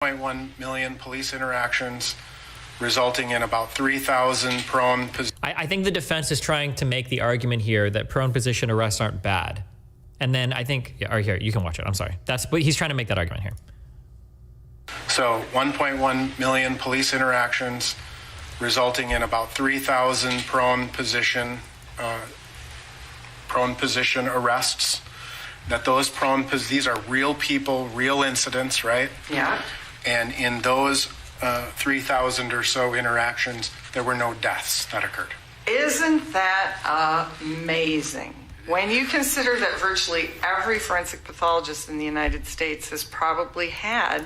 1.1 million police interactions, resulting in about 3,000 prone position. I think the defense is trying to make the argument here that prone position arrests aren't bad. And then I think, here, you can watch it. I'm sorry. But he's trying to make that argument here. So 1.1 million police interactions, resulting in about 3,000 prone position arrests. That those these are real people, real incidents, right? Yeah. And in those 3,000 or so interactions, there were no deaths that occurred. Isn't that amazing? When you consider that virtually every forensic pathologist in the United States has probably had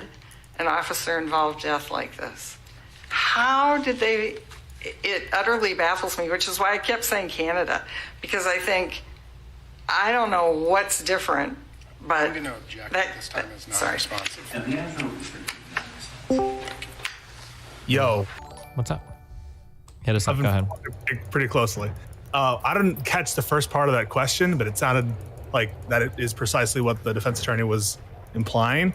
an officer-involved death like this. How did they, it utterly baffles me, which is why I kept saying Canada, because I think, I don't know what's different, but I'm going to object this time is not responsive. Yo. What's up? Hit us up, go ahead. Pretty closely. I didn't catch the first part of that question, but it sounded like that it is precisely what the defense attorney was implying.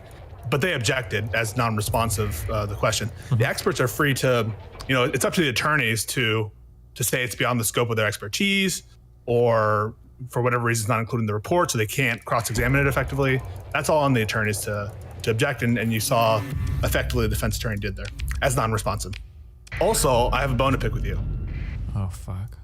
But they objected as non-responsive, the question. The experts are free to, it's up to the attorneys to say it's beyond the scope of their expertise, or for whatever reason it's not included in the report, so they can't cross-examine it effectively. That's all on the attorneys to object, and you saw effectively the defense attorney did there as non-responsive. Also, I have a bone to pick with you. Oh, fuck.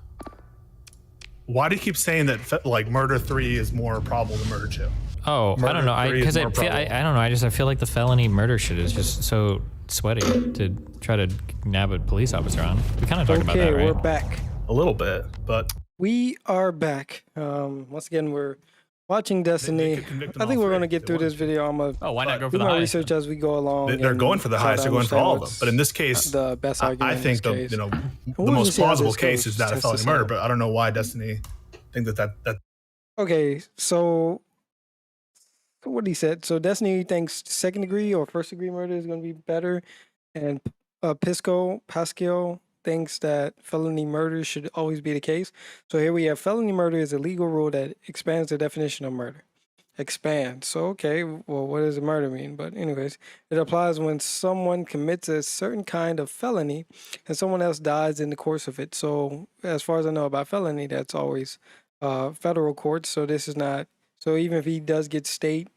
Why do you keep saying that murder 3 is more probable than murder 2? Oh, I don't know. I don't know. I feel like the felony murder shit is just so sweaty to try to nab a police officer on. We kind of talked about that, right? Okay, we're back. A little bit, but we are back. Once again, we're watching Destiny. I think we're going to get through this video. I'm going to why not go for do the my highest? research as we go along. They're going for the highest. They're going for all of them. But in this case, the best argument I think the most plausible case is that of felony murder. But I don't know why Destiny think that. Okay, so what he said. So Destiny thinks second degree or first degree murder is going to be better, and Pascal thinks that felony murder should always be the case. So here we have felony murder is a legal rule that expands the definition of murder. Expand. So, okay, well, what does murder mean? But anyways, it applies when someone commits a certain kind of felony and someone else dies in the course of it. So as far as I know about felony, that's always federal courts. So this is not, so even if he does get state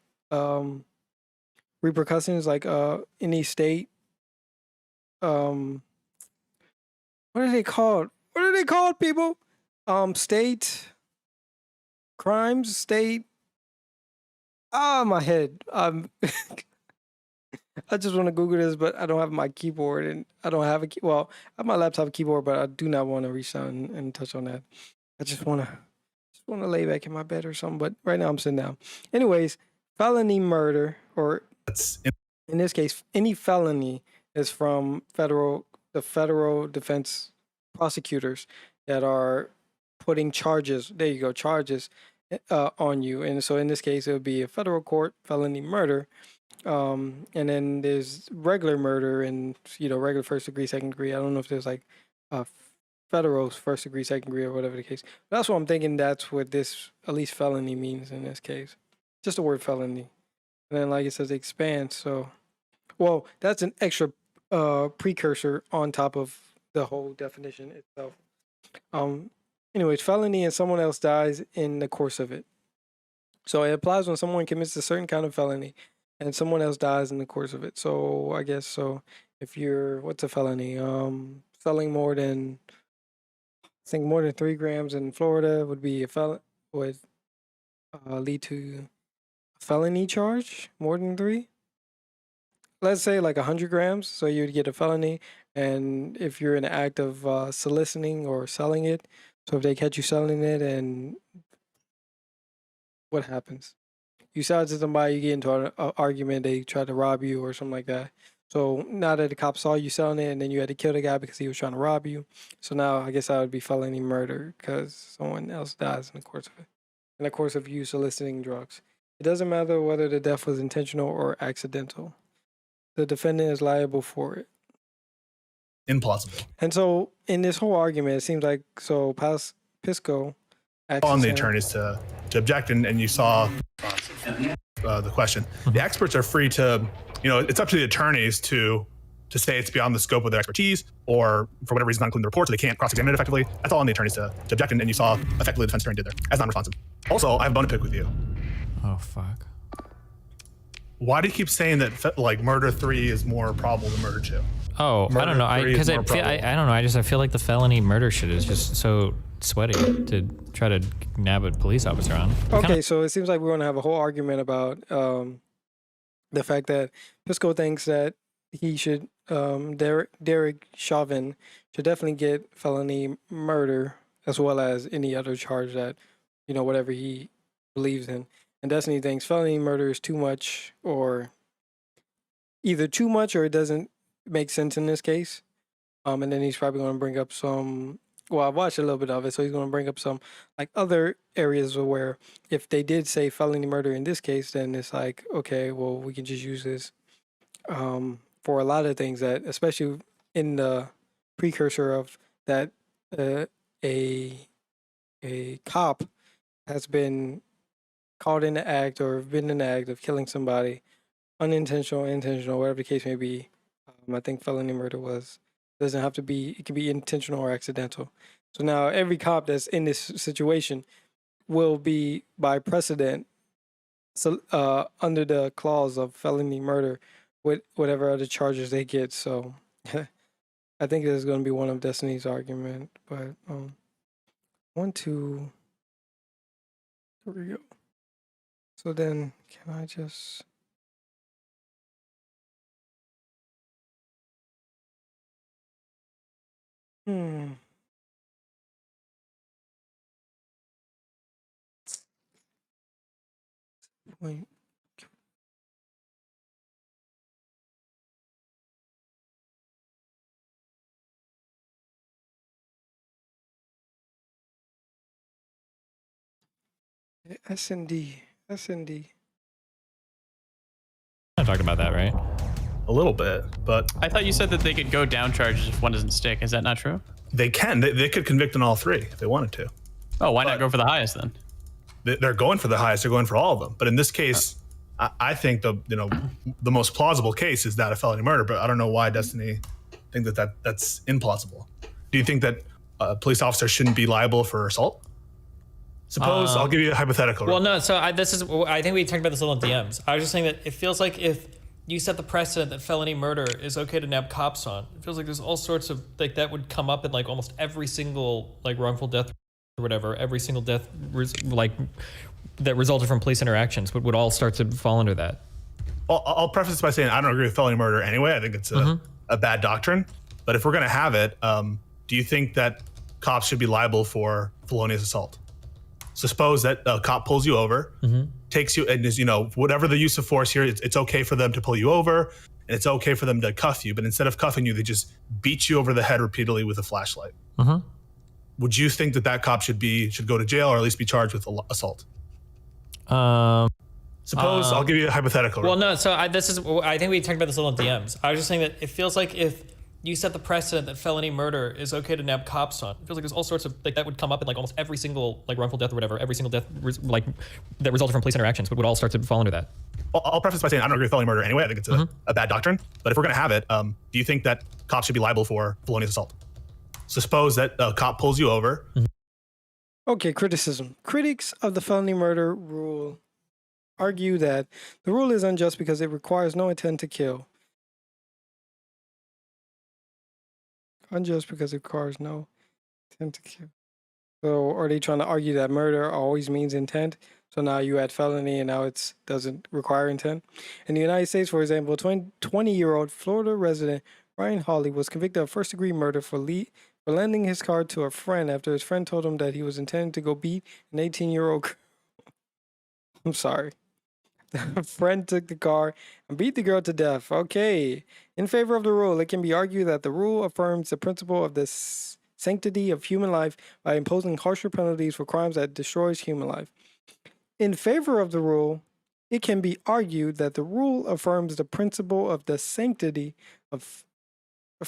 repercussions, like any state, what are they called? What are they called, people? State crimes, state. My head. I just want to Google this, but I don't have my keyboard, and I don't have well, I have my laptop keyboard, but I do not want to reach down and touch on that. I just want to lay back in my bed or something. But right now I'm sitting down. Anyways, felony murder, or in this case, any felony is from the federal defense prosecutors that are putting charges. There you go, charges on you. And so in this case, it would be a federal court felony murder. And then there's regular murder and, regular first degree, second degree. I don't know if there's like a federal first degree, second degree, or whatever the case. But that's what I'm thinking. That's what this, at least felony, means in this case. Just the word felony. And then, like it says, expand. So, well, that's an extra precursor on top of the whole definition itself. Anyways, felony and someone else dies in the course of it. So it applies when someone commits a certain kind of felony and someone else dies in the course of it. So I guess so if you're, what's a felony? Selling more than 3 grams in Florida would be a would lead to a felony charge, more than 3. Let's say like 100 grams, so you'd get a felony. And if you're in the act of soliciting or selling it, so if they catch you selling it, and what happens? You sell it to somebody, you get into an argument, they try to rob you or something like that. So now that the cops saw you selling it, and then you had to kill the guy because he was trying to rob you. So now I guess that would be felony murder because someone else dies in the course of it. In the course of you soliciting drugs. It doesn't matter whether the death was intentional or accidental. The defendant is liable for it. Implausible. And so in this whole argument, it seems like On Pisco the attorneys to object, and you saw The question. The experts are free to, it's up to the attorneys to say it's beyond the scope of their expertise, or for whatever reason, not including the report, so they can't cross-examine it effectively. That's all on the attorneys to object, and you saw effectively the defense attorney did there as non-responsive. Also, I have a bone to pick with you. Oh, fuck. Why do you keep saying that murder 3 is more probable than murder 2? Oh, I don't know. I don't know. I feel like the felony murder shit is just so sweaty to try to nab a police officer on. Okay, so it seems like we're going to have a whole argument about the fact that Pisco thinks that he should, Derek Chauvin should definitely get felony murder as well as any other charge that, whatever he believes in. And Destiny thinks felony murder is too much, or either too much or it doesn't make sense in this case. And then he's probably going to bring up some, well, I've watched a little bit of it, so he's going to bring up some other areas where if they did say felony murder in this case, then it's like, okay, well, we can just use this for a lot of things that, especially in the precursor of that, a cop has been caught in the act or been in the act of killing somebody, unintentional, intentional, whatever the case may be. I think felony murder doesn't have to be, it can be intentional or accidental. So now every cop that's in this situation will be by precedent under the clause of felony murder with whatever other charges they get. So I think this is going to be one of Destiny's argument, but 1, 2, there we go. So then can I just... Wait. S&D. I talked about that, right? A little bit, but I thought you said that they could go down charges if one doesn't stick. Is that not true? they can. They could convict on all 3 if they wanted to. Oh, why not go for the highest then? They're going for the highest. They're going for all of them. But in this case, I think the most plausible case is that of felony murder. But I don't know why Destiny think that's implausible. Do you think that a police officer shouldn't be liable for assault? Suppose I'll give you a hypothetical. Well, no. So I think we talked about this a little in DMs. I was just saying that it feels like if you set the precedent that felony murder is okay to nab cops on, it feels like there's all sorts of that would come up in almost every single wrongful death or whatever, every single death that resulted from police interactions would all start to fall under that. I'll preface this by saying I don't agree with felony murder anyway. I think it's a bad doctrine. But if we're going to have it, do you think that cops should be liable for felonious assault? So suppose that a cop pulls you over, takes you, and is, whatever the use of force here, it's okay for them to pull you over, and it's okay for them to cuff you. But instead of cuffing you, they just beat you over the head repeatedly with a flashlight. Would you think that cop should go to jail or at least be charged with assault? Suppose I'll give you a hypothetical. Well, no. So I think we talked about this a little in DMs. I was just saying that it feels like if you set the precedent that felony murder is okay to nab cops on, it feels like there's all sorts of that would come up in almost every single wrongful death or whatever, every single death that resulted from police interactions would all start to fall under that. I'll preface by saying I don't agree with felony murder anyway. I think it's a bad doctrine. But if we're going to have it, do you think that cops should be liable for felonious assault? So suppose that a cop pulls you over. Okay, criticism. Critics of the felony murder rule argue that the rule is unjust because it requires no intent to kill. Unjust because it requires no intent to kill. So are they trying to argue that murder always means intent? So now you add felony and now it doesn't require intent? In the United States, for example, 20-year-old Florida resident Ryan Hawley was convicted of first-degree murder for lending his car to a friend after his friend told him that he was intending to go beat an 18-year-old girl. I'm sorry. The friend took the car and beat the girl to death. Okay. In favor of the rule, it can be argued that the rule affirms the principle of the sanctity of human life by imposing harsher penalties for crimes that destroys human life. In favor of the rule, it can be argued that the rule affirms the principle of the sanctity of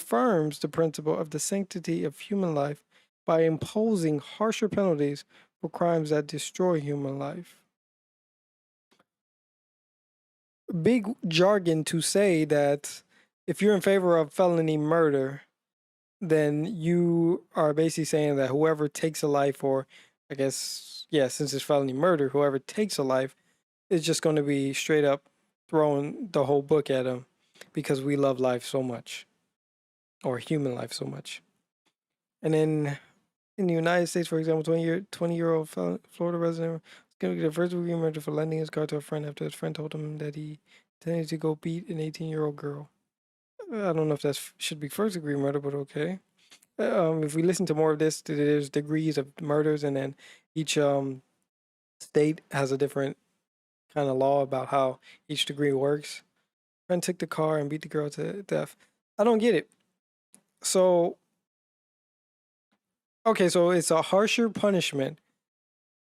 human life by imposing harsher penalties for crimes that destroy human life. big jargon to say that if you're in favor of felony murder, then you are basically saying that whoever takes a life, or I guess, yeah, since it's felony murder, whoever takes a life is just going to be straight up throwing the whole book at them because we love life so much, or human life so much. And then in the United States, for example, 20-year-old Florida resident was convicted of first-degree murder for lending his car to a friend after his friend told him that he intended to go beat an 18-year-old girl. I don't know if that should be first-degree murder, but okay. If we listen to more of this, there's degrees of murders, and then each state has a different kind of law about how each degree works. Friend took the car and beat the girl to death. I don't get it. So, okay, so it's a harsher punishment.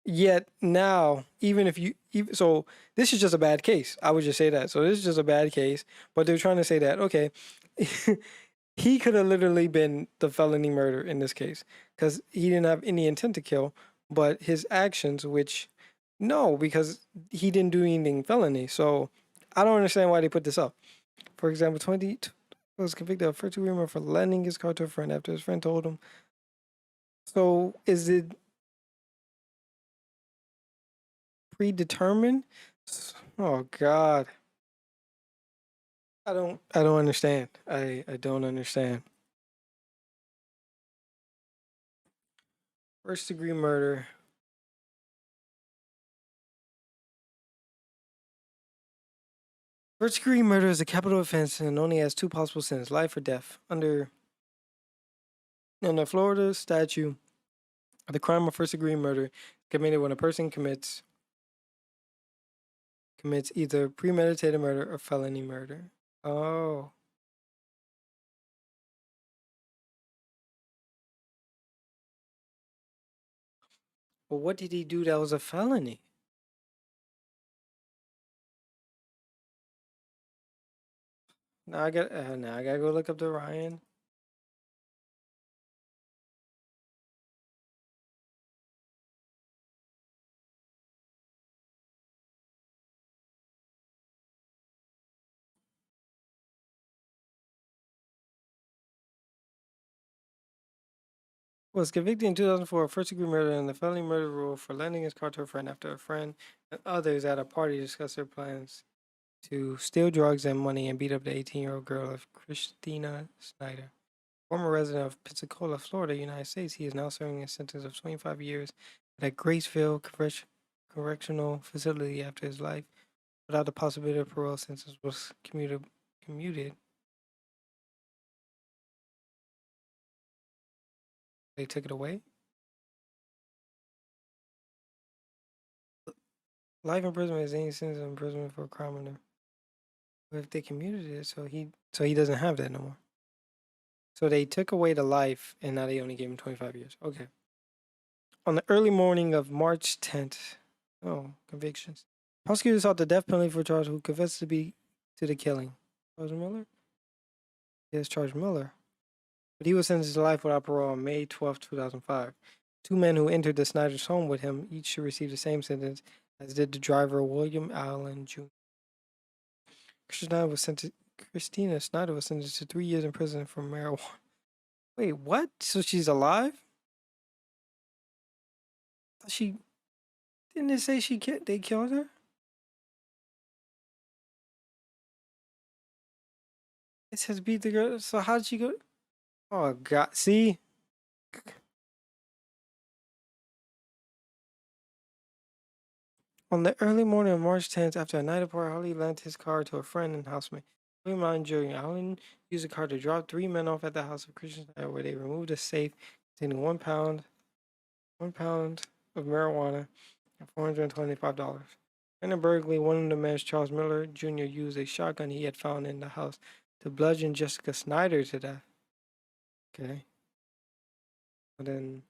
Yet now, even if you, so this is just a bad case. I would just say that. So this is just a bad case. But they're trying to say that, okay, he could have literally been the felony murder in this case because he didn't have any intent to kill, but his actions, which no, because he didn't do anything felony. So I don't understand why they put this up. For example, 20 was convicted of first-degree murder for lending his car to a friend after his friend told him. So is it predetermined? Oh God. I don't understand. I don't understand. First degree murder. First degree murder is a capital offense and only has two possible sentences, life or death. Under Florida statute, the crime of first degree murder is committed when a person commits either premeditated murder or felony murder. Oh. Well, what did he do that was a felony? Now I gotta go look up the Ryan. Was convicted in 2004 of first degree murder and the felony murder rule for lending his car to a friend after a friend and others at a party discussed their plans to steal drugs and money and beat up the 18-year-old girl of Christina Snyder. Former resident of Pensacola, Florida, United States, he is now serving a sentence of 25 years at a Graceville Correctional Facility after his life without the possibility of parole sentence was commuted. They took it away. Life imprisonment is any sentence of imprisonment for a crime. But if they commuted it, so he doesn't have that no more. So they took away the life, and now they only gave him 25 years. Okay. On the early morning of March 10th, convictions. Prosecutors sought the death penalty for Charles, who confessed to the killing. Charles Miller? Yes, Charles Miller. But he was sentenced to life without parole on May 12, 2005. Two men who entered the Snyder's home with him each should receive the same sentence as did the driver William Allen Jr. Christina Snyder was sentenced to 3 years in prison for marijuana. Wait, what? So she's alive? Didn't it say they killed her? It says beat the girl. So how did she go? Oh God! See. On the early morning of March 10th, after a night apart, Holly lent his car to a friend and housemate. William Allen Jr. Allen used the car to drop three men off at the house of Christian Snyder, where they removed a safe containing 1 pound of marijuana and $425. In the burglary, one of the men, Charles Miller Jr., used a shotgun he had found in the house to bludgeon Jessica Snyder to death. Okay. And then,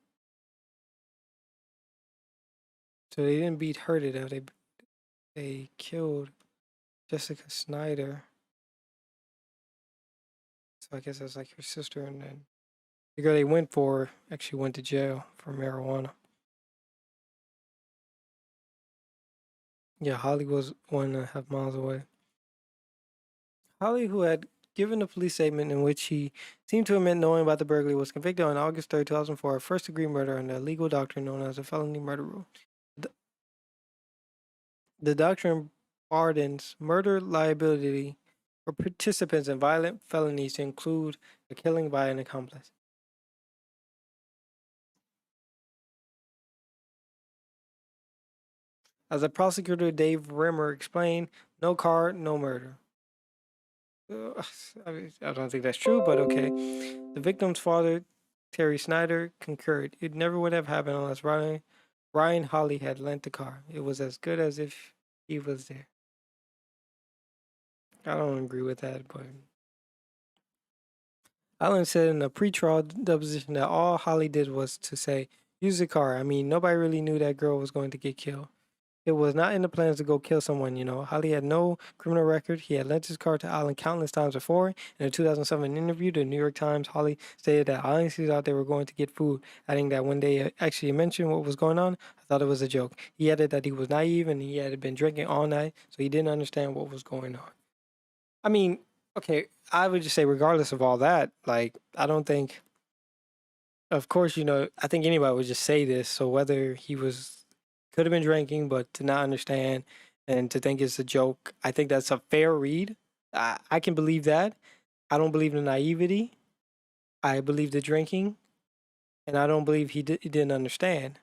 so they didn't beat her to death. They killed Jessica Snyder. So I guess that's like her sister, and then the girl they went for actually went to jail for marijuana. Yeah, Holly was 1.5 miles away. Holly, who had given a police statement in which he seemed to admit knowing about the burglary, was convicted on August 3rd, 2004 of first-degree murder under a legal doctrine known as the felony murder rule. The doctrine pardons murder liability for participants in violent felonies to include the killing by an accomplice. As the prosecutor Dave Rimmer explained, no car, no murder. I don't think that's true, but okay. The victim's father, Terry Snyder, concurred. It never would have happened unless Ryan Holly had lent the car. It was as good as if he was there. I don't agree with that, but Allen said in a pretrial deposition that all Holly did was to say, use the car. I mean, nobody really knew that girl was going to get killed. It was not in the plans to go kill someone, you know. Holly had no criminal record. He had lent his car to Allen countless times before. In a 2007 interview to the New York Times, Holly stated that I honestly thought they were going to get food, adding that when they actually mentioned what was going on, I thought it was a joke. He added that he was naive and he had been drinking all night, so he didn't understand what was going on. I mean, okay, I would just say regardless of all that, like, I don't think, of course, you know, I think anybody would just say this, so whether he could have been drinking, but to not understand and to think it's a joke, I think that's a fair read. I can believe that. I don't believe the naivety. I believe the drinking, and I don't believe he didn't understand.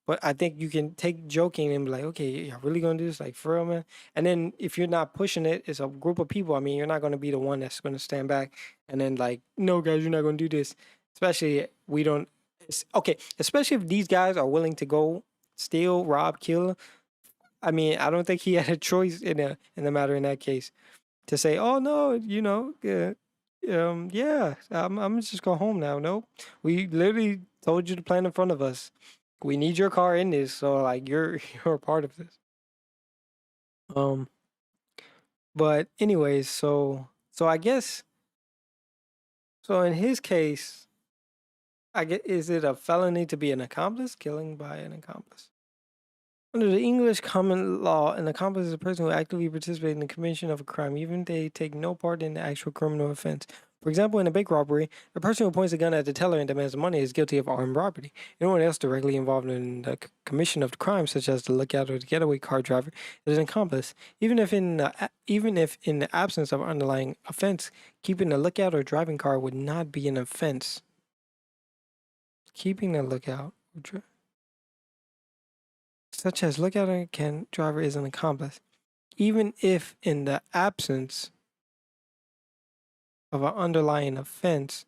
But I think you can take joking and be like, okay, you're really gonna do this, like for real, man. And then if you're not pushing it, it's a group of people. I mean, you're not gonna be the one that's gonna stand back and then like, no, guys, you're not gonna do this. Especially we don't. Okay, especially if these guys are willing to go steal, rob, kill. I mean, I don't think he had a choice in the matter in that case to say, oh no, you know, yeah, I'm just go home now. No, we literally told you the plan in front of us. We need your car in this, so like you're you're a part of this. Um, but anyways, so I guess so in his case, I get is it a felony to be an accomplice, killing by an accomplice? Under the English common law, an accomplice is a person who actively participates in the commission of a crime, even if they take no part in the actual criminal offense. For example, in a bank robbery, the person who points a gun at the teller and demands money is guilty of armed robbery. Anyone else directly involved in the commission of the crime, such as the lookout or the getaway car driver, is an accomplice. Even if in the absence of underlying offense, keeping the lookout or driving car would not be an offense. Keeping the lookout such as lookout and driver is an accomplice, even if in the absence of an underlying offense,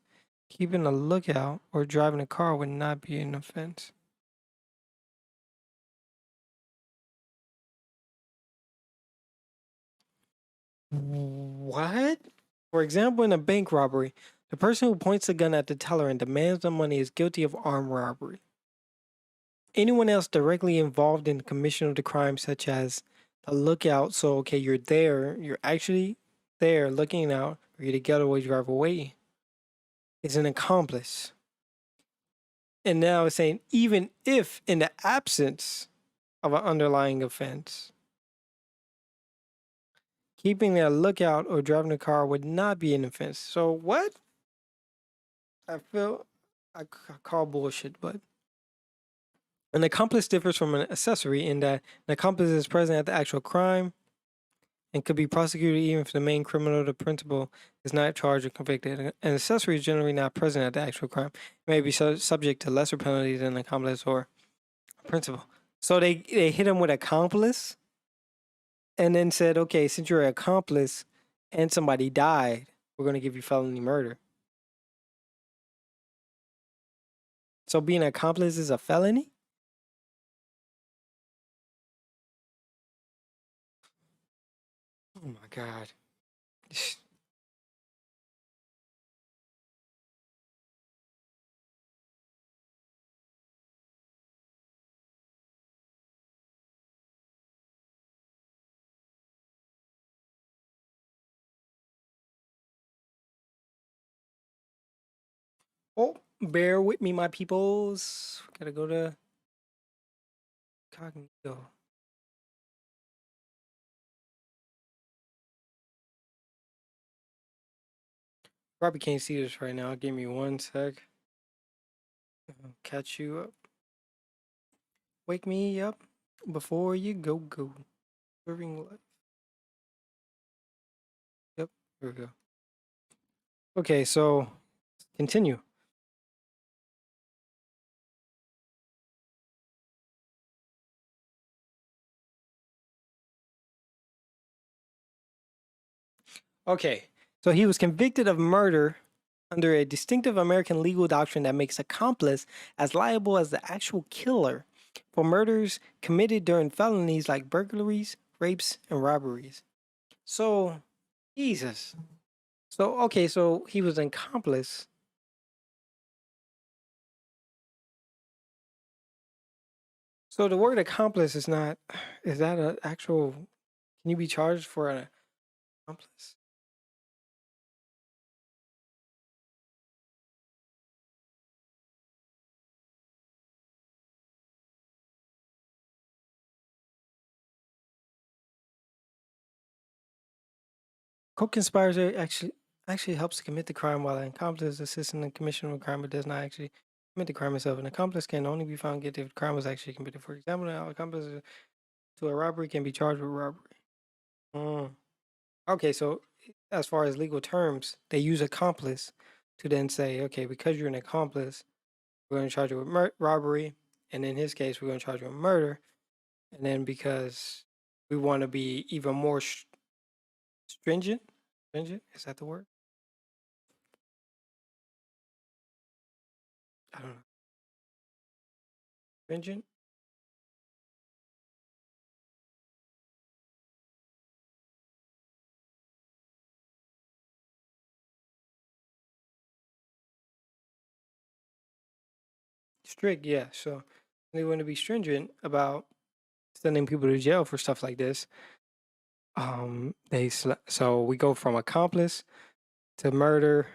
keeping a lookout or driving a car would not be an offense. What? For example, in a bank robbery, the person who points a gun at the teller and demands the money is guilty of armed robbery. Anyone else directly involved in the commission of the crime, such as a lookout, so okay, you're there, you're actually there looking out, or you're the getaway driver waiting, is an accomplice. And now it's saying even if in the absence of an underlying offense, keeping a lookout or driving a car would not be an offense. So what? I call bullshit, but an accomplice differs from an accessory in that an accomplice is present at the actual crime and could be prosecuted even if the main criminal, the principal, is not charged or convicted. An accessory is generally not present at the actual crime. It may be subject to lesser penalties than an accomplice or principal. So they hit him with accomplice and then said, okay, since you're an accomplice and somebody died, we're going to give you felony murder. So being an accomplice is a felony? Oh my God. Oh, bear with me, my peoples. Gotta go to Cognito. Probably can't see this right now. Give me 1 sec. I'll catch you up. Wake me up before you go. Serving life. Yep, here we go. Okay, so continue. Okay, so he was convicted of murder under a distinctive American legal doctrine that makes accomplice as liable as the actual killer for murders committed during felonies like burglaries, rapes, and robberies. So, Jesus. So, okay, so he was an accomplice. So the word accomplice is not, is that an actual, can you be charged for an accomplice? Co-conspirator actually helps to commit the crime, while an accomplice assists in the commission of a crime but does not actually commit the crime itself. An accomplice can only be found guilty if the crime was actually committed. For example, an accomplice to a robbery can be charged with robbery. Mm. Okay, so as far as legal terms, they use accomplice to then say, okay, because you're an accomplice, we're going to charge you with robbery, and in his case, we're going to charge you with murder. And then because we want to be even more stringent, is that the word? I don't know. Stringent. Strict, yeah. So they want to be stringent about sending people to jail for stuff like this. So we go from accomplice to murder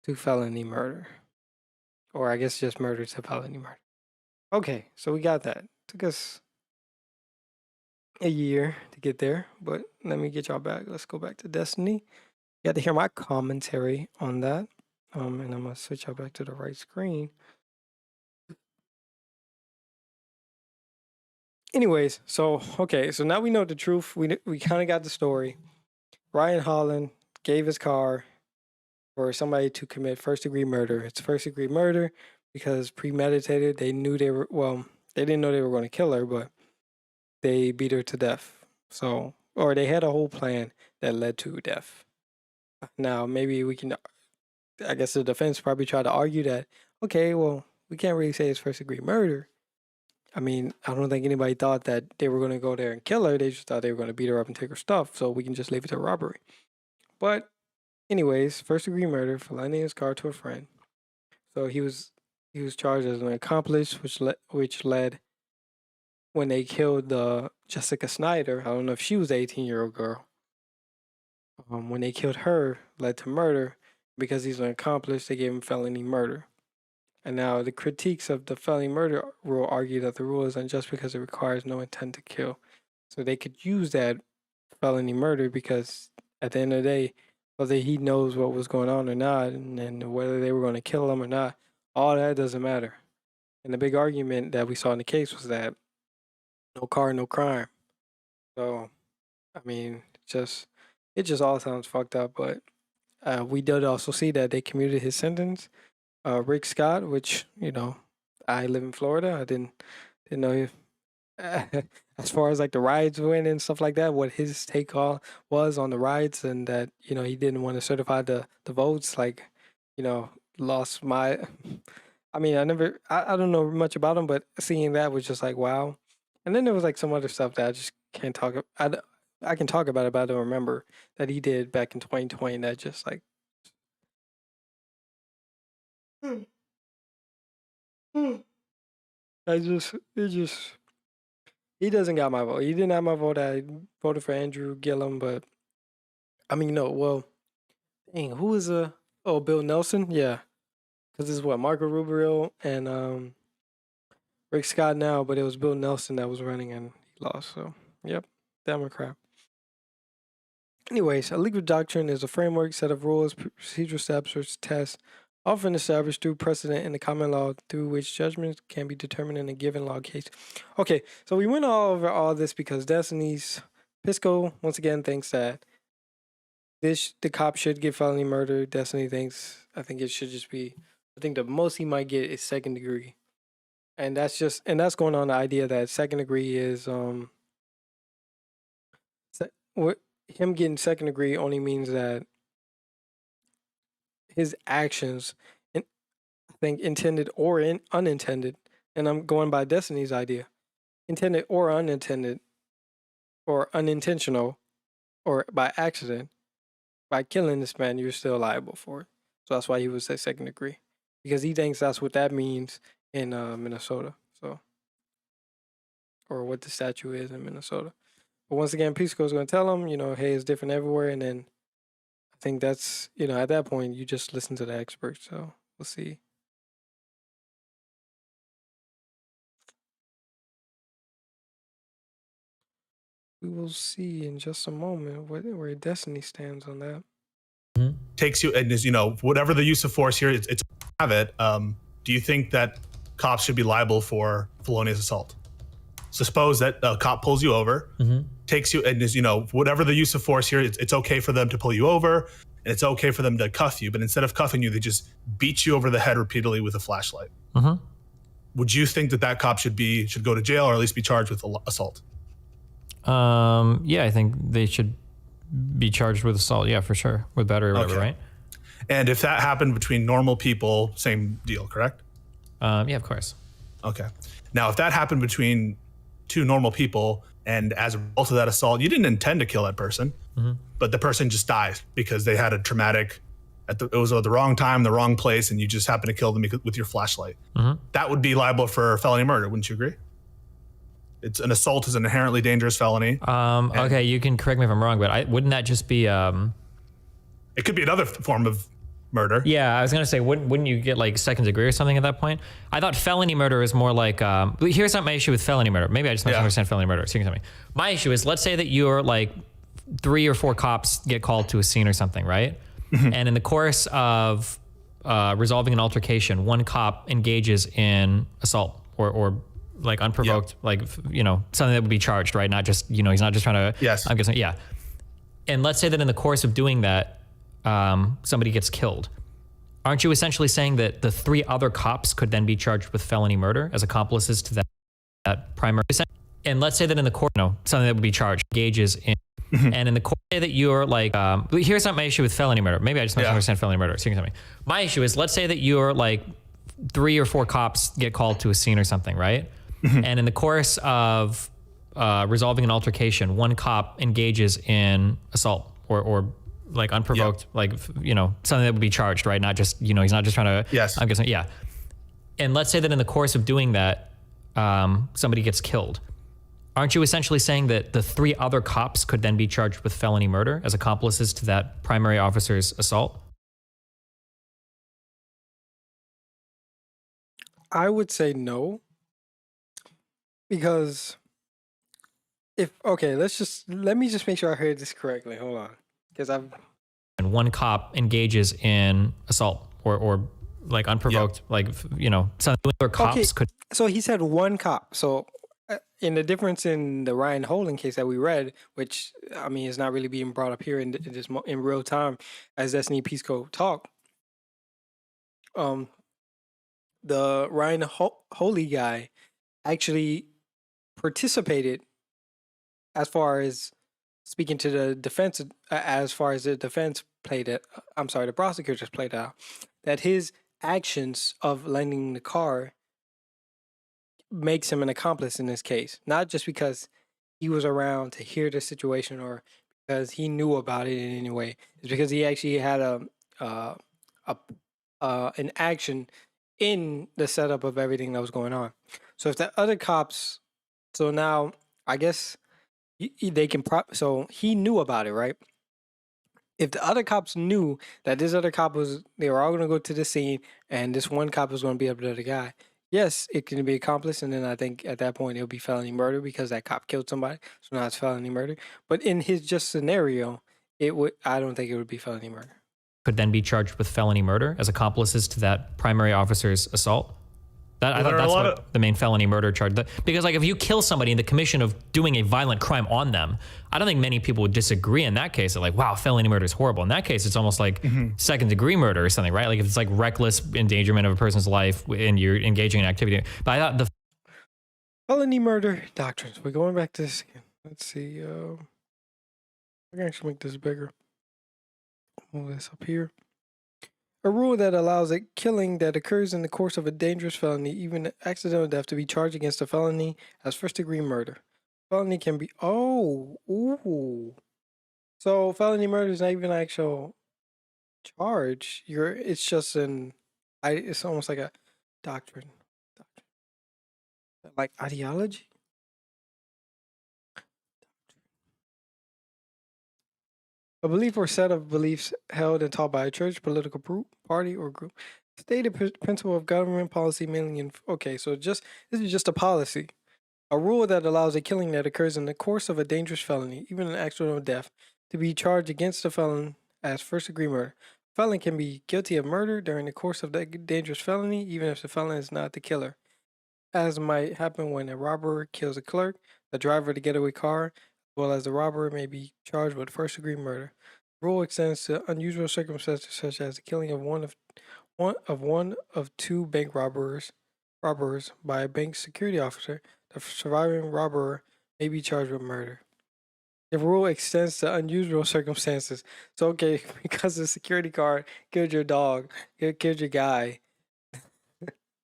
to felony murder, or I guess just murder to felony murder. Okay, so we got that. Took us a year to get there, but let me get y'all back. Let's go back to Destiny. You got to hear my commentary on that. And I'm gonna switch y'all back to the right screen. Anyways, so okay, so now we know the truth. We kind of got the story. Ryan Holland gave his car for somebody to commit first degree murder. It's first degree murder because premeditated. They knew they didn't know they were going to kill her, but they beat her to death. So, or they had a whole plan that led to death. Now, maybe I guess the defense probably tried to argue that, okay, well, we can't really say it's first degree murder. I mean, I don't think anybody thought that they were going to go there and kill her. They just thought they were going to beat her up and take her stuff, so we can just leave it to robbery. But anyways, first degree murder for lending his car to a friend. So he was charged as an accomplice, which led when they killed Jessica Snyder. I don't know if she was the 18-year-old girl. When they killed her, led to murder. Because he's an accomplice, they gave him felony murder. And now the critiques of the felony murder rule argue that the rule is unjust because it requires no intent to kill. So they could use that felony murder because at the end of the day, whether he knows what was going on or not, and whether they were going to kill him or not, all that doesn't matter. And the big argument that we saw in the case was that no car, no crime. So, I mean, it just all sounds fucked up. But we did also see that they commuted his sentence. Rick Scott, which I live in Florida. I didn't know if, as far as like the rides went and stuff like that, what his take was on the rides, and that he didn't want to certify the votes. Like, lost my. I mean, I don't know much about him, but seeing that was just like wow. And then there was like some other stuff that I just can't talk. I can talk about it, but I don't remember that he did back in 2020. That just like. He doesn't got my vote. He didn't have my vote. I voted for Andrew Gillum, but I mean, no. Well, dang, who is Bill Nelson? Yeah, because this is what Marco Rubio and Rick Scott now, but it was Bill Nelson that was running and he lost. So, yep, Democrat. Anyways, a legal doctrine is a framework, set of rules, procedural steps, or tests, often established through precedent in the common law, through which judgments can be determined in a given law case. Okay, so we went all over all this because Destiny's Pisco once again thinks that the cop should get felony murder. Destiny thinks I think it should just be. I think the most he might get is second degree, and that's going on the idea that second degree is what him getting second degree only means that his actions, I think intended or unintended, and I'm going by Destiny's idea, intended or unintended, or unintentional, or by accident, by killing this man, you're still liable for it. So that's why he would say second degree, because he thinks that's what that means in Minnesota. So, or what the statute is in Minnesota. But once again, Pisco is going to tell him, hey, it's different everywhere, and then I think that's, at that point, you just listen to the experts. So we'll see. We will see in just a moment where Destiny stands on that. Takes you, and is, whatever the use of force here, it's have it. Do you think that cops should be liable for felonious assault? So suppose that a cop pulls you over, takes you, and is, whatever the use of force here, it's okay for them to pull you over, and it's okay for them to cuff you, but instead of cuffing you, they just beat you over the head repeatedly with a flashlight. Would you think that cop should go to jail or at least be charged with assault? Yeah, I think they should be charged with assault. Yeah, for sure, with battery or whatever, right? And if that happened between normal people, same deal, correct? Yeah, of course. Okay. Now, if that happened between two normal people, and as a result of that assault, you didn't intend to kill that person, but the person just dies because they had a traumatic, it was at the wrong time, the wrong place, and you just happened to kill them with your flashlight. That would be liable for felony murder, wouldn't you agree? It's an assault is an inherently dangerous felony. Okay, you can correct me if I'm wrong, but wouldn't that just be? It could be another form of murder. Yeah, I was gonna say, wouldn't you get like second degree or something at that point? I thought felony murder is more like. Here's not my issue with felony murder. Maybe I just don't understand felony murder. Excuse me. My issue is, let's say that you're like 3 or 4 cops get called to a scene or something, right? And in the course of resolving an altercation, one cop engages in assault or like unprovoked, like, something that would be charged, right? Not just, he's not just trying to, yes. I'm guessing, yeah. And let's say that in the course of doing that, somebody gets killed. Aren't you essentially saying that the 3 other cops could then be charged with felony murder as accomplices to that primary? And let's say that in the court, something that would be charged engages in, and in the court, say that you're like, here's not my issue with felony murder. Maybe I just don't understand felony murder. Excuse me. My issue is, let's say that you're like 3 or 4 cops get called to a scene or something, right? And in the course of resolving an altercation, one cop engages in assault or like unprovoked, like, something that would be charged, right? Not just, he's not just trying to, yes. I'm guessing, yeah. And let's say that in the course of doing that, somebody gets killed. Aren't you essentially saying that the 3 other cops could then be charged with felony murder as accomplices to that primary officer's assault? I would say no. Because let me just make sure I heard this correctly. Hold on. Because and one cop engages in assault or like unprovoked, like, some other cops could. So he said one cop. So in the difference in the Ryan Holding case that we read, which I mean is not really being brought up here in real time as Destiny Pisco talk. The Ryan Holy guy actually participated as far as speaking to the defense, as far as the defense played it. I'm sorry, the prosecutors played out that his actions of lending the car makes him an accomplice in this case, not just because he was around to hear the situation or because he knew about it in any way. It's because he actually had an action in the setup of everything that was going on. So if the other cops, so now I guess they can so he knew about it, right? If the other cops knew that this other cop they were all going to go to the scene and this one cop was going to be up to the guy, yes, it can be accomplice. And then I think at that point it'll be felony murder because that cop killed somebody. So now it's felony murder. But in his just scenario, it would. I don't think it would be felony murder. could then be charged with felony murder as accomplices to that primary officer's assault. I thought that's what the main felony murder charge. Because like if you kill somebody in the commission of doing a violent crime on them, I don't think many people would disagree in that case. They're like, wow, felony murder is horrible. In that case, it's almost like second degree murder or something, right? Like if it's like reckless endangerment of a person's life and you're engaging in activity. But I thought the Felony murder doctrines. We're going back to this again. Let's see. I can actually make this bigger. Move this up here. A rule that allows a killing that occurs in the course of a dangerous felony, even accidental death, to be charged against a felony as first-degree murder. Felony can be ooh. So felony murder is not even an actual charge. It's just it's almost like a doctrine. Like ideology. A belief or set of beliefs held and taught by a church, political group, party, or group. Stated principle of government policy mainly in. Okay, so this is just a policy. A rule that allows a killing that occurs in the course of a dangerous felony, even an accidental death, to be charged against the felon as first-degree murder. Felon can be guilty of murder during the course of the dangerous felony, even if the felon is not the killer. As might happen when a robber kills a clerk, the driver of the getaway car, as well as the robber may be charged with first-degree murder. The rule extends to unusual circumstances such as the killing of one of two bank robbers by a bank security officer. The surviving robber may be charged with murder. The rule extends to unusual circumstances. So, okay, because the security guard killed your dog, killed your guy,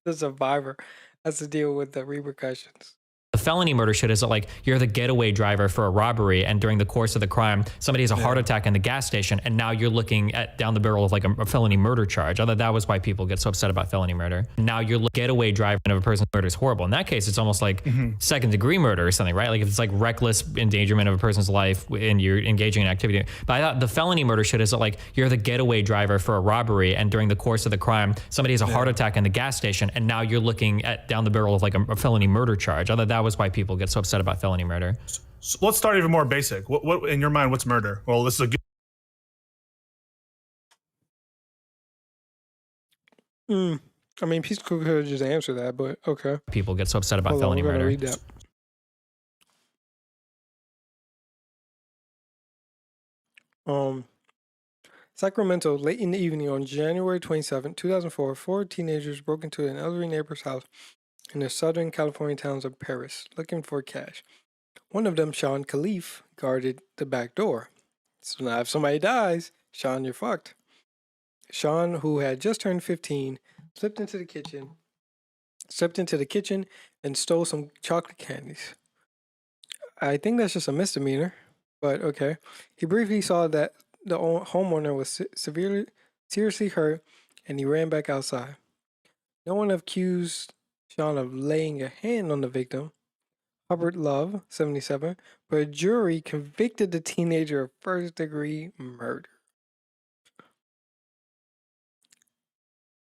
the survivor has to deal with the repercussions. The felony murder shit is like you're the getaway driver for a robbery, and during the course of the crime, somebody has a heart attack in the gas station, and now you're looking at down the barrel of like a felony murder charge. I thought that was why people get so upset about felony murder. Now you're getaway driver of a person's murder is horrible. In that case, it's almost like second degree murder or something, right? Like if it's like reckless endangerment of a person's life and you're engaging in activity. But I thought the felony murder shit is like you're the getaway driver for a robbery, and during the course of the crime, somebody has a heart attack in the gas station, and now you're looking at down the barrel of like a felony murder charge. I thought that was why people get so upset about felony murder. So let's start even more basic. What in your mind? What's murder? Well, this is a good. I mean, Peace could have just answered that, but okay. People get so upset about felony murder. Read that. Sacramento, late in the evening on January 27, 2004, four teenagers broke into an elderly neighbor's house in the southern California towns of Paris, looking for cash. One of them, Sean Khalif, guarded the back door. So now if somebody dies, Sean, you're fucked. Sean, who had just turned 15, slipped into the kitchen and stole some chocolate candies. I think that's just a misdemeanor, but okay. He briefly saw that the homeowner was seriously hurt, and he ran back outside. No one accused Sean of laying a hand on the victim, Hubbard Love, 77, but a jury convicted the teenager of first-degree murder.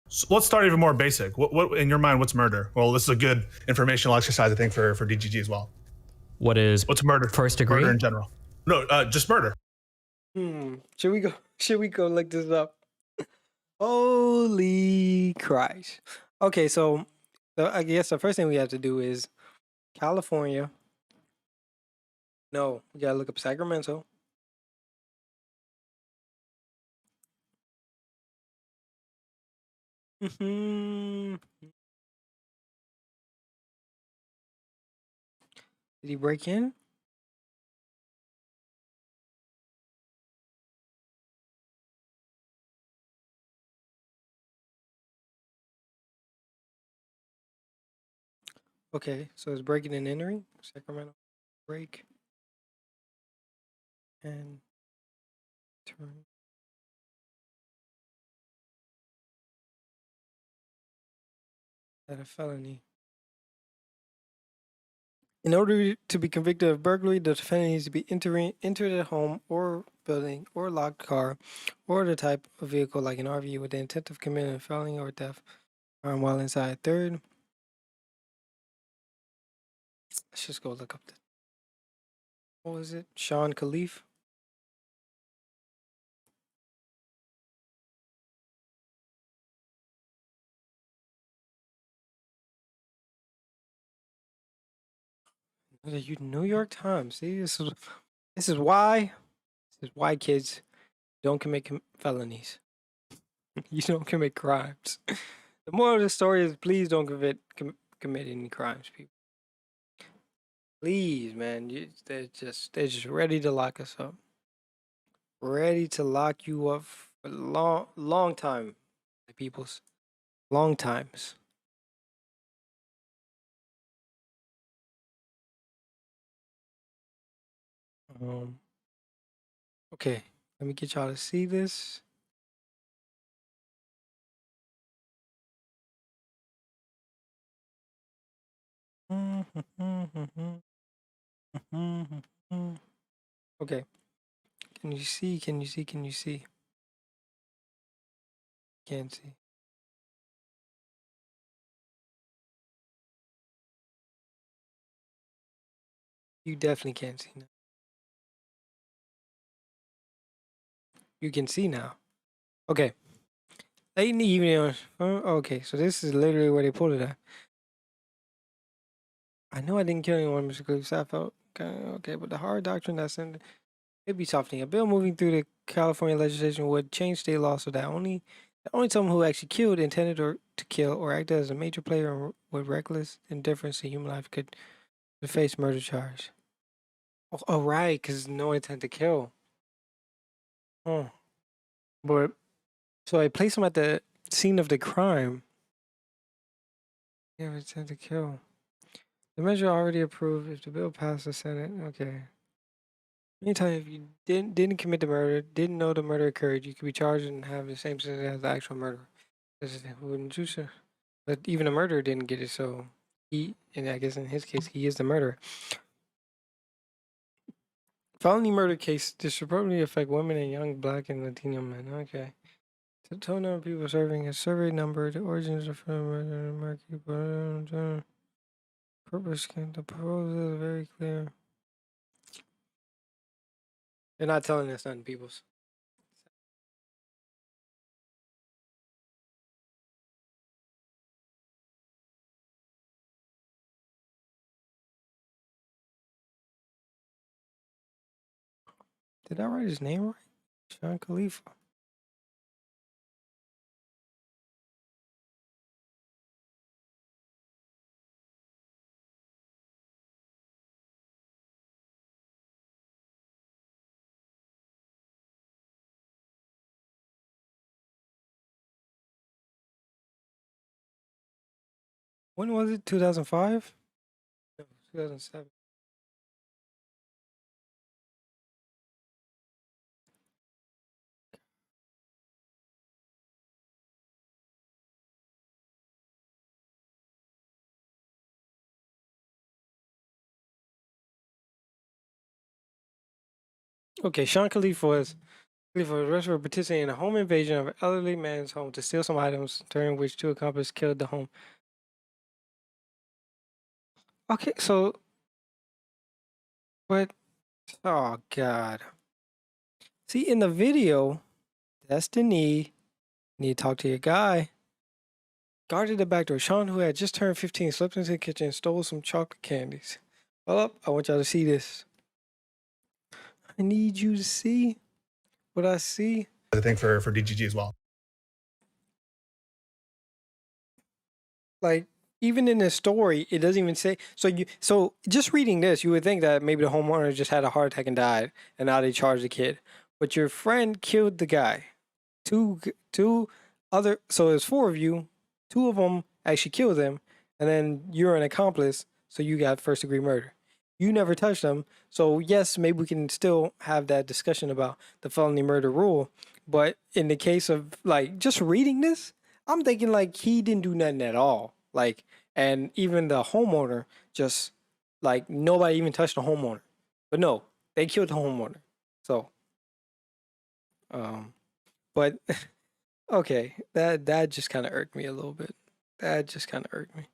So let's start even more basic. What in your mind? What's murder? Well, this is a good informational exercise, I think, for DGG as well. What's murder? First degree? Murder in general. No, just murder. Should we go look this up? Holy Christ. Okay, so I guess the first thing we have to do is California. No, we gotta look up Sacramento. Did he break in? Okay, so it's breaking and entering. Sacramento break and turn. That a felony. In order to be convicted of burglary, the defendant needs to be entered a home or building or locked car or the type of vehicle like an RV with the intent of committing a felony or theft while inside. Third, let's just go look up what was it? Sean Khalif. You New York Times. See, this is why kids don't commit felonies. You don't commit crimes. The moral of the story is please don't commit any crimes, people. Please, man. They're just ready to lock us up. Ready to lock you up for long time, my peoples. Long times. Okay, let me get y'all to see this. Okay. Can you see? Can you see? Can you see? Can't see. You definitely can't see now. You can see now. Okay. Late in the evening. Okay, so this is literally where they pulled it at. I know I didn't kill anyone, Mr. Cleaves. I felt okay, but the hard doctrine that's in it'd be softening. A bill moving through the California legislation would change state law so that only someone who actually killed, intended or to kill, or acted as a major player with reckless indifference to human life could face murder charge. Oh right, because no intent to kill. Oh, but so I place him at the scene of the crime. Yeah, intent to kill. The measure already approved if the bill passed the Senate. Okay. Anytime if you didn't commit the murder, didn't know the murder occurred, you could be charged and have the same sentence as the actual murderer. Wouldn't you, sir? But even the murderer didn't get it, so and I guess in his case, he is the murderer. Felony murder case disproportionately affect women and young Black and Latino men. Okay. The total number of people serving a survey number, the origins of murder, American purpose. The proposal is very clear. They're not telling us nothing, peoples. Did I write his name right? Sean Khalifa. When was it? 2005? No, 2007. Okay, Sean Khalifa was arrested for participating in a home invasion of an elderly man's home to steal some items, during which two accomplices killed the home. Okay, so, but, oh God. See, in the video, Destiny, need to talk to your guy, guarded the back door. Sean, who had just turned 15, slipped into the kitchen and stole some chocolate candies. Well, up, I want y'all to see this. I need you to see what I see. I think for DGG as well. Like, even in the story, it doesn't even say. So just reading this, you would think that maybe the homeowner just had a heart attack and died, and now they charge the kid. But your friend killed the guy. Two other. So there's four of you. Two of them actually killed him, and then you're an accomplice. So you got first degree murder. You never touched them. So yes, maybe we can still have that discussion about the felony murder rule. But in the case of like just reading this, I'm thinking like he didn't do nothing at all. Like, and even the homeowner just like nobody even touched the homeowner. But no, they killed the homeowner. So, but okay, that just kind of irked me a little bit. That just kind of irked me.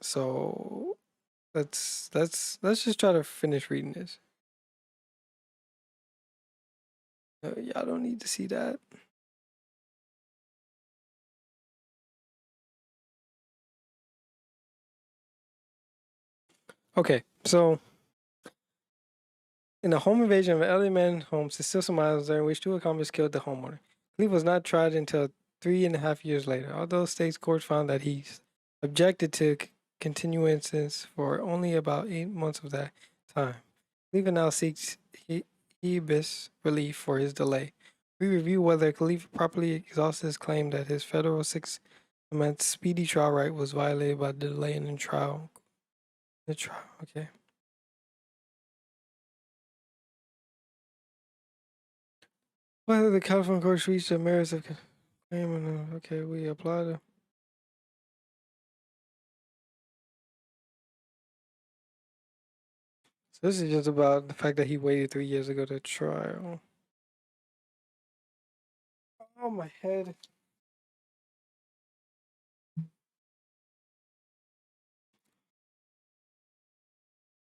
So let's just try to finish reading this. Y'all don't need to see that. Okay, so in a home invasion of an elderly man's home to steal some items during which two accomplices killed the homeowner. Khalif was not tried until 3.5 years later, although state courts found that he objected to continuances for only about 8 months of that time. Khalifa now seeks habeas relief for his delay. We review whether Khalifa properly exhausted his claim that his federal Sixth Amendment speedy trial right was violated by the delay in the trial. Okay. Whether the California courts reached the merits of claim, okay, we apply the. So this is just about the fact that he waited 3 years to go to trial. Oh, my head.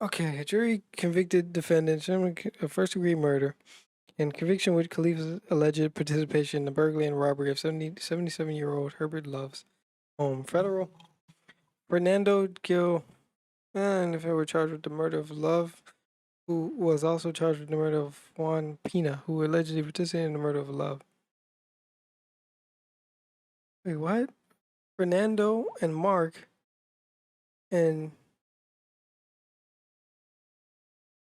Okay, a jury convicted defendant of first-degree murder and conviction with Khalifa's alleged participation in the burglary and robbery of 77-year-old Herbert Love's home. Federal Fernando Gil, and if they were charged with the murder of Love, who was also charged with the murder of Juan Pina, who allegedly participated in the murder of Love. Wait, what? Fernando and Mark and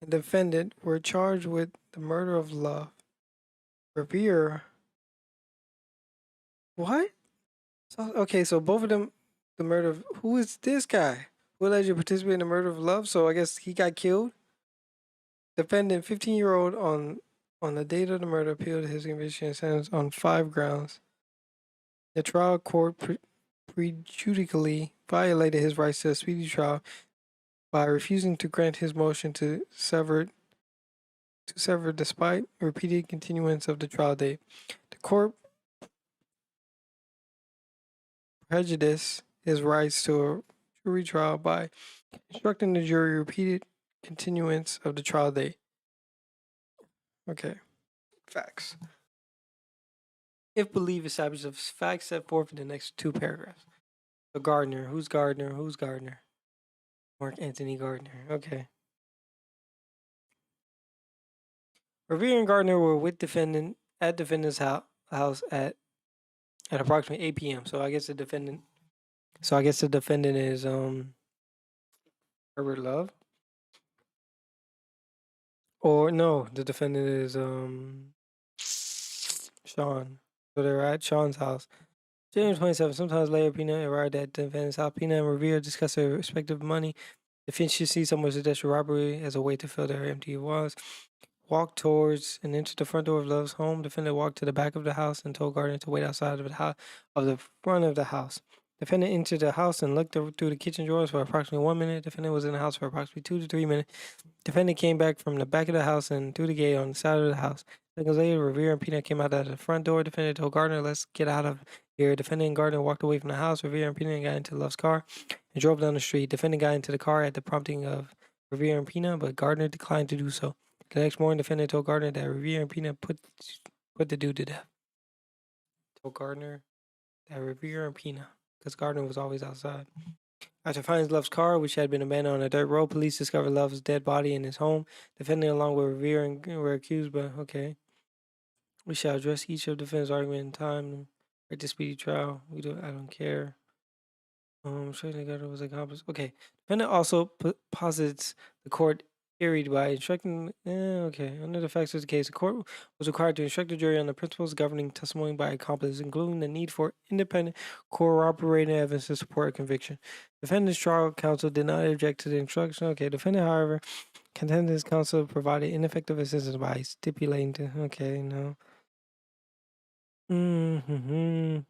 the defendant were charged with the murder of Love. Revere. What? So, okay, so both of them, the murder of, who is this guy? Who allegedly participated in the murder of Love? So I guess he got killed. Defendant, 15-year-old on the date of the murder, appealed his conviction and sentence on 5 grounds. The trial court prejudicially violated his rights to a speedy trial by refusing to grant his motion to sever despite repeated continuance of the trial date. The court prejudiced his rights to a jury trial by instructing the jury repeated continuance of the trial date. Okay. Facts. If believed, established the facts set forth in the next 2 paragraphs. So Gardner. Who's Gardner? Who's Gardner? Mark Anthony Gardner. Okay. Revere and Gardner were with defendant at defendant's house at approximately 8 p.m. So I guess the defendant is Herbert Love. Or no, the defendant is Sean. So they're at Sean's house. January 27th, sometimes later, Pina arrived at the defendant's house. Pina and Revere discussed their respective money. Defense should see someone suggest robbery as a way to fill their empty wallets. Walked towards and entered the front door of Love's home. Defendant walked to the back of the house and told Gardner to wait outside of the front of the house. Defendant entered the house and looked through the kitchen drawers for approximately 1 minute. Defendant was in the house for approximately 2 to 3 minutes. Defendant came back from the back of the house and through the gate on the side of the house. Seconds later, Revere and Pina came out of the front door. Defendant told Gardner, "Let's get out of here." Defendant and Gardner walked away from the house. Revere and Pina got into Love's car and drove down the street. Defendant got into the car at the prompting of Revere and Pina, but Gardner declined to do so. The next morning, defendant told Gardner that Revere and Pina put the dude to death. Told Gardner that Revere and Pina, because Gardner was always outside. After finding Love's car, which had been abandoned on a dirt road, police discovered Love's dead body in his home. Defendant, along with Revere, were accused, but okay. We shall address each of the defendant's argument in time. Right to speedy trial. I don't care. Showing Gardner was accomplice. Okay. Defendant also posits the court carried by instructing. Okay. Under the facts of the case, the court was required to instruct the jury on the principles governing testimony by accomplices, including the need for independent, corroborating evidence to support a conviction. Defendant's trial counsel did not object to the instruction. Okay. Defendant, however, contended his counsel provided ineffective assistance by stipulating to. Okay. No. And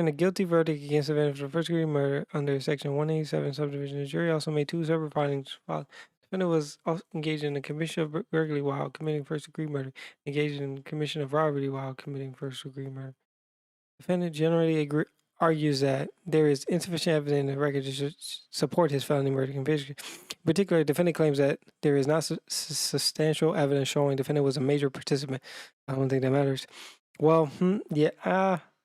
a guilty verdict against the defendant for first-degree murder under Section 187 subdivision. The jury also made 2 separate findings. The defendant was also engaged in the commission of burglary while committing first-degree murder, engaged in the commission of robbery while committing first-degree murder. The defendant generally argues that there is insufficient evidence in the record to support his felony murder conviction. In particular, the defendant claims that there is not substantial evidence showing the defendant was a major participant. I don't think that matters. Well,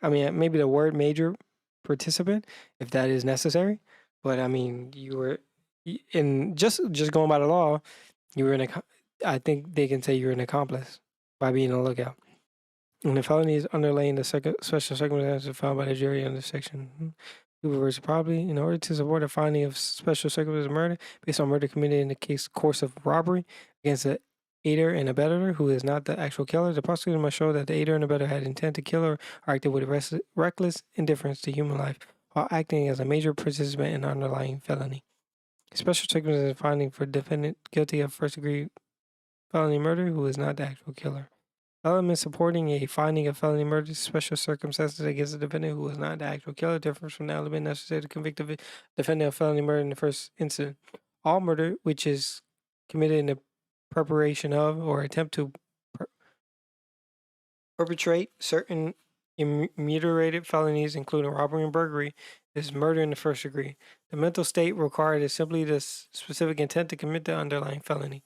I mean, maybe the word major participant, if that is necessary. But I mean, you were And just going by the law, you were I think they can say you're an accomplice by being on the lookout. And the felony is underlaying the special circumstances found by the jury under section 2 versus property. In order to support a finding of special circumstances of murder based on murder committed in the case course of robbery against the aider and abettor who is not the actual killer, the prosecutor must show that the aider and abettor had intent to kill or acted with reckless indifference to human life while acting as a major participant in the underlying felony. Special circumstances finding for defendant guilty of first-degree felony murder who is not the actual killer. Elements supporting a finding of felony murder, special circumstances against the defendant who was not the actual killer, differs from the element necessary to convict the defendant of felony murder in the first incident. All murder, which is committed in the preparation of or attempt to perpetrate certain enumerated felonies, including robbery and burglary, is murder in the first degree. The mental state required is simply the specific intent to commit the underlying felony.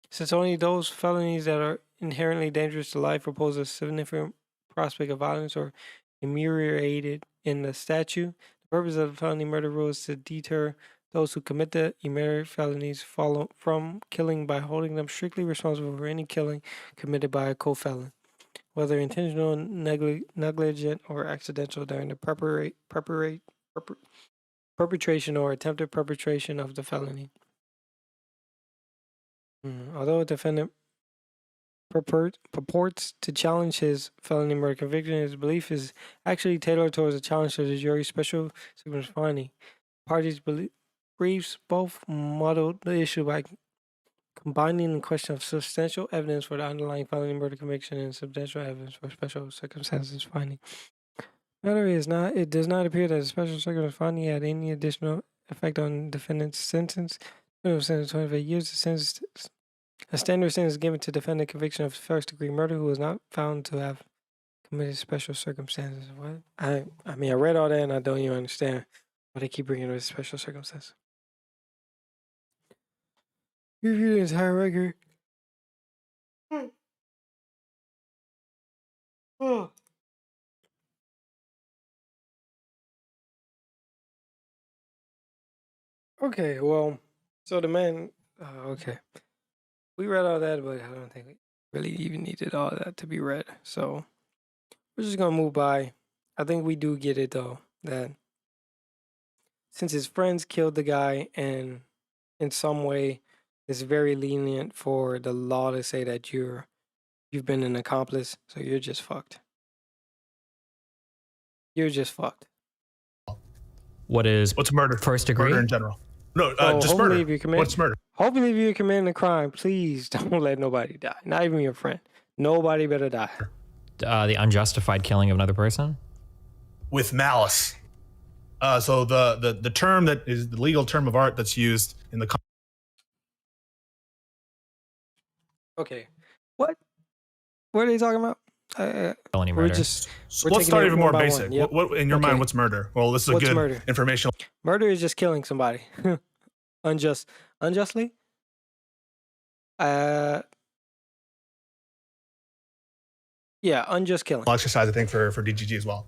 Since only those felonies that are inherently dangerous to life or pose a significant prospect of violence or enumerated in the statute, the purpose of the felony murder rule is to deter those who commit the enumerated felonies from killing by holding them strictly responsible for any killing committed by a co-felon, whether intentional, negligent, or accidental during the perpetration or attempted perpetration of the felony. Although a defendant purports to challenge his felony murder conviction, his belief is actually tailored towards a challenge to the jury's special circumstance finding. Parties' briefs both muddled the issue by combining the question of substantial evidence for the underlying felony murder conviction and substantial evidence for special circumstances finding. It does not appear that a special circumstance finding had any additional effect on the defendant's sentence. Sentence 25 years. A standard sentence given to defendant conviction of first-degree murder who was not found to have committed special circumstances. What? I mean, I read all that and I don't even understand why they keep bringing up special circumstances. Review the entire record. Oh. Okay, well, so the man. Okay. We read all that, but I don't think we really even needed all that to be read. So we're just gonna move by. I think we do get it though, that since his friends killed the guy and in some way it's very lenient for the law to say that you've been an accomplice, so you're just fucked. You're just fucked. What's murder? First degree? Murder in general. No, just hopefully murder. if you What's murder? Hopefully if you're committing a crime, please don't let nobody die. Not even your friend. Nobody better die. The unjustified killing of another person? With malice. So the term that is the legal term of art that's used in the Okay. What are they talking about? Felony We're murder. just let's start even more basic. one. Yep. What in your mind? What's murder? Well, this is What's a good murder? informational. Murder is just killing somebody. Unjustly? Yeah, unjust killing. Exercise, I think, for DGG as well.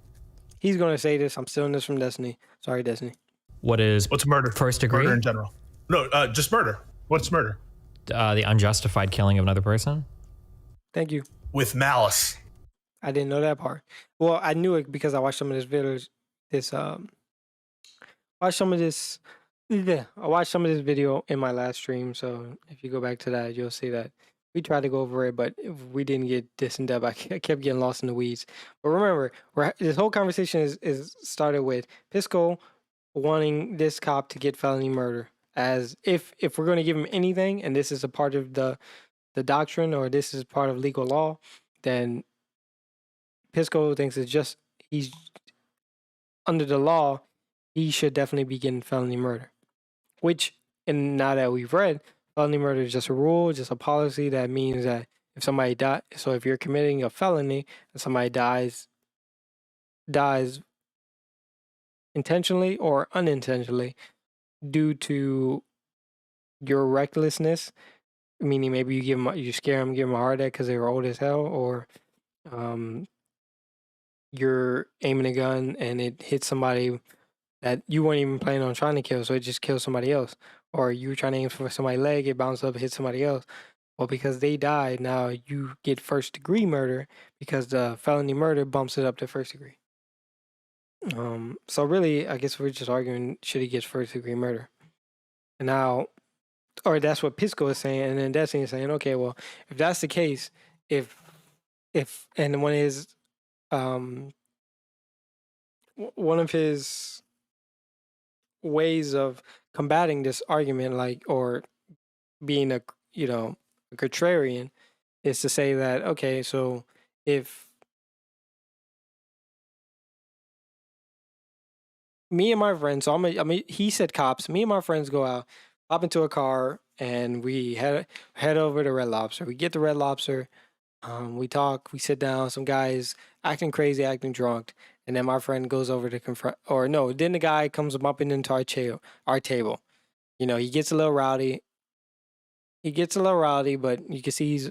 He's gonna say this. I'm stealing this from Destiny. Sorry, Destiny. What's murder? First degree? Murder in general. No, just murder. What's murder? The unjustified killing of another person? Thank you. With malice. I didn't know that part. Well, I knew it because I watched some of this videos. I watched some of this video in my last stream. So if you go back to that, you'll see that we tried to go over it, but we didn't get this in depth. I kept getting lost in the weeds. But remember, this whole conversation is started with Pisco wanting this cop to get felony murder, as if we're going to give him anything, and this is a part of the doctrine, or this is part of legal law, then Pisco thinks he's under the law, he should definitely be getting felony murder. Which, and now that we've read, felony murder is just a rule, just a policy that means that if somebody dies, so if you're committing a felony and somebody dies intentionally or unintentionally due to your recklessness, meaning maybe you scare them, give them a heart attack because they were old as hell, or you're aiming a gun and it hits somebody that you weren't even planning on trying to kill, so it just kills somebody else. or you were trying to aim for somebody's leg, it bounced up, hit somebody else. Well, because they died, now you get first degree murder because the felony murder bumps it up to first degree. So really, I guess we're just arguing should he get first degree murder, and now, or that's what Pisco is saying, and then Destiny is saying, okay, well, if that's the case, if and um one of his ways of combating this argument, like, or being a a contrarian, is to say that, okay, so if me and my friends, so he said cops, me and my friends go out, hop into a car, and we head over to Red Lobster. We get to Red Lobster, we talk, we sit down, some guys acting crazy, acting drunk, and then my friend goes over to confront, or no, then the guy comes bumping into our table. He gets a little rowdy. But you can see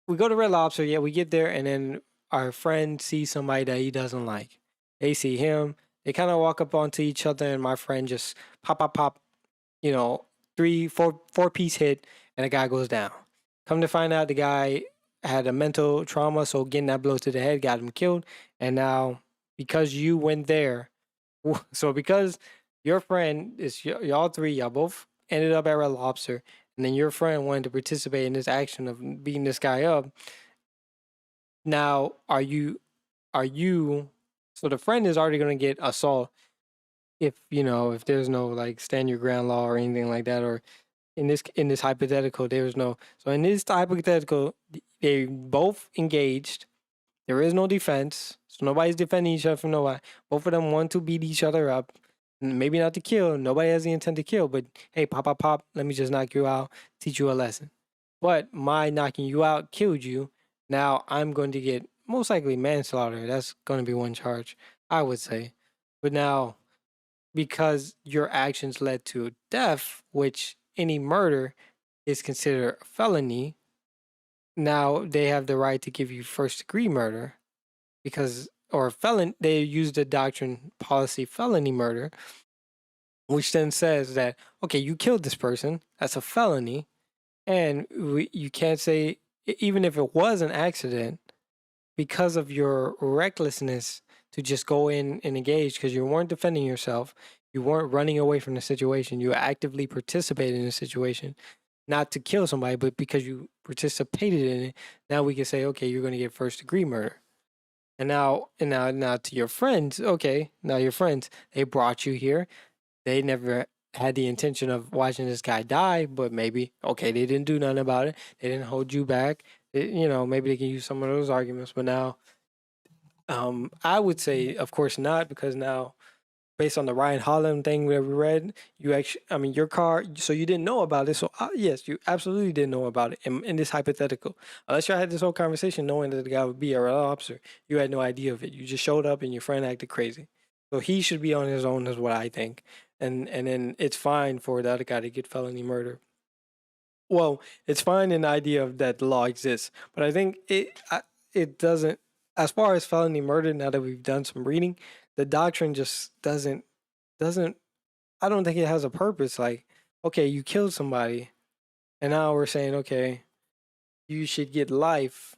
we go to Red Lobster, yeah, we get there, and then our friend sees somebody that he doesn't like. They see him, they kind of walk up onto each other, and my friend just pop, 4 piece hit, and the guy goes down. Come to find out, the guy had a mental trauma, so getting that blow to the head got him killed. And now, because you went there, so because your friend is y'all three, y'all both ended up at Red Lobster, and then your friend wanted to participate in this action of beating this guy up. Now, are you? So the friend is already going to get assault if there's no like stand your ground law or anything like that, or in this hypothetical, there's no. So in this hypothetical, they both engaged. There is no defense, so nobody's defending each other from nobody. Both of them want to beat each other up. Maybe not to kill. Nobody has the intent to kill, but hey, pop. Let me just knock you out, teach you a lesson. But my knocking you out killed you. Now I'm going to get most likely manslaughter. That's going to be one charge, I would say. But now, because your actions led to death, which any murder is considered a felony, now they have the right to give you first degree murder they use the doctrine policy felony murder, which then says that, okay, you killed this person, that's a felony, and you can't say, even if it was an accident, because of your recklessness to just go in and engage, because you weren't defending yourself, you weren't running away from the situation, you actively participated in the situation, not to kill somebody, but because you participated in it. Now we can say, okay, you're going to get first degree murder. And now to your friends, okay, now your friends, they brought you here. They never had the intention of watching this guy die, but maybe, okay, they didn't do nothing about it. They didn't hold you back. Maybe they can use some of those arguments, but now, I would say, of course not, because now, based on the Ryan Holland thing that we read, your car, so you didn't know about it. So yes, you absolutely didn't know about it in this hypothetical. Unless y'all had this whole conversation knowing that the guy would be a real officer, you had no idea of it. You just showed up and your friend acted crazy. So he should be on his own, is what I think. And then it's fine for the other guy to get felony murder. Well, it's fine in the idea of that the law exists, but I think it doesn't. As far as felony murder, now that we've done some reading, the doctrine just doesn't. I don't think it has a purpose. Like, okay, you killed somebody, and now we're saying, okay, you should get life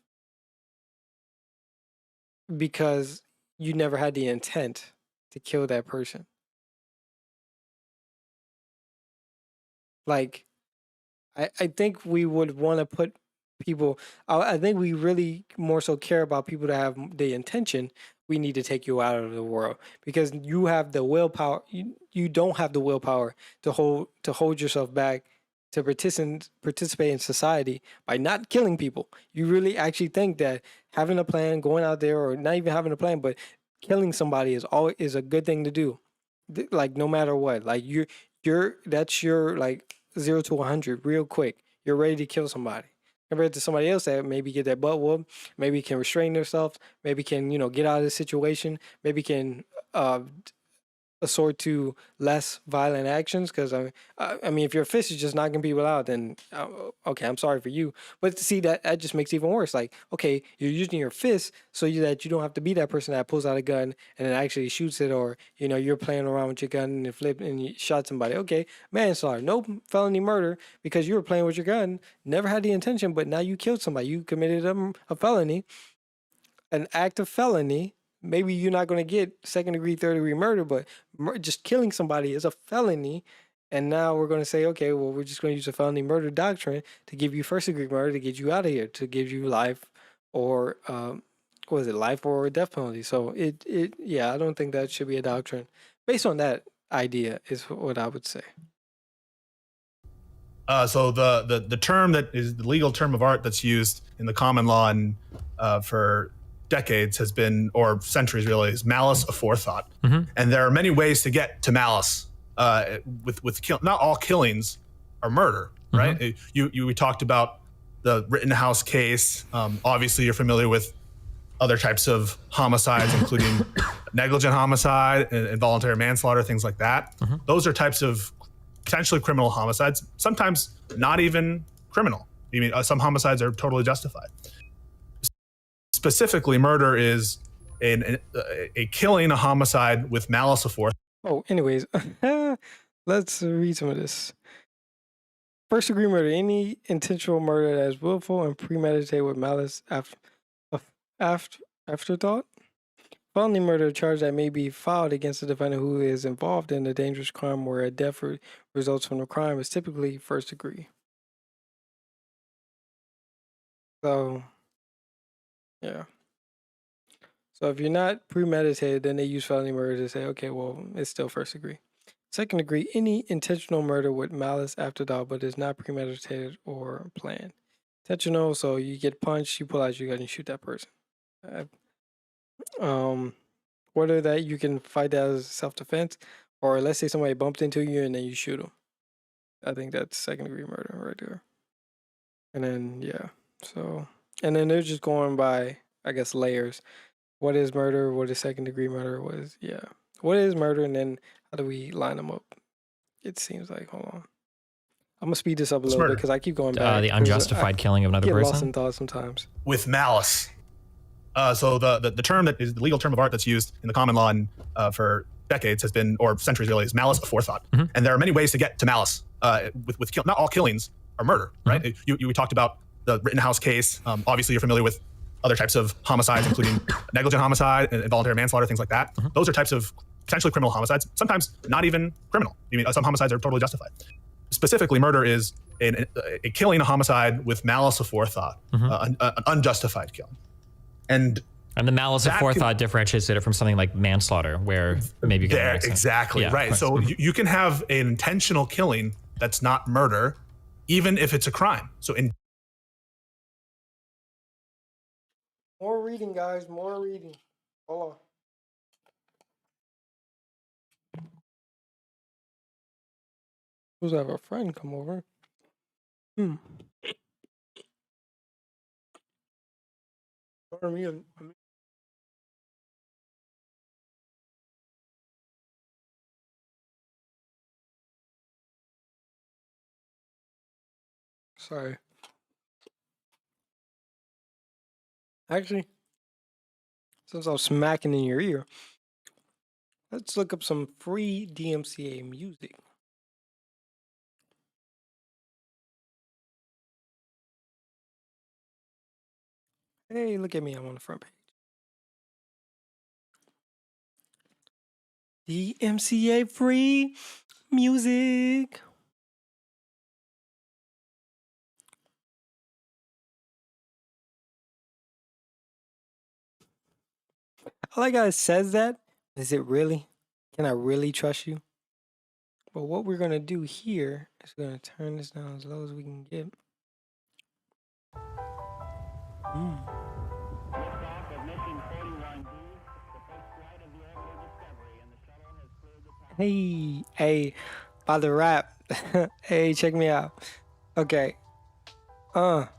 because you never had the intent to kill that person. Like, I think we would want to put people. I think we really more so care about people that have the intention. We need to take you out of the world because you have the willpower. You don't have the willpower to hold yourself back to participate in society by not killing people. You really actually think that having a plan, going out there, or not even having a plan, but killing somebody is a good thing to do. Like, no matter what, like that's your like 0 to 100 real quick. You're ready to kill somebody. Compared to somebody else that maybe get that butt whooped, maybe can restrain themselves, maybe can get out of the situation, maybe can assort to less violent actions. Because I mean, if your fist is just knocking people out, then okay, I'm sorry for you. But see, that just makes it even worse. Like, okay, you're using your fist so that you don't have to be that person that pulls out a gun and then actually shoots it, or you're playing around with your gun and flip and you shot somebody. Okay, manslaughter, no felony murder because you were playing with your gun, never had the intention, but now you killed somebody, you committed a felony, an act of felony. Maybe you're not going to get second degree, third degree murder, but just killing somebody is a felony. And now we're going to say, okay, well, we're just going to use a felony murder doctrine to give you first degree murder to get you out of here, to give you life or, what is it, life or death penalty. So yeah, I don't think that should be a doctrine. Based on that idea is what I would say. So the term that is the legal term of art that's used in the common law and for decades has been, or centuries really, is malice aforethought. And there are many ways to get to malice. Not all killings are murder, right? We talked about the Rittenhouse case. Obviously, you're familiar with other types of homicides, including negligent homicide and involuntary manslaughter, things like that. Those are types of potentially criminal homicides, sometimes not even criminal. I mean, some homicides are totally justified. Specifically, murder is a killing, a homicide with malice aforethought. Oh, anyways, let's read some of this. First degree murder, any intentional murder that is willful and premeditated with malice afterthought. Felony murder, a charge that may be filed against the defendant who is involved in a dangerous crime where a death results from the crime, is typically first degree. So, yeah. So if you're not premeditated, then they use felony murder to say, okay, well, it's still first degree. Second degree, any intentional murder with malice afterthought, but is not premeditated or planned. Intentional, so you get punched, you pull out your gun, and shoot that person. Whether that you can fight that as self-defense, or let's say somebody bumped into you and then you shoot them. I think that's second degree murder right there. And then, yeah. So, and then they're just going by, I guess, layers. What is murder? What is second degree murder? What is murder? And then how do we line them up? It seems like, hold on. I'm going to speed this up a little bit because I keep going back. The unjustified killing of another person. I get person? lost in thought sometimes. With malice. So the term that is the legal term of art that's used in the common law and for decades has been, or centuries really, is malice aforethought. And there are many ways to get to malice. Not all killings are murder, right? We talked about the Rittenhouse case. Obviously, you're familiar with other types of homicides, including negligent homicide and involuntary manslaughter, things like that. Those are types of potentially criminal homicides, sometimes not even criminal. I mean, some homicides are totally justified. Specifically, murder is a killing, a homicide with malice aforethought, an unjustified killing. And the malice aforethought differentiates it from something like manslaughter, where maybe you get an accident. Exactly, yeah, right. So you can have an intentional killing that's not murder, even if it's a crime. So more reading, guys. More reading. Hold on. Supposed to have a friend come over. Sorry. Actually, since I'm smacking in your ear, let's look up some free DMCA music. Hey, look at me. I'm on the front page. DMCA free music. I like how it says that. Is it really? Can I really trust you? But what we're going to do here is we're going to turn this down as low as we can get. Hey, by the rap. Hey, check me out. Okay. No,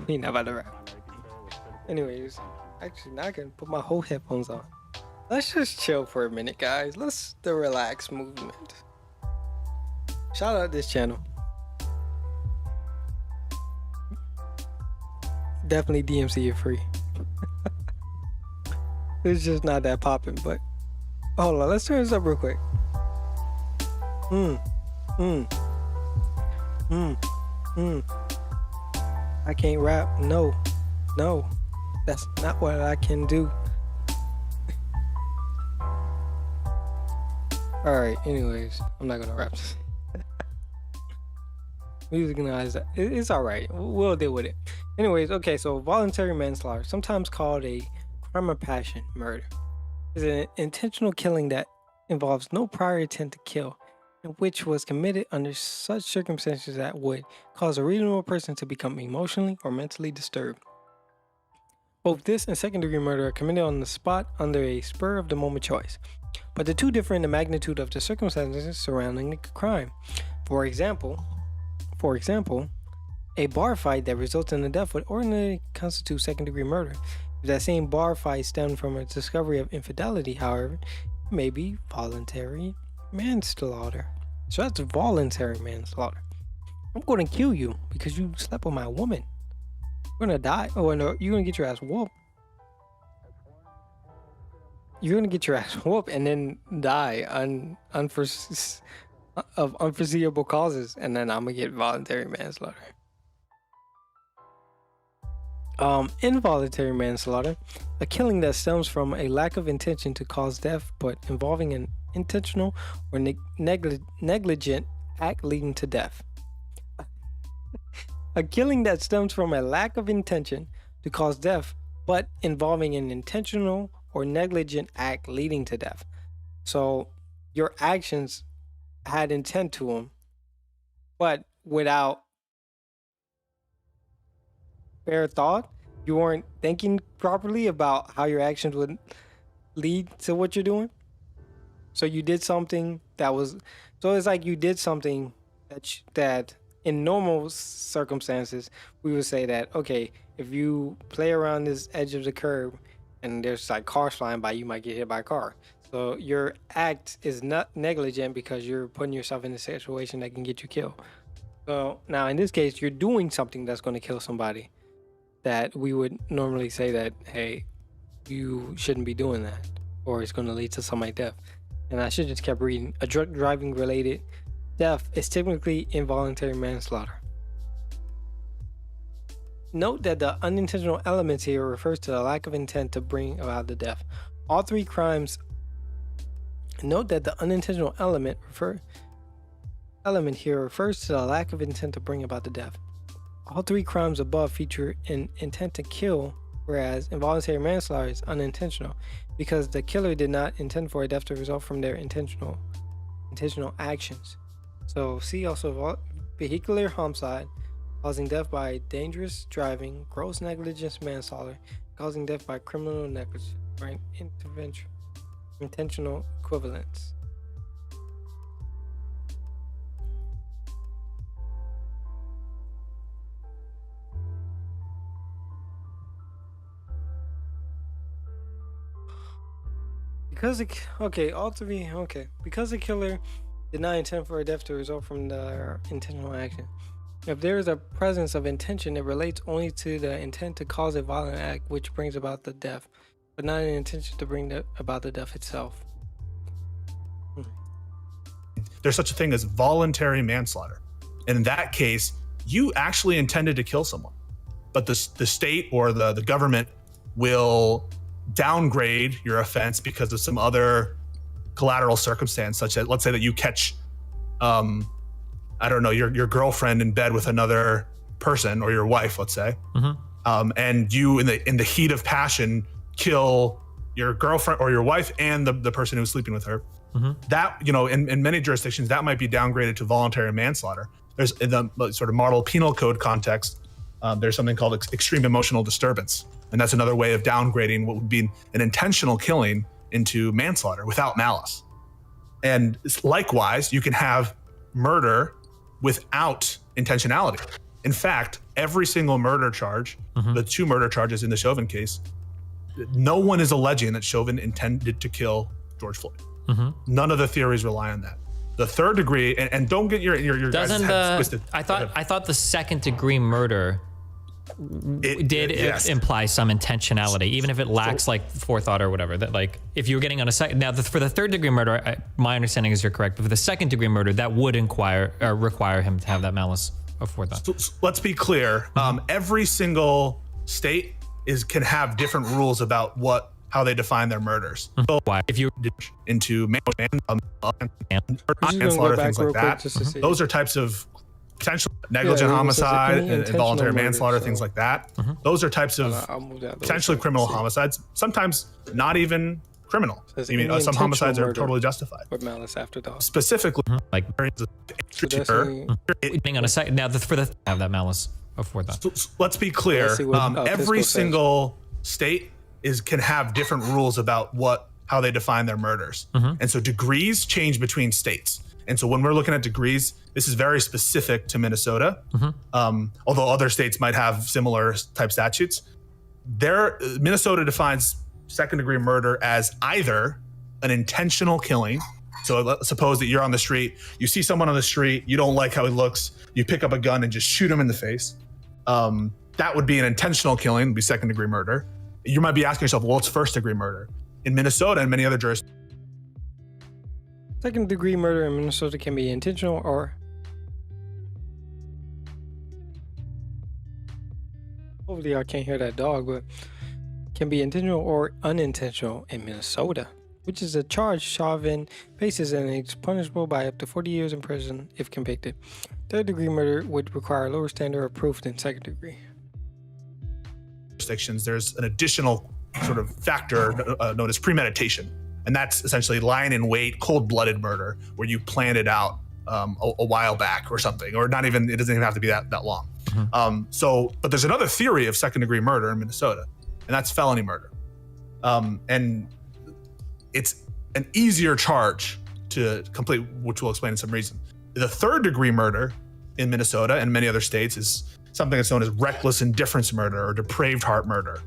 we not about the rap. Anyways, actually, now I can put my whole headphones on. Let's just chill for a minute, guys. Let's the relax movement. Shout out this channel. Definitely DMC it free. It's just not that popping, but hold on, let's turn this up real quick. I can't rap. No, that's not what I can do. All right. Anyways, I'm not gonna rap. Music guys, it's all right. We'll deal with it. Anyways, okay. So voluntary manslaughter, sometimes called a crime of passion murder, is an intentional killing that involves no prior intent to kill, and which was committed under such circumstances that would cause a reasonable person to become emotionally or mentally disturbed. Both this and second-degree murder are committed on the spot under a spur-of-the-moment choice, but the two differ in the magnitude of the circumstances surrounding the crime. For example, a bar fight that results in a death would ordinarily constitute second-degree murder. If that same bar fight stemmed from a discovery of infidelity, however, it may be voluntary manslaughter. So that's voluntary manslaughter. I'm going to kill you because you slept with my woman. You're going to die. Oh, no, you're going to get your ass whooped. You're going to get your ass whooped and then die of unforeseeable causes. And then I'm going to get voluntary manslaughter. Involuntary manslaughter, a killing that stems from a lack of intention to cause death, but involving an intentional or negligent act leading to death. A killing that stems from a lack of intention to cause death, but involving an intentional or negligent act leading to death. So your actions had intent to them, but without fair thought, you weren't thinking properly about how your actions would lead to what you're doing. So you did something that was, so it's like you did something that in normal circumstances, we would say that, okay, if you play around this edge of the curb and there's like cars flying by, you might get hit by a car. So your act is not negligent because you're putting yourself in a situation that can get you killed. So now in this case, you're doing something that's going to kill somebody that we would normally say that, hey, you shouldn't be doing that, or it's going to lead to somebody's death. And I should just kept reading. A drug driving related death is typically involuntary manslaughter. Note that the unintentional elements here refers to the lack of intent to bring about the death. All three crimes. Note that the unintentional element here refers to the lack of intent to bring about the death. All three crimes above feature an intent to kill, whereas involuntary manslaughter is unintentional because the killer did not intend for a death to result from their intentional actions. So see also vehicular homicide, causing death by dangerous driving, gross negligence manslaughter, causing death by criminal negligence, right? Intentional equivalence. Because the killer did not intend for a death to result from their intentional action. If there is a presence of intention, it relates only to the intent to cause a violent act which brings about the death, but not an intention to bring about the death itself. There's such a thing as voluntary manslaughter. And in that case, you actually intended to kill someone, but the state or the government will downgrade your offense because of some other collateral circumstance, such as, let's say that you catch, I don't know, your girlfriend in bed with another person, or your wife, let's say, and you in the heat of passion kill your girlfriend or your wife and the person who's sleeping with her. That, you know, in many jurisdictions, that might be downgraded to voluntary manslaughter. There's, in the sort of model penal code context, there's something called extreme emotional disturbance. And that's another way of downgrading what would be an intentional killing into manslaughter without malice. And likewise, you can have murder without intentionality. In fact, every single murder charge, the two murder charges in the Chauvin case, no one is alleging that Chauvin intended to kill George Floyd. None of the theories rely on that. The third degree, and don't get your guys' Doesn't heads twisted. I thought the second degree murder yes. imply some intentionality, even if it lacks like forethought or whatever. That like if you were getting on a second now for the third degree murder, my understanding is you're correct, but for the second degree murder, that would require him to have that malice of forethought. So let's be clear. Every single state can have different rules about how they define their murders. So Why? If you into manslaughter, things like that. Those are types of potential negligent homicide, involuntary manslaughter, things like that. Those are types of potentially criminal homicides. Sometimes not even criminal. I mean, some homicides are totally justified. With malice after thought. Specifically, like getting on a second now for the have that malice of forethought. So let's be clear. Every single state can have different rules about how they define their murders. And so degrees change between states. And so when we're looking at degrees, this is very specific to Minnesota. Although other states might have similar type statutes. Minnesota defines second degree murder as either an intentional killing. So let's suppose that you're on the street, you see someone on the street, you don't like how he looks, you pick up a gun and just shoot him in the face. That would be an intentional killing, would be second degree murder. You might be asking yourself, well, what's first degree murder? In Minnesota and many other jurisdictions. Second degree murder in Minnesota can be intentional or hopefully I can't hear that dog, but can be intentional or unintentional in Minnesota, which is a charge Chauvin faces and is punishable by up to 40 years in prison if convicted. Third degree murder would require a lower standard of proof than second degree. Jurisdictions, there's an additional sort of factor known as premeditation. And that's essentially lying in wait, cold-blooded murder, where you planned it out a while back or something, or not even, it doesn't even have to be that long. But there's another theory of second degree murder in Minnesota, and that's felony murder. And it's an easier charge to complete, which we'll explain in some reason. The third degree murder in Minnesota and many other states is something that's known as reckless indifference murder or depraved heart murder,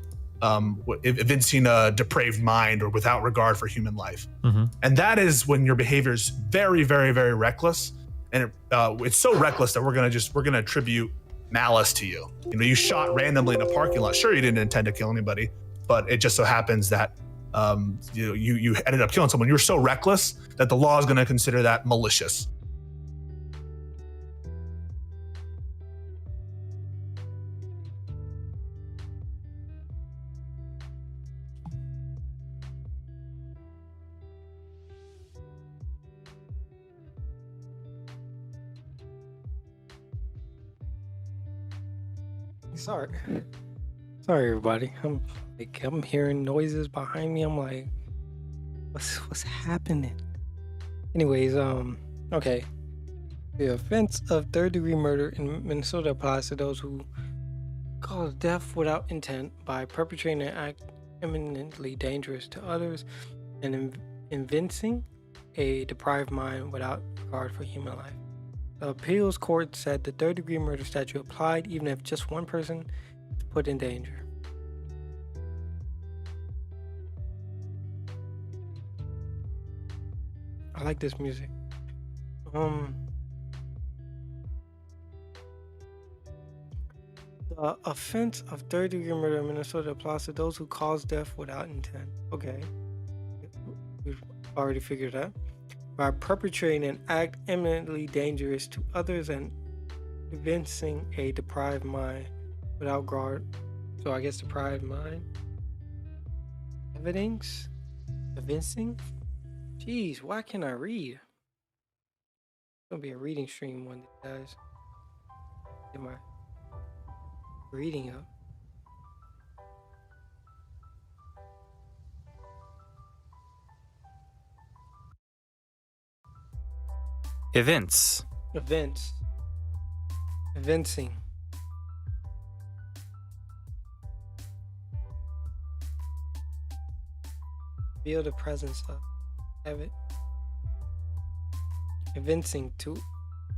evincing a depraved mind or without regard for human life. And that is when your behavior is very, very, very reckless. And it's so reckless that we're gonna attribute malice to you. You know, you shot randomly in a parking lot. Sure, you didn't intend to kill anybody, but it just so happens that you ended up killing someone. You're so reckless that the law is gonna consider that malicious. Sorry everybody. I'm hearing noises behind me. I'm like, what's happening? Anyways, okay. The offense of third degree murder in Minnesota applies to those who cause death without intent by perpetrating an act eminently dangerous to others and evincing a deprived mind without regard for human life. The appeals court said the third degree murder statute applied even if just one person is put in danger. I like this music. The offense of third degree murder in Minnesota applies to those who cause death without intent. Okay. We've already figured that. By perpetrating an act eminently dangerous to others and evincing a deprived mind without guard. So I guess deprived mind. Evincing? Jeez, why can't I read? It's gonna be a reading stream one day, guys. Get my reading up. Evincing. Feel the presence of evincing to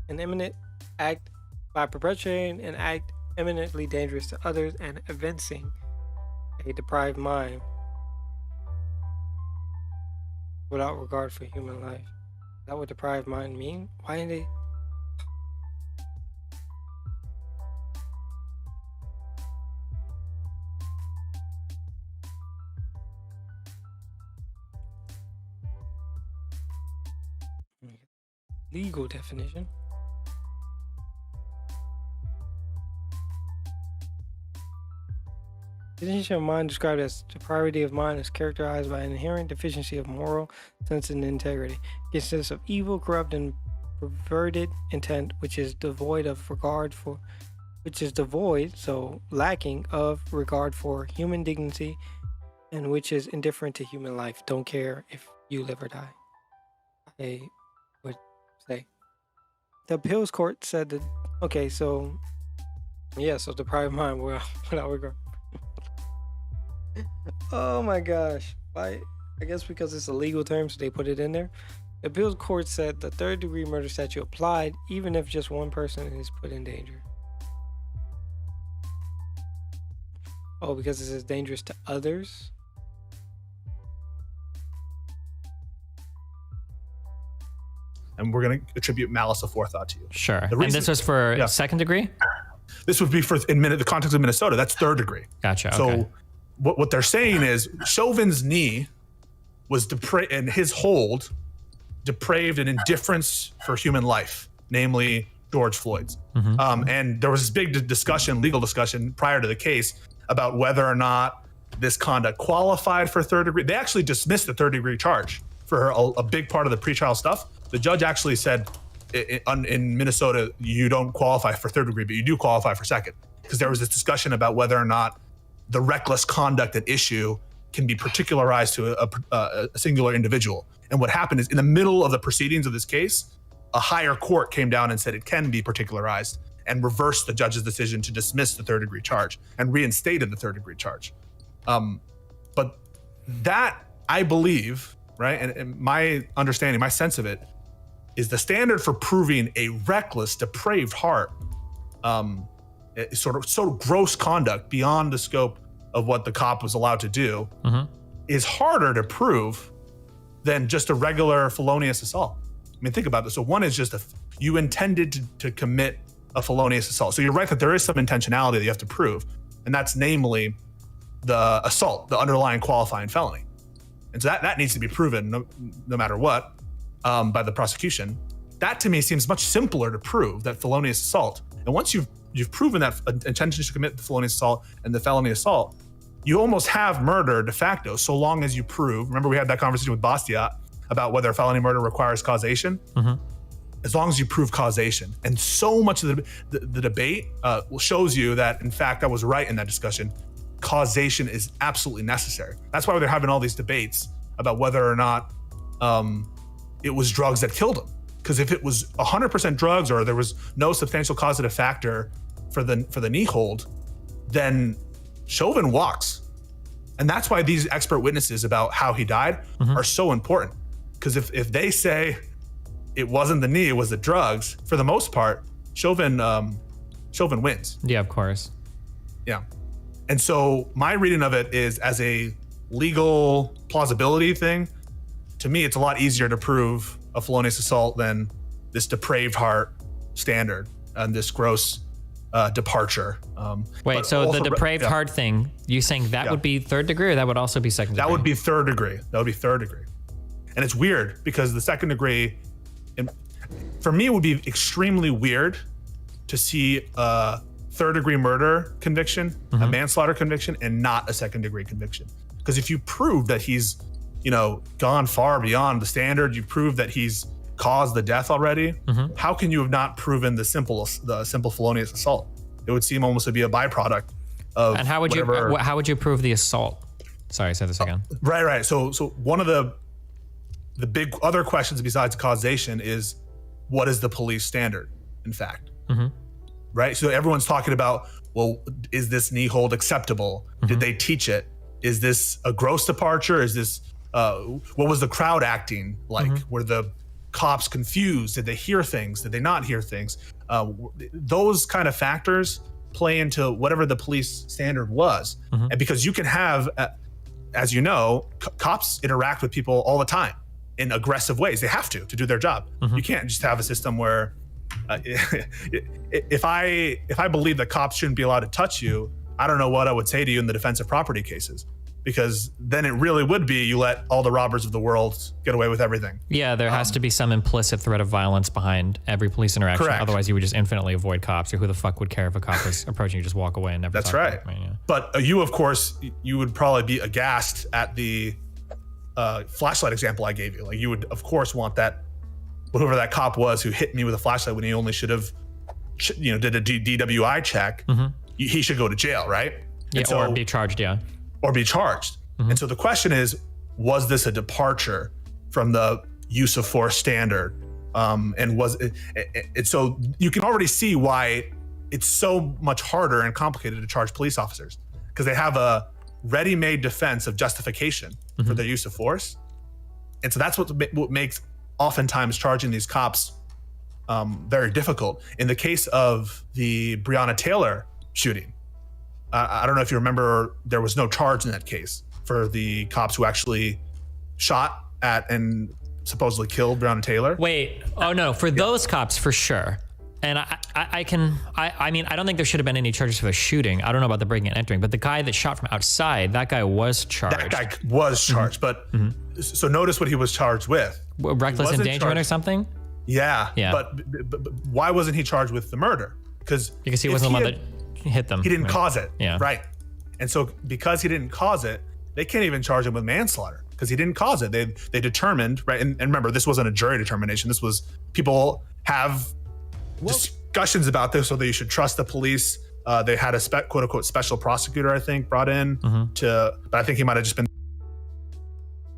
an imminent act by perpetrating an act eminently dangerous to others and evincing a deprived mind without regard for human life. Is that what deprived mind mean? Why didn't they? Legal definition. Deficiency of mind described as depravity of mind is characterized by an inherent deficiency of moral sense and integrity. It consists of evil, corrupt, and perverted intent, which is devoid, so lacking of regard for human dignity, and which is indifferent to human life. Don't care if you live or die. I would say. The appeals court said that, okay, so, yeah, so deprived mind without regard. Oh my gosh. Why? I guess because it's a legal term, so they put it in there. The appeals court said the third degree murder statute applied even if just one person is put in danger. Oh, because it says dangerous to others? And we're going to attribute malice aforethought to you. Sure. The And reason- this was for second degree? This would be for the context of Minnesota. That's third degree. Gotcha. So Okay. what they're saying is Chauvin's knee was depraved, and his hold depraved an indifference for human life, namely George Floyd's. And there was this big legal discussion prior to the case about whether or not this conduct qualified for third degree. They actually dismissed the third degree charge for a big part of the pretrial stuff. The judge actually said in Minnesota, you don't qualify for third degree, but you do qualify for second, because there was this discussion about whether or not the reckless conduct at issue can be particularized to a singular individual. And what happened is, in the middle of the proceedings of this case, a higher court came down and said it can be particularized and reversed the judge's decision to dismiss the third degree charge and reinstated the third degree charge. But that, I believe, right, and my understanding, my sense of it, is the standard for proving a reckless, depraved heart, sort of gross conduct beyond the scope of what the cop was allowed to do, is harder to prove than just a regular felonious assault. I mean, think about this. So one is just you intended to commit a felonious assault. So you're right that there is some intentionality that you have to prove, and that's namely the assault, the underlying qualifying felony. And so that needs to be proven no matter what by the prosecution. That to me seems much simpler to prove, that felonious assault. And once you've proven that intention to commit the felonious assault and the felony assault, you almost have murder de facto, so long as you prove. Remember, we had that conversation with Bastiat about whether felony murder requires causation. As long as you prove causation. And so much of the debate shows you that, in fact, I was right in that discussion. Causation is absolutely necessary. That's why they're having all these debates about whether or not it was drugs that killed him. Because if it was 100% drugs, or there was no substantial causative factor for the knee hold, then Chauvin walks. And that's why these expert witnesses about how he died are so important. Because if they say it wasn't the knee, it was the drugs, for the most part, Chauvin wins. Yeah, of course. Yeah. And so my reading of it is, as a legal plausibility thing, to me, it's a lot easier to prove a felonious assault than this depraved heart standard and this gross departure. Wait, so the depraved heart thing, you saying that would be third degree, or that would also be second degree? That would be third degree. That would be third degree. And it's weird because the second degree, for me, it would be extremely weird to see a third degree murder conviction, a manslaughter conviction, and not a second degree conviction. Because if you prove that he's, gone far beyond the standard, you prove that he's caused the death already, how can you have not proven the simple felonious assault? It would seem almost to be a byproduct of. And how would you prove the assault? Sorry, say this again. Right. So one of the big other questions besides causation is, what is the police standard, in fact? Right? So everyone's talking about, well, is this knee hold acceptable? Did they teach it? Is this a gross departure? Is this, what was the crowd acting like? Were the cops confused? Did they hear things? Did they not hear things? Those kind of factors play into whatever the police standard was. And because you can have, as you know, cops interact with people all the time. in aggressive ways. They have to do their job. You can't just have a system where if I believe that cops shouldn't be allowed to touch you, I don't know what I would say to you in the defensive property cases, because then it really would be you let all the robbers of the world get away with everything. Yeah, there has to be some implicit threat of violence behind every police interaction. Correct. Otherwise, you would just infinitely avoid cops, or who the fuck would care if a cop was approaching you, just walk away and never That's talk right. to them, yeah. But you, of course, you would probably be aghast at the flashlight example I gave you. Like, you would, of course, want that, whoever that cop was who hit me with a flashlight when he only should have, did a DWI check, he should go to jail, right? Yeah, And so, or be charged, yeah. Or be charged. And so the question is, was this a departure from the use of force standard? And was it, so you can already see why it's so much harder and complicated to charge police officers, because they have a ready-made defense of justification for their use of force. And so that's what makes oftentimes charging these cops very difficult. In the case of the Breonna Taylor shooting, I don't know if you remember, there was no charge in that case for the cops who actually shot at and supposedly killed Breonna Taylor. Wait, oh no, for those cops, for sure. And I mean, I don't think there should have been any charges for the shooting. I don't know about the breaking and entering, but the guy that shot from outside, that guy was charged. That guy was charged, but so notice what he was charged with. Reckless endangerment or something? Yeah. Yeah. But why wasn't he charged with the murder? Because he wasn't the one that hit them. He didn't cause it. Yeah. Right. And so because he didn't cause it, they can't even charge him with manslaughter because he didn't cause it. They determined, right? And remember, this wasn't a jury determination. This was, people have discussions about this, so that you should trust the police. They had a quote unquote special prosecutor, I think, brought in but I think he might have just been.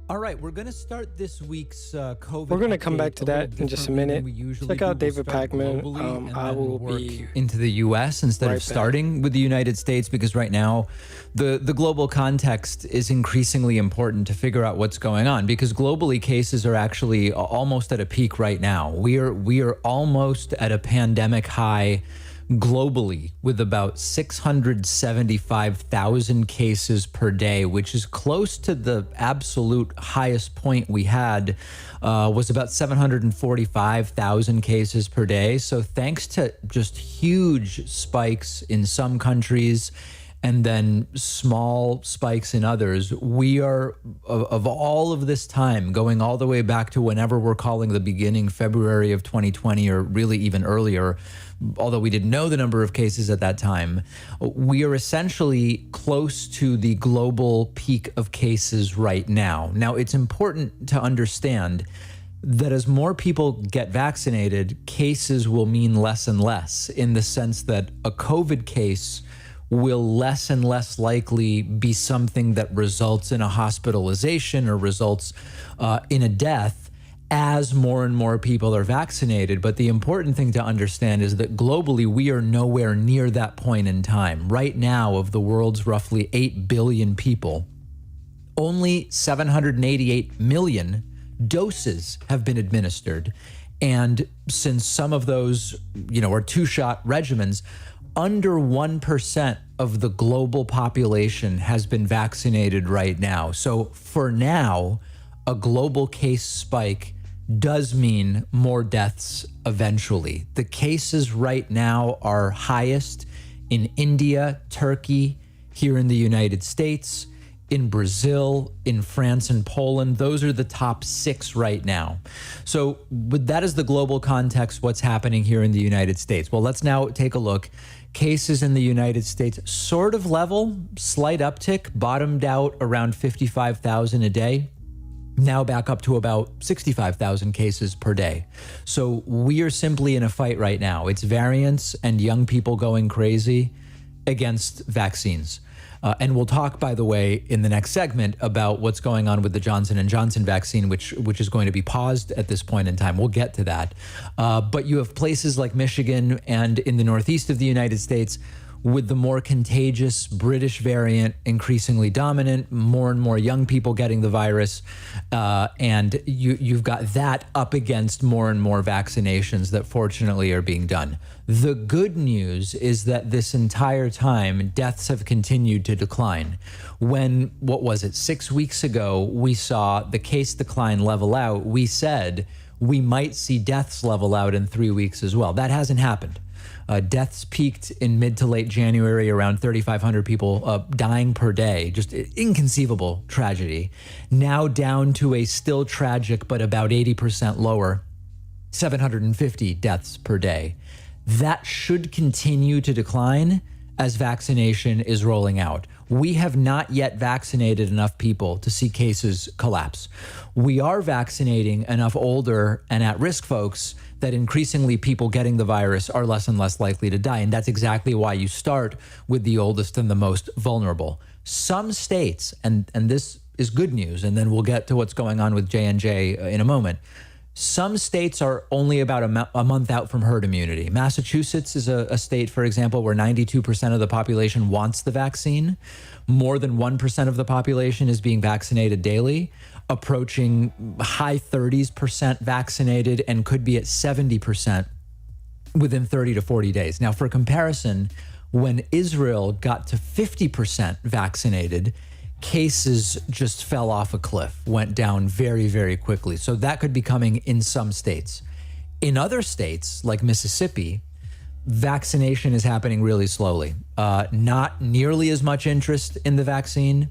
All right, we're going to start this week's COVID. We're going to come update back to that in just a minute. Check out David Pakman. I will be into the U.S. instead of starting with the United States, because right now the global context is increasingly important to figure out what's going on, because globally cases are actually almost at a peak right now. We are almost at a pandemic high globally, with about 675,000 cases per day, which is close to the absolute highest point we had, was about 745,000 cases per day. So thanks to just huge spikes in some countries and then small spikes in others, we are, of all of this time, going all the way back to whenever we're calling the beginning, February of 2020, or really even earlier, although we didn't know the number of cases at that time, we are essentially close to the global peak of cases right now. Now, it's important to understand that as more people get vaccinated, cases will mean less and less, in the sense that a COVID case will less and less likely be something that results in a hospitalization or results in a death as more and more people are vaccinated. But the important thing to understand is that globally, we are nowhere near that point in time. Right now, of the world's roughly 8 billion people, only 788 million doses have been administered. And since some of those, are two-shot regimens, under 1% of the global population has been vaccinated right now. So for now, a global case spike does mean more deaths eventually. The cases right now are highest in India, Turkey, here in the United States, in Brazil, in France and Poland. Those are the top 6 right now. So with that as the global context, what's happening here in the United States? Well, let's now take a look. Cases in the United States, sort of level, slight uptick, bottomed out around 55,000 a day. Now back up to about 65,000 cases per day. So we are simply in a fight right now. It's variants and young people going crazy against vaccines. And we'll talk, by the way, in the next segment about what's going on with the Johnson & Johnson vaccine, which is going to be paused at this point in time. We'll get to that. But you have places like Michigan and in the northeast of the United States with the more contagious British variant increasingly dominant, more and more young people getting the virus, and you've got that up against more and more vaccinations that fortunately are being done. The good news is that this entire time, deaths have continued to decline. When, 6 weeks ago, we saw the case decline level out, we said we might see deaths level out in 3 weeks as well. That hasn't happened. Deaths peaked in mid to late January, around 3,500 people dying per day, just inconceivable tragedy. Now down to a still tragic, but about 80% lower, 750 deaths per day. That should continue to decline as vaccination is rolling out. We have not yet vaccinated enough people to see cases collapse. We are vaccinating enough older and at-risk folks that increasingly people getting the virus are less and less likely to die. And that's exactly why you start with the oldest and the most vulnerable. Some states, and this is good news, and then we'll get to what's going on with J&J in a moment. Some states are only about a month out from herd immunity. Massachusetts is a state, for example, where 92% of the population wants the vaccine. More than 1% of the population is being vaccinated daily, approaching high 30% vaccinated, and could be at 70% within 30 to 40 days. Now, for comparison, when Israel got to 50% vaccinated, cases just fell off a cliff, went down very, very quickly. So that could be coming in some states. In other states, like Mississippi, vaccination is happening really slowly. Not nearly as much interest in the vaccine.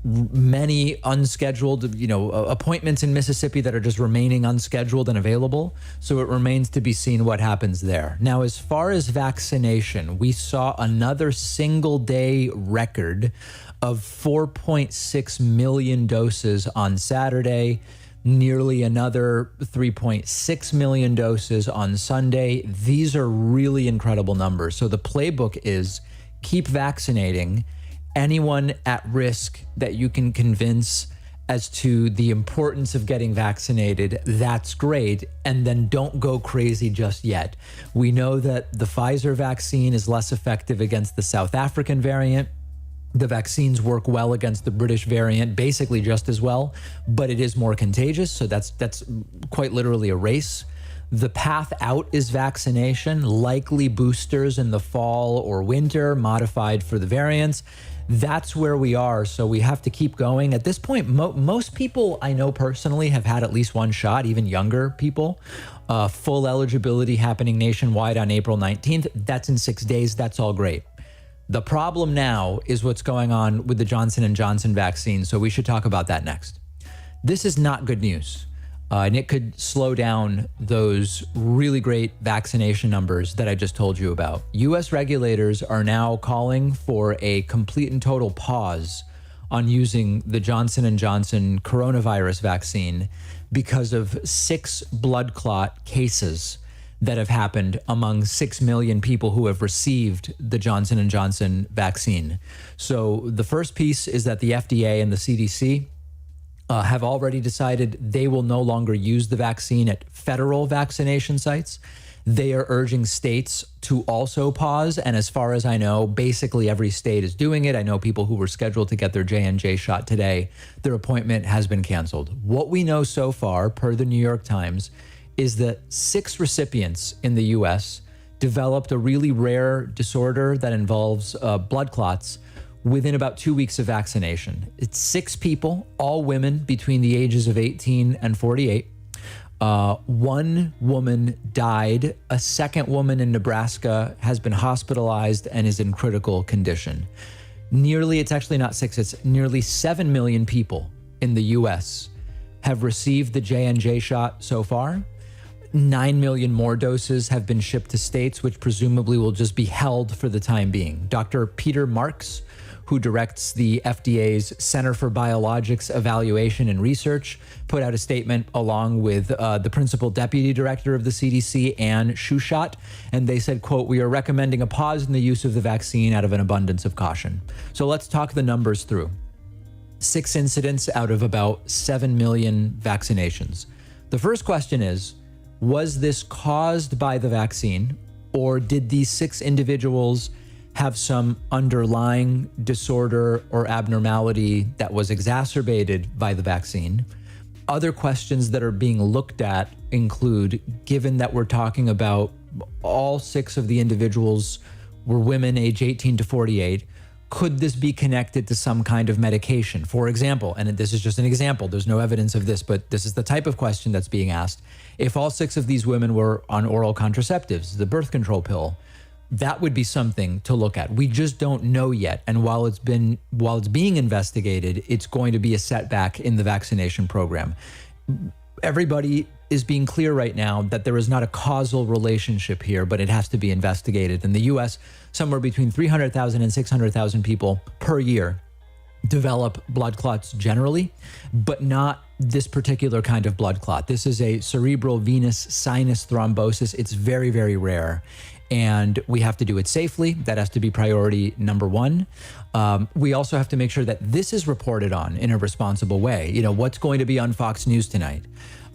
Many unscheduled, appointments in Mississippi that are just remaining unscheduled and available. So it remains to be seen what happens there. Now, as far as vaccination, we saw another single day record of 4.6 million doses on Saturday, nearly another 3.6 million doses on Sunday. These are really incredible numbers. So the playbook is keep vaccinating anyone at risk that you can convince as to the importance of getting vaccinated. That's great. And then don't go crazy just yet. We know that the Pfizer vaccine is less effective against the South African variant. The vaccines work well against the British variant, basically just as well, but it is more contagious. So that's quite literally a race. The path out is vaccination, likely boosters in the fall or winter, modified for the variants. That's where we are. So we have to keep going. At this point, most people I know personally have had at least one shot, even younger people. Full eligibility happening nationwide on April 19th. That's in 6 days. That's all great. The problem now is what's going on with the Johnson & Johnson vaccine, so we should talk about that next. This is not good news, and it could slow down those really great vaccination numbers that I just told you about. U.S. regulators are now calling for a complete and total pause on using the Johnson & Johnson coronavirus vaccine because of 6 blood clot cases that have happened among 6 million people who have received the Johnson & Johnson vaccine. So the first piece is that the FDA and the CDC have already decided they will no longer use the vaccine at federal vaccination sites. They are urging states to also pause. And as far as I know, basically every state is doing it. I know people who were scheduled to get their J&J shot today, their appointment has been canceled. What we know so far, per the New York Times, is that 6 recipients in the U.S. developed a really rare disorder that involves blood clots within about 2 weeks of vaccination. It's 6 people, all women between the ages of 18 and 48. One woman died. A second woman in Nebraska has been hospitalized and is in critical condition. It's actually not 6, it's nearly 7 million people in the U.S. have received the J&J shot so far. 9 million more doses have been shipped to states, which presumably will just be held for the time being. Dr. Peter Marks, who directs the FDA's Center for Biologics Evaluation and Research, put out a statement along with the principal deputy director of the CDC, Anne Shushat, and they said, quote, "We are recommending a pause in the use of the vaccine out of an abundance of caution." So let's talk the numbers through. 6 incidents out of about 7 million vaccinations. The first question is, was this caused by the vaccine, or did these 6 individuals have some underlying disorder or abnormality that was exacerbated by the vaccine. Other questions that are being looked at include, given that we're talking about all 6 of the individuals were women age 18 to 48, could this be connected to some kind of medication? For example, and this is just an example, there's no evidence of this, but this is the type of question that's being asked. If all 6 of these women were on oral contraceptives, the birth control pill, that would be something to look at. We just don't know yet. And while it's being investigated, it's going to be a setback in the vaccination program. Everybody is being clear right now that there is not a causal relationship here, but it has to be investigated. In the US, somewhere between 300,000 and 600,000 people per year develop blood clots generally, but not this particular kind of blood clot. This is a cerebral venous sinus thrombosis. It's very, very rare. And we have to do it safely. That has to be priority number 1. We also have to make sure that this is reported on in a responsible way. You know, what's going to be on Fox News tonight?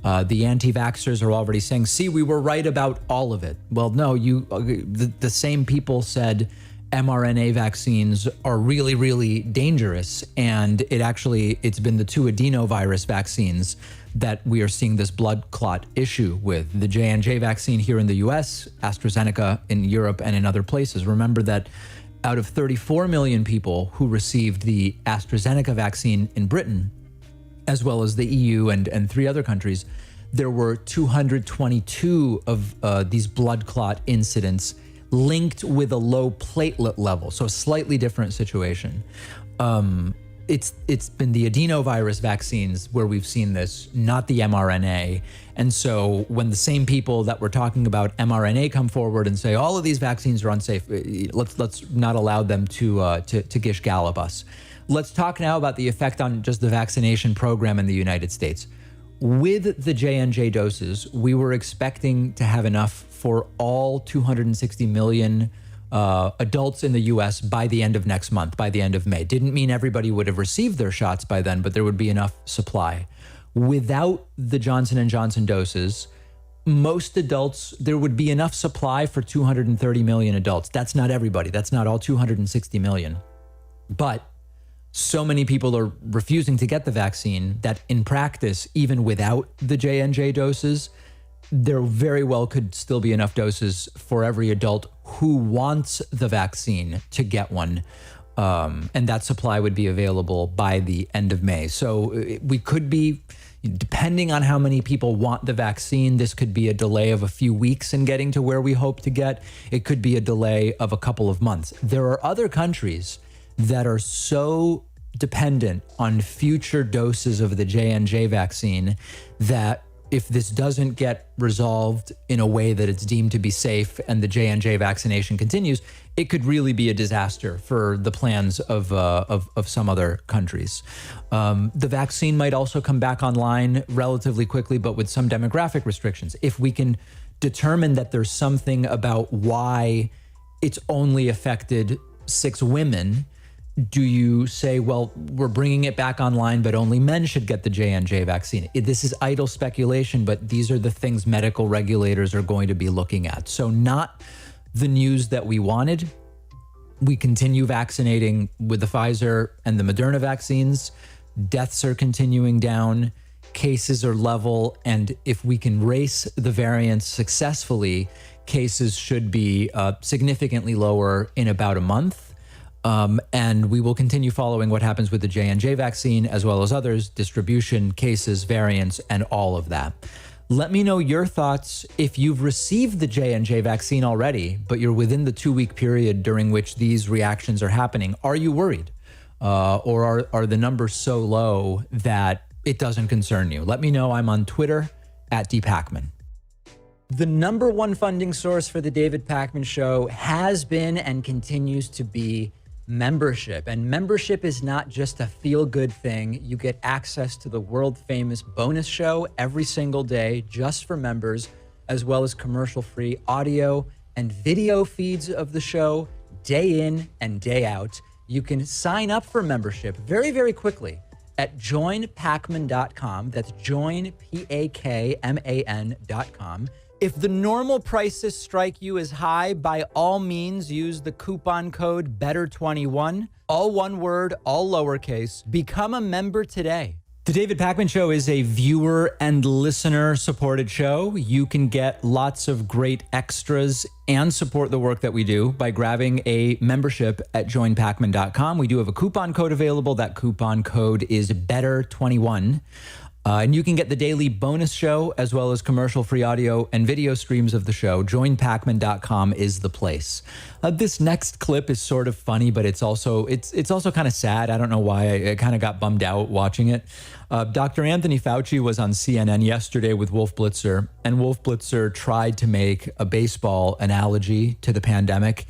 The anti-vaxxers are already saying, see, we were right about all of it. Well, no, the same people said mRNA vaccines are really, really dangerous. And it's been the 2 adenovirus vaccines that we are seeing this blood clot issue with. The J&J vaccine here in the US, AstraZeneca in Europe and in other places. Remember that out of 34 million people who received the AstraZeneca vaccine in Britain, as well as the EU and 3 other countries, there were 222 of these blood clot incidents linked with a low platelet level, so a slightly different situation. It's been the adenovirus vaccines where we've seen this, not the mRNA. And so when the same people that were talking about mRNA come forward and say all of these vaccines are unsafe, let's not allow them to gish gallop us. Let's talk now about the effect on just the vaccination program in the United States. With the J&J doses, we were expecting to have enough for all 260 million adults in the US by the end of next month, by the end of May. Didn't mean everybody would have received their shots by then, but there would be enough supply. Without the Johnson & Johnson doses, most adults, there would be enough supply for 230 million adults. That's not everybody. That's not all 260 million. But so many people are refusing to get the vaccine that in practice, even without the J&J doses, there very well could still be enough doses for every adult who wants the vaccine to get one. And that supply would be available by the end of May. So we could be, depending on how many people want the vaccine, this could be a delay of a few weeks in getting to where we hope to get. It could be a delay of a couple of months. There are other countries that are so dependent on future doses of the J&J vaccine that if this doesn't get resolved in a way that it's deemed to be safe and the J&J vaccination continues, it could really be a disaster for the plans of some other countries. The vaccine might also come back online relatively quickly, but with some demographic restrictions. If we can determine that there's something about why it's only affected 6 women, do you say, well, we're bringing it back online, but only men should get the J&J vaccine? This is idle speculation, but these are the things medical regulators are going to be looking at. So not the news that we wanted. We continue vaccinating with the Pfizer and the Moderna vaccines. Deaths are continuing down. Cases are level. And if we can race the variants successfully, cases should be significantly lower in about a month. And we will continue following what happens with the J&J vaccine, as well as others, distribution, cases, variants, and all of that. Let me know your thoughts. If you've received the J&J vaccine already, but you're within the 2-week period during which these reactions are happening, are you worried? Or are the numbers so low that it doesn't concern you? Let me know. I'm on Twitter @DPakman. The number one funding source for the David Pakman Show has been and continues to be membership. And membership is not just a feel-good thing. You get access to the world-famous bonus show every single day just for members, as well as commercial-free audio and video feeds of the show day in and day out. You can sign up for membership very, very quickly at joinpakman.com. That's joinpakman.com. If the normal prices strike you as high, by all means use the coupon code BETTER21, all one word, all lowercase. Become a member today. The David Pakman Show is a viewer and listener supported show. You can get lots of great extras and support the work that we do by grabbing a membership at joinpakman.com. We do have a coupon code available. That coupon code is BETTER21. And you can get the daily bonus show as well as commercial-free audio and video streams of the show. JoinPakman.com is the place. This next clip is sort of funny, but it's also kind of sad. I don't know why. I kind of got bummed out watching it. Dr. Anthony Fauci was on CNN yesterday with Wolf Blitzer, and Wolf Blitzer tried to make a baseball analogy to the pandemic.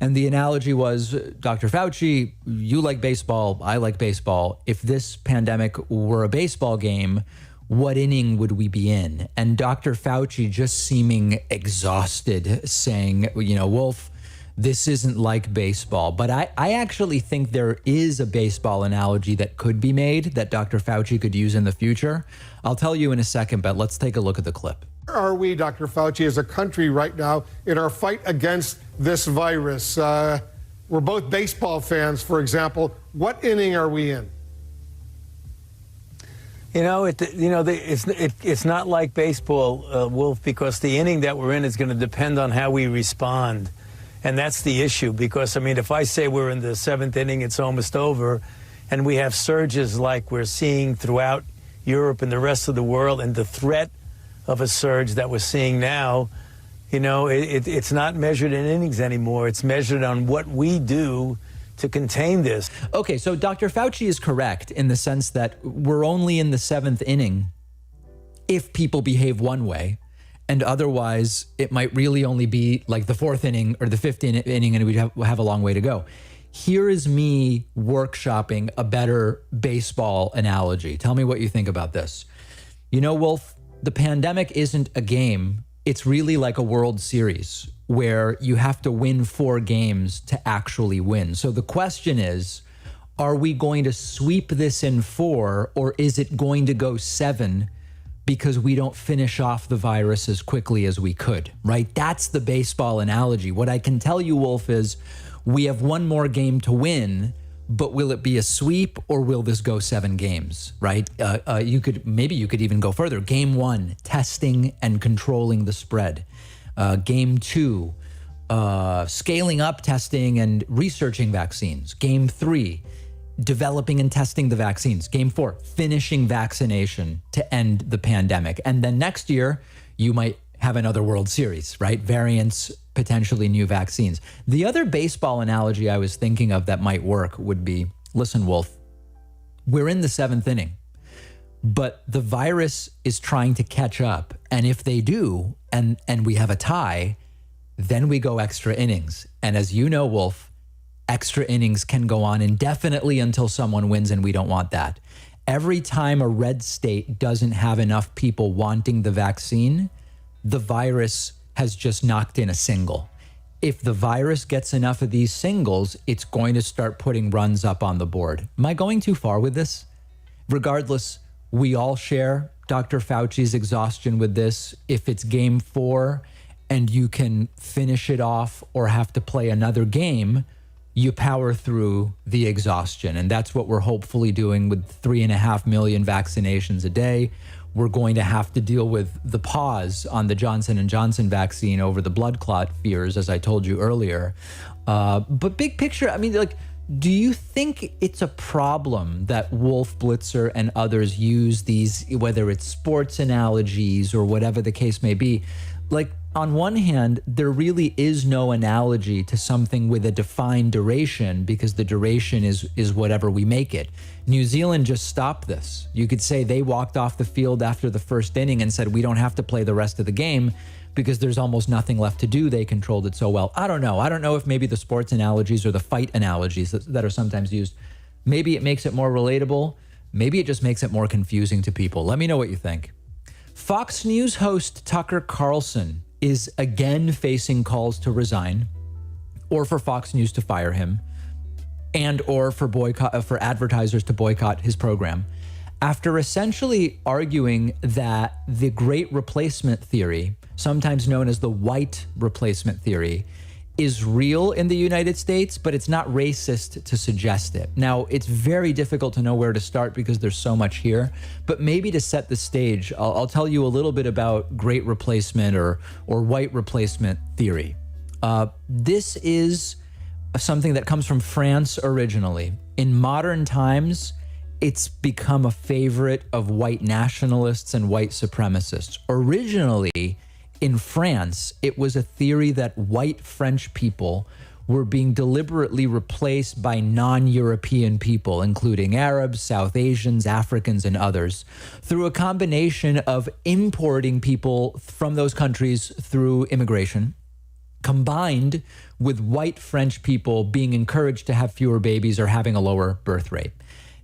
And the analogy was, Dr. Fauci, you like baseball, I like baseball. If this pandemic were a baseball game, what inning would we be in? And Dr. Fauci just seeming exhausted, saying, Wolf, this isn't like baseball. But I actually think there is a baseball analogy that could be made that Dr. Fauci could use in the future. I'll tell you in a second, but let's take a look at the clip. Where are we, Dr. Fauci, as a country right now in our fight against this virus? We're both baseball fans, for example. What inning are we in? It's not like baseball, Wolf, because the inning that we're in is going to depend on how we respond. And that's the issue, because, if I say we're in the seventh inning, it's almost over, and we have surges like we're seeing throughout Europe and the rest of the world, and the threat of a surge that we're seeing now, it's not measured in innings anymore. It's measured on what we do to contain this. Okay, so Dr. Fauci is correct in the sense that we're only in the seventh inning if people behave one way, and otherwise it might really only be like the fourth inning or the fifth inning, and we'd have a long way to go. Here is me workshopping a better baseball analogy. Tell me what you think about this. Wolf, the pandemic isn't a game. It's really like a World Series where you have to win 4 games to actually win. So the question is, are we going to sweep this in 4, or is it going to go 7 because we don't finish off the virus as quickly as we could, right? That's the baseball analogy. What I can tell you, Wolf, is we have 1 more game to win, but will it be a sweep or will this go 7 games, right? You could even go further. Game 1, testing and controlling the spread. Game 2, scaling up testing and researching vaccines. Game 3, developing and testing the vaccines. Game 4, finishing vaccination to end the pandemic. And then next year, you might have another World Series, right? Variants, potentially new vaccines. The other baseball analogy I was thinking of that might work would be, listen, Wolf, we're in the 7th inning, but the virus is trying to catch up. And if they do, and we have a tie, then we go extra innings. And as you know, Wolf, extra innings can go on indefinitely until someone wins, and we don't want that. Every time a red state doesn't have enough people wanting the vaccine, the virus has just knocked in a single. If the virus gets enough of these singles, it's going to start putting runs up on the board. Am I going too far with this? Regardless, we all share Dr. Fauci's exhaustion with this. If it's game 4 and you can finish it off or have to play another game, you power through the exhaustion. And that's what we're hopefully doing with 3.5 million vaccinations a day. We're going to have to deal with the pause on the Johnson & Johnson vaccine over the blood clot fears, as I told you earlier. But big picture, do you think it's a problem that Wolf Blitzer and others use these, whether it's sports analogies or whatever the case may be? On one hand, there really is no analogy to something with a defined duration because the duration is whatever we make it. New Zealand just stopped this. You could say they walked off the field after the first inning and said, we don't have to play the rest of the game because there's almost nothing left to do. They controlled it so well. I don't know. I don't know if maybe the sports analogies or the fight analogies that are sometimes used, maybe it makes it more relatable. Maybe it just makes it more confusing to people. Let me know what you think. Fox News host Tucker Carlson is again facing calls to resign, or for Fox News to fire him, and or for advertisers to boycott his program, after essentially arguing that the great replacement theory sometimes known as the white replacement theory, is real in the United States, but it's not racist to suggest it. Now, it's very difficult to know where to start because there's so much here, but maybe to set the stage, I'll tell you a little bit about great replacement or white replacement theory. This is something that comes from France originally. In modern times, it's become a favorite of white nationalists and white supremacists. Originally, in France, it was a theory that white French people were being deliberately replaced by non-European people, including Arabs, South Asians, Africans, and others, through a combination of importing people from those countries through immigration, combined with white French people being encouraged to have fewer babies or having a lower birth rate.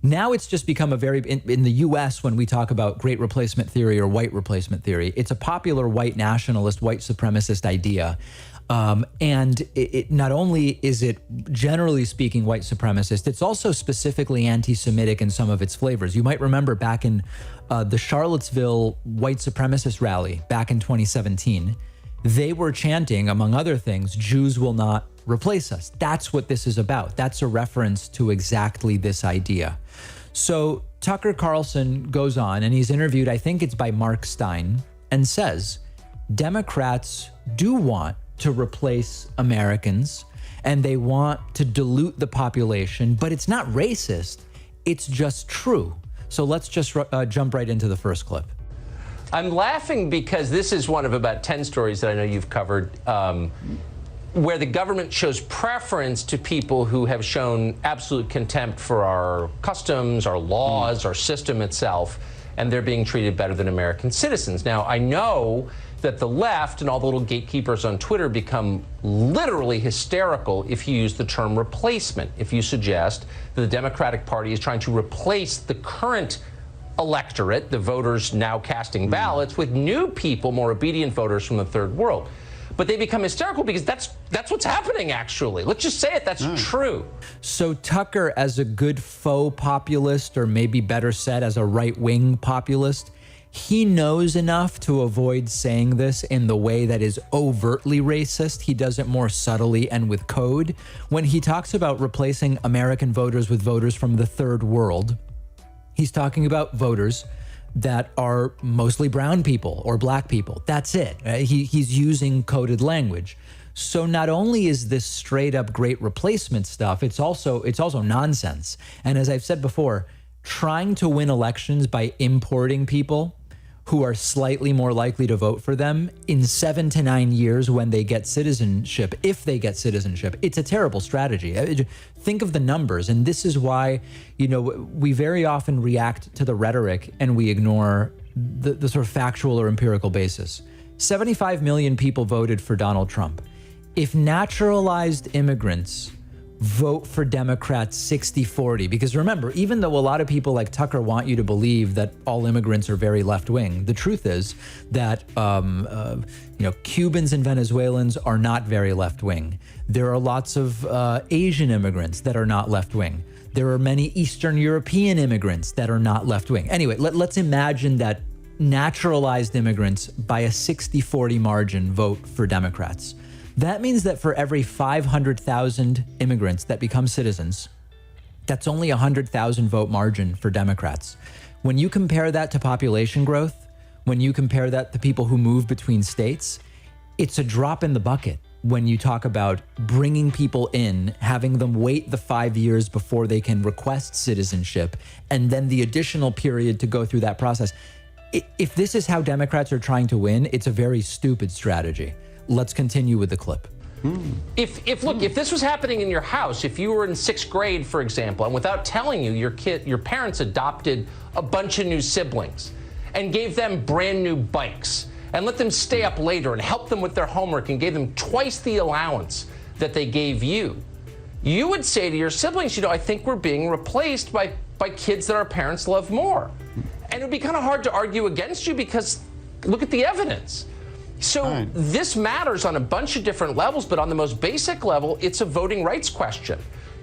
Now it's just become in the US, when we talk about great replacement theory or white replacement theory, it's a popular white nationalist, white supremacist idea. And it not only is it, generally speaking, white supremacist, it's also specifically anti-Semitic in some of its flavors. You might remember back in the Charlottesville white supremacist rally back in 2017, they were chanting, among other things, "Jews will not replace us." That's what this is about. That's a reference to exactly this idea. So Tucker Carlson goes on, and he's interviewed, I think it's by Mark Stein, and says, Democrats do want to replace Americans, and they want to dilute the population, but it's not racist. It's just true. So let's just jump right into the first clip. I'm laughing because this is one of about 10 stories that I know you've covered, where the government shows preference to people who have shown absolute contempt for our customs, our laws, our system itself, and they're being treated better than American citizens. Now, I know that the left and all the little gatekeepers on Twitter become literally hysterical if you use the term replacement, if you suggest that the Democratic Party is trying to replace the current electorate, the voters now casting ballots, with new people, more obedient voters from the third world. But they become hysterical because that's what's happening, actually. Let's just say it, that's true. So Tucker, as a good faux populist, or maybe better said, as a right-wing populist, he knows enough to avoid saying this in the way that is overtly racist. He does it more subtly and with code. When he talks about replacing American voters with voters from the third world, he's talking about voters that are mostly brown people or black people. That's it. He's using coded language. So not only is this straight up great replacement stuff, it's also nonsense. And as I've said before, trying to win elections by importing people who are slightly more likely to vote for them in 7 to 9 years when they get citizenship, if they get citizenship, it's a terrible strategy. Think of the numbers. And this is why, we very often react to the rhetoric and we ignore the sort of factual or empirical basis. 75 million people voted for Donald Trump. If naturalized immigrants vote for Democrats 60-40, because remember, even though a lot of people like Tucker want you to believe that all immigrants are very left-wing, the truth is that Cubans and Venezuelans are not very left-wing. There are lots of Asian immigrants that are not left-wing. There are many Eastern European immigrants that are not left-wing. Anyway, let's imagine that naturalized immigrants by a 60-40 margin vote for Democrats. That means that for every 500,000 immigrants that become citizens, that's only a 100,000 vote margin for Democrats. When you compare that to population growth, when you compare that to people who move between states, it's a drop in the bucket when you talk about bringing people in, having them wait the 5 years before they can request citizenship, and then the additional period to go through that process. If this is how Democrats are trying to win, it's a very stupid strategy. Let's continue with the clip. If this was happening in your house, if you were in 6th grade, for example, and without telling you, your parents adopted a bunch of new siblings and gave them brand new bikes and let them stay up later and help them with their homework and gave them twice the allowance that they gave you, you would say to your siblings, I think we're being replaced by kids that our parents love more. And it would be kind of hard to argue against you because look at the evidence. So this matters on a bunch of different levels, but on the most basic level, it's a voting rights question.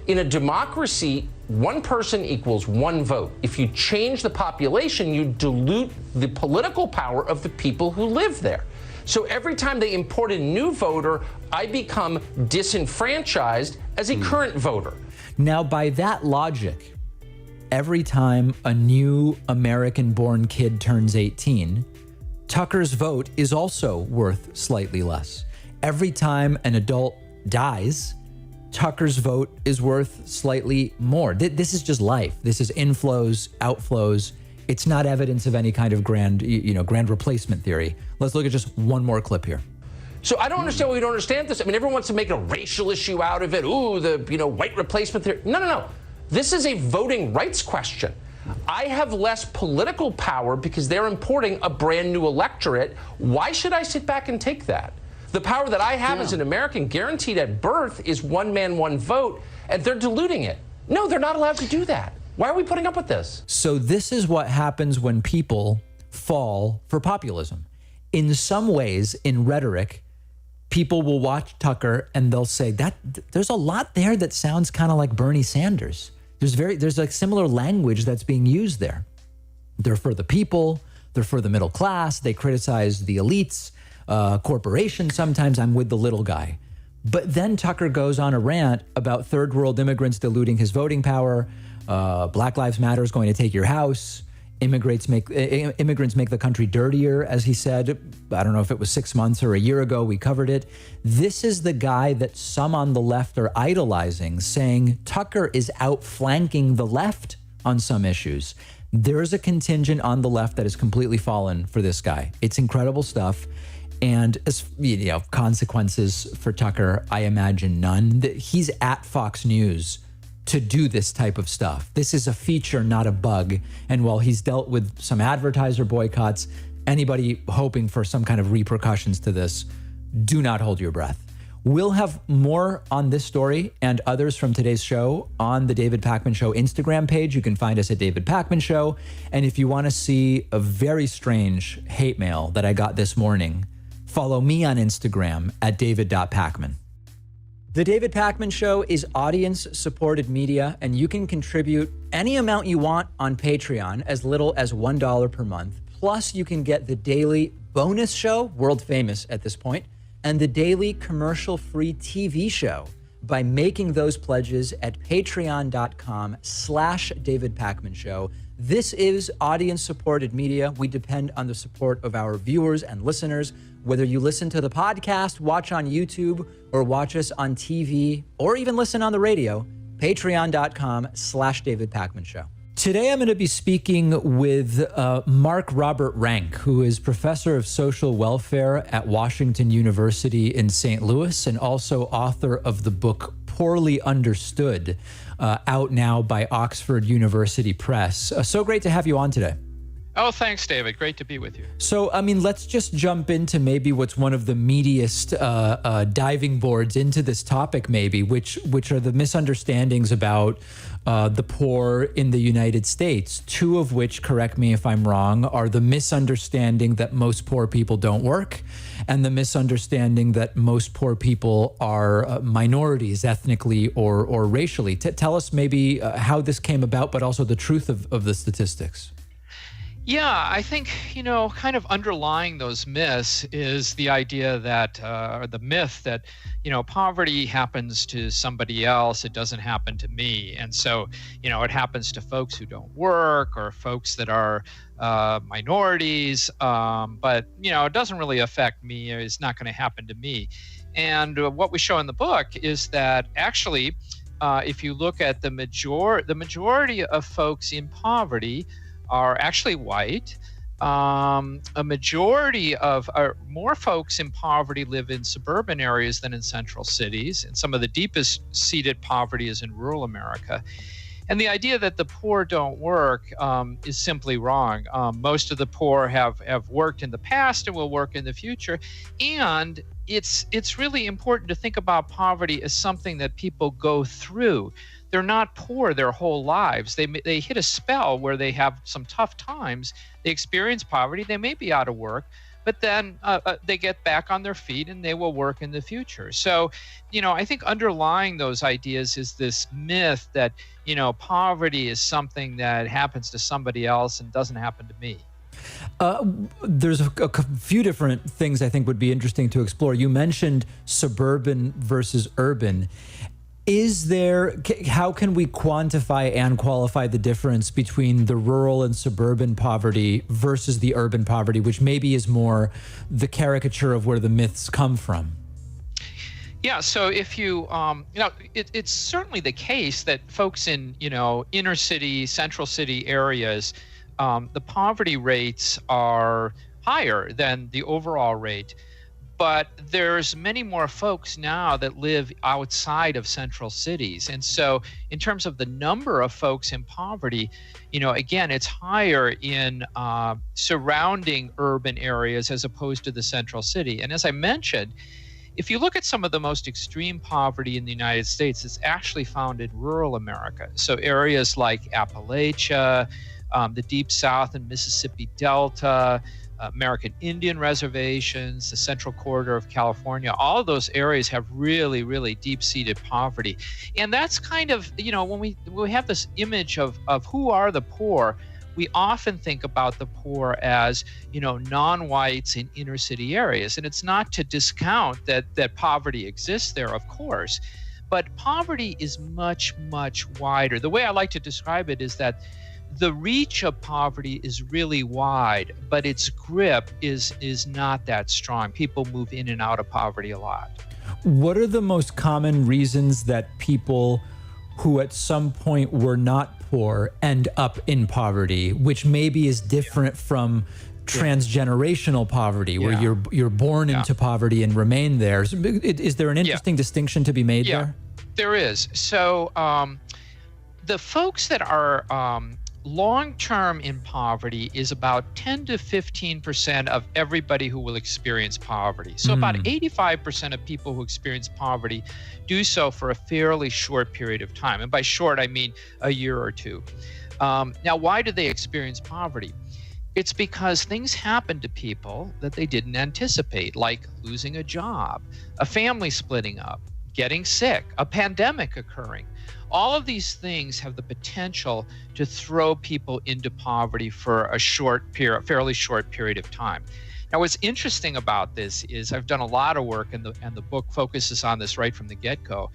In a democracy, one person equals one vote. If you change the population, you dilute the political power of the people who live there. So every time they import a new voter, I become disenfranchised as a current voter. Now, by that logic, every time a new American-born kid turns 18, Tucker's vote is also worth slightly less. Every time an adult dies, Tucker's vote is worth slightly more. This is just life. This is inflows, outflows. It's not evidence of any kind of grand replacement theory. Let's look at just one more clip here. So I don't understand why we don't understand this. I mean, everyone wants to make a racial issue out of it. Ooh, the white replacement theory. No. This is a voting rights question. I have less political power because they're importing a brand new electorate. Why should I sit back and take that? The power that I have as an American guaranteed at birth is one man, one vote, and they're diluting it. No, they're not allowed to do that. Why are we putting up with this? So this is what happens when people fall for populism. In some ways, in rhetoric, people will watch Tucker and they'll say that there's a lot there that sounds kind of like Bernie Sanders. There's like similar language that's being used there. They're for the people, they're for the middle class, they criticize the elites, corporations. Sometimes I'm with the little guy. But then Tucker goes on a rant about third world immigrants diluting his voting power. Black Lives Matter is going to take your house. Immigrants make the country dirtier, as he said. I don't know if it was 6 months or a year ago. We covered it. This is the guy that some on the left are idolizing, saying Tucker is outflanking the left on some issues. There's a contingent on the left that has completely fallen for this guy. It's incredible stuff. And as consequences for Tucker, I imagine none. He's at Fox News to do this type of stuff. This is a feature, not a bug. And while he's dealt with some advertiser boycotts, anybody hoping for some kind of repercussions to this, do not hold your breath. We'll have more on this story and others from today's show on the David Pakman Show Instagram page. You can find us at David Pakman Show. And if you want to see a very strange hate mail that I got this morning, follow me on Instagram at david.pakman. The David Pakman Show is audience-supported media, and you can contribute any amount you want on Patreon, as little as $1 per month. Plus, you can get the daily bonus show, world famous at this point, and the daily commercial-free TV show by making those pledges at patreon.com/David Pakman Show. This is audience-supported media. We depend on the support of our viewers and listeners. Whether you listen to the podcast, watch on YouTube, or watch us on TV, or even listen on the radio, patreon.com/David Pakman Show. Today, I'm going to be speaking with Mark Robert Rank, who is professor of social welfare at Washington University in St. Louis, and also author of the book Poorly Understood, out now by Oxford University Press. So great to have you on today. Oh, thanks, David. Great to be with you. So, I mean, let's just jump into maybe what's one of the meatiest diving boards into this topic, maybe, which are the misunderstandings about the poor in the United States. Two of which, correct me if I'm wrong, are the misunderstanding that most poor people don't work, and the misunderstanding that most poor people are minorities, ethnically or racially. Tell us maybe how this came about, but also the truth of the statistics. Yeah, I think, kind of underlying those myths is the idea that, or the myth that, poverty happens to somebody else. It doesn't happen to me. And so, it happens to folks who don't work or folks that are minorities. But, it doesn't really affect me. It's not going to happen to me. And what we show in the book is that actually, if you look at the majority of folks in poverty are actually white. A majority of more folks in poverty live in suburban areas than in central cities, and some of the deepest seated poverty is in rural America. And the idea that the poor don't work is simply wrong. Most of the poor have worked in the past and will work in the future. And it's really important to think about poverty as something that people go through. They're not poor their whole lives. They hit a spell where they have some tough times. They experience poverty. They may be out of work, but then they get back on their feet and they will work in the future. So, I think underlying those ideas is this myth that, poverty is something that happens to somebody else and doesn't happen to me. There's a few different things I think would be interesting to explore. You mentioned suburban versus urban. How can we quantify and qualify the difference between the rural and suburban poverty versus the urban poverty, which maybe is more the caricature of where the myths come from? Yeah, so if it's certainly the case that folks in, inner city, central city areas, the poverty rates are higher than the overall rate. But there's many more folks now that live outside of central cities. And so in terms of the number of folks in poverty, again, it's higher in surrounding urban areas as opposed to the central city. And as I mentioned, if you look at some of the most extreme poverty in the United States, it's actually found in rural America. So areas like Appalachia, the Deep South and Mississippi Delta, American Indian reservations, the central corridor of California, all of those areas have really, really deep-seated poverty. And that's kind of, when we have this image of who are the poor, we often think about the poor as, non-whites in inner city areas. And it's not to discount that poverty exists there, of course, but poverty is much, much wider. The way I like to describe it is that the reach of poverty is really wide, but its grip is not that strong. People move in and out of poverty a lot. What are the most common reasons that people who at some point were not poor end up in poverty, which maybe is different from transgenerational poverty, where you're born into poverty and remain there? Is there an interesting distinction to be made there? There is. So the folks that are long-term in poverty is about 10 to 15% of everybody who will experience poverty. So about 85% of people who experience poverty do so for a fairly short period of time. And by short, I mean a year or two. Now, why do they experience poverty? It's because things happen to people that they didn't anticipate, like losing a job, a family splitting up, getting sick, a pandemic occurring. All of these things have the potential to throw people into poverty for a fairly short period of time. Now, what's interesting about this is I've done a lot of work, and the book focuses on this right from the get-go,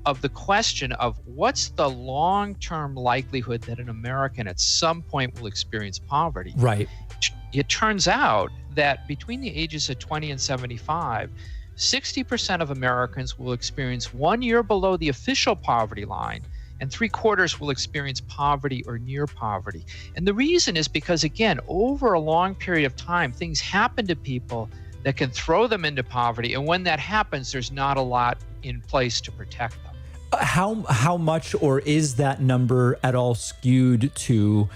of the question of what's the long-term likelihood that an American at some point will experience poverty. Right. It turns out that between the ages of 20 and 75, 60% of Americans will experience 1 year below the official poverty line, and 3/4 will experience poverty or near poverty. And the reason is because, again, over a long period of time, things happen to people that can throw them into poverty. And when that happens, there's not a lot in place to protect them. How much, or is that number at all skewed to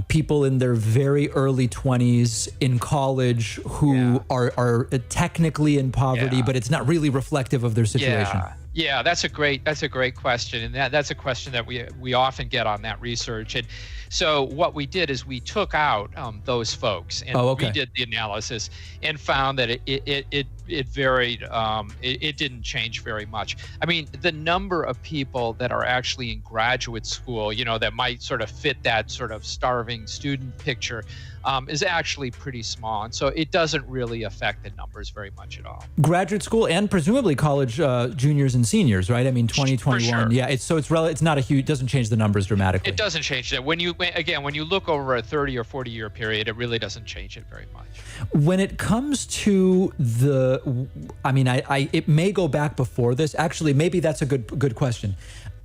people in their very early 20s in college who are technically in poverty, but it's not really reflective of their situation? Yeah, that's a great question, and that's a question that we often get on that research. And so what we did is we took out those folks and redid the analysis and found that it varied. It didn't change very much. I mean, the number of people that are actually in graduate school, that might sort of fit that sort of starving student picture, is actually pretty small. And so it doesn't really affect the numbers very much at all. Graduate school and presumably college juniors and seniors, right? I mean, 2021. Sure. Yeah, it's not a huge, it doesn't change the numbers dramatically. It doesn't change that. When you look over a 30 or 40 year period, it really doesn't change it very much. When it comes to it may go back before this. Actually, maybe that's a good question.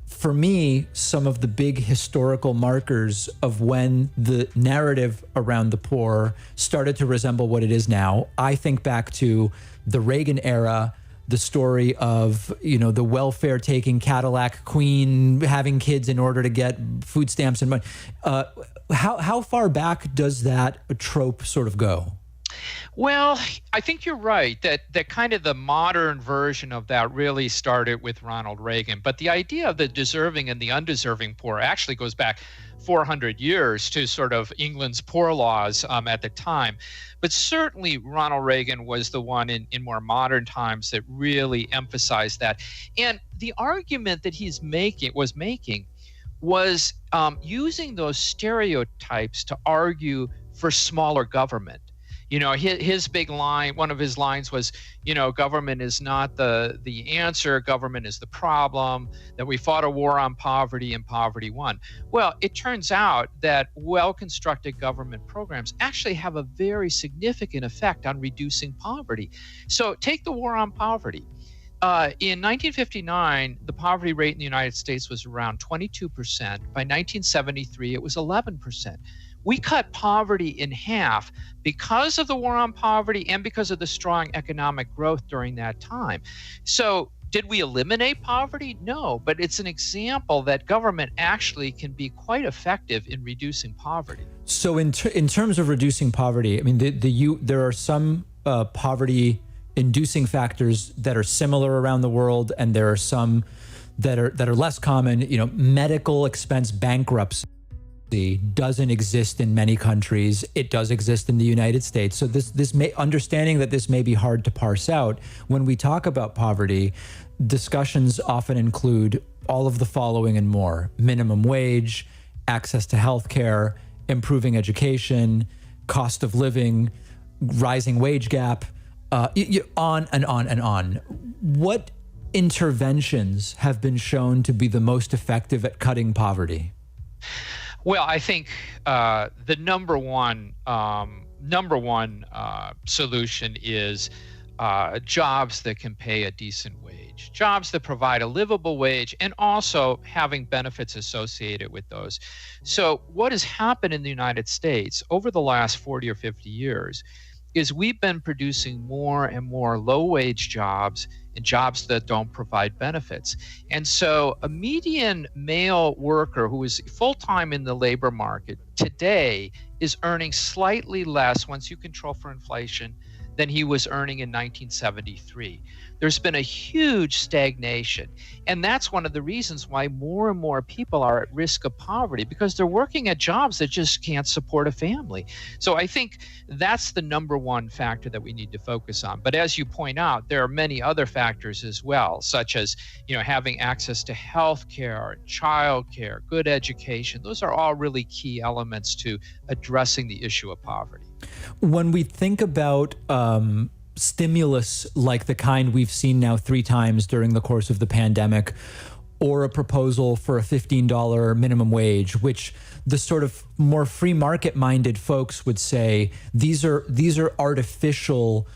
For me, some of the big historical markers of when the narrative around the poor started to resemble what it is now, I think back to the Reagan era, the story of, the welfare-taking Cadillac queen having kids in order to get food stamps and money. How far back does that trope sort of go? Well, I think you're right that kind of the modern version of that really started with Ronald Reagan. But the idea of the deserving and the undeserving poor actually goes back 400 years to sort of England's poor laws at the time. But certainly Ronald Reagan was the one in more modern times that really emphasized that. And the argument that he was making was using those stereotypes to argue for smaller government. You know, his big line, one of his lines was, you know, government is not the answer, government is the problem, that we fought a war on poverty and poverty won. Well, it turns out that well-constructed government programs actually have a very significant effect on reducing poverty. So take the war on poverty. In 1959, the poverty rate in the United States was around 22%. By 1973, it was 11%. We cut poverty in half because of the war on poverty and because of the strong economic growth during that time. So did we eliminate poverty? No, but it's an example that government actually can be quite effective in reducing poverty. So in terms of reducing poverty, I mean, there are some poverty-inducing factors that are similar around the world, and there are some that are less common. You know, medical expense bankruptcy doesn't exist in many countries. It does exist in the United States. So understanding that this may be hard to parse out, when we talk about poverty, discussions often include all of the following and more: minimum wage, access to health care, improving education, cost of living, rising wage gap, on and on and on. What interventions have been shown to be the most effective at cutting poverty? Well, I think the number one solution is jobs that can pay a decent wage, jobs that provide a livable wage, and also having benefits associated with those. So what has happened in the United States over the last 40 or 50 years is we've been producing more and more low-wage jobs and jobs that don't provide benefits. And so a median male worker who is full-time in the labor market today is earning slightly less, once you control for inflation, than he was earning in 1973. There's been a huge stagnation. And that's one of the reasons why more and more people are at risk of poverty, because they're working at jobs that just can't support a family. So I think that's the number one factor that we need to focus on. But as you point out, there are many other factors as well, such as, you know, having access to health care, child care, good education. Those are all really key elements to addressing the issue of poverty. When we think about stimulus like the kind we've seen now 3 times during the course of the pandemic, or a proposal for a $15 minimum wage, which the sort of more free market minded folks would say these are artificial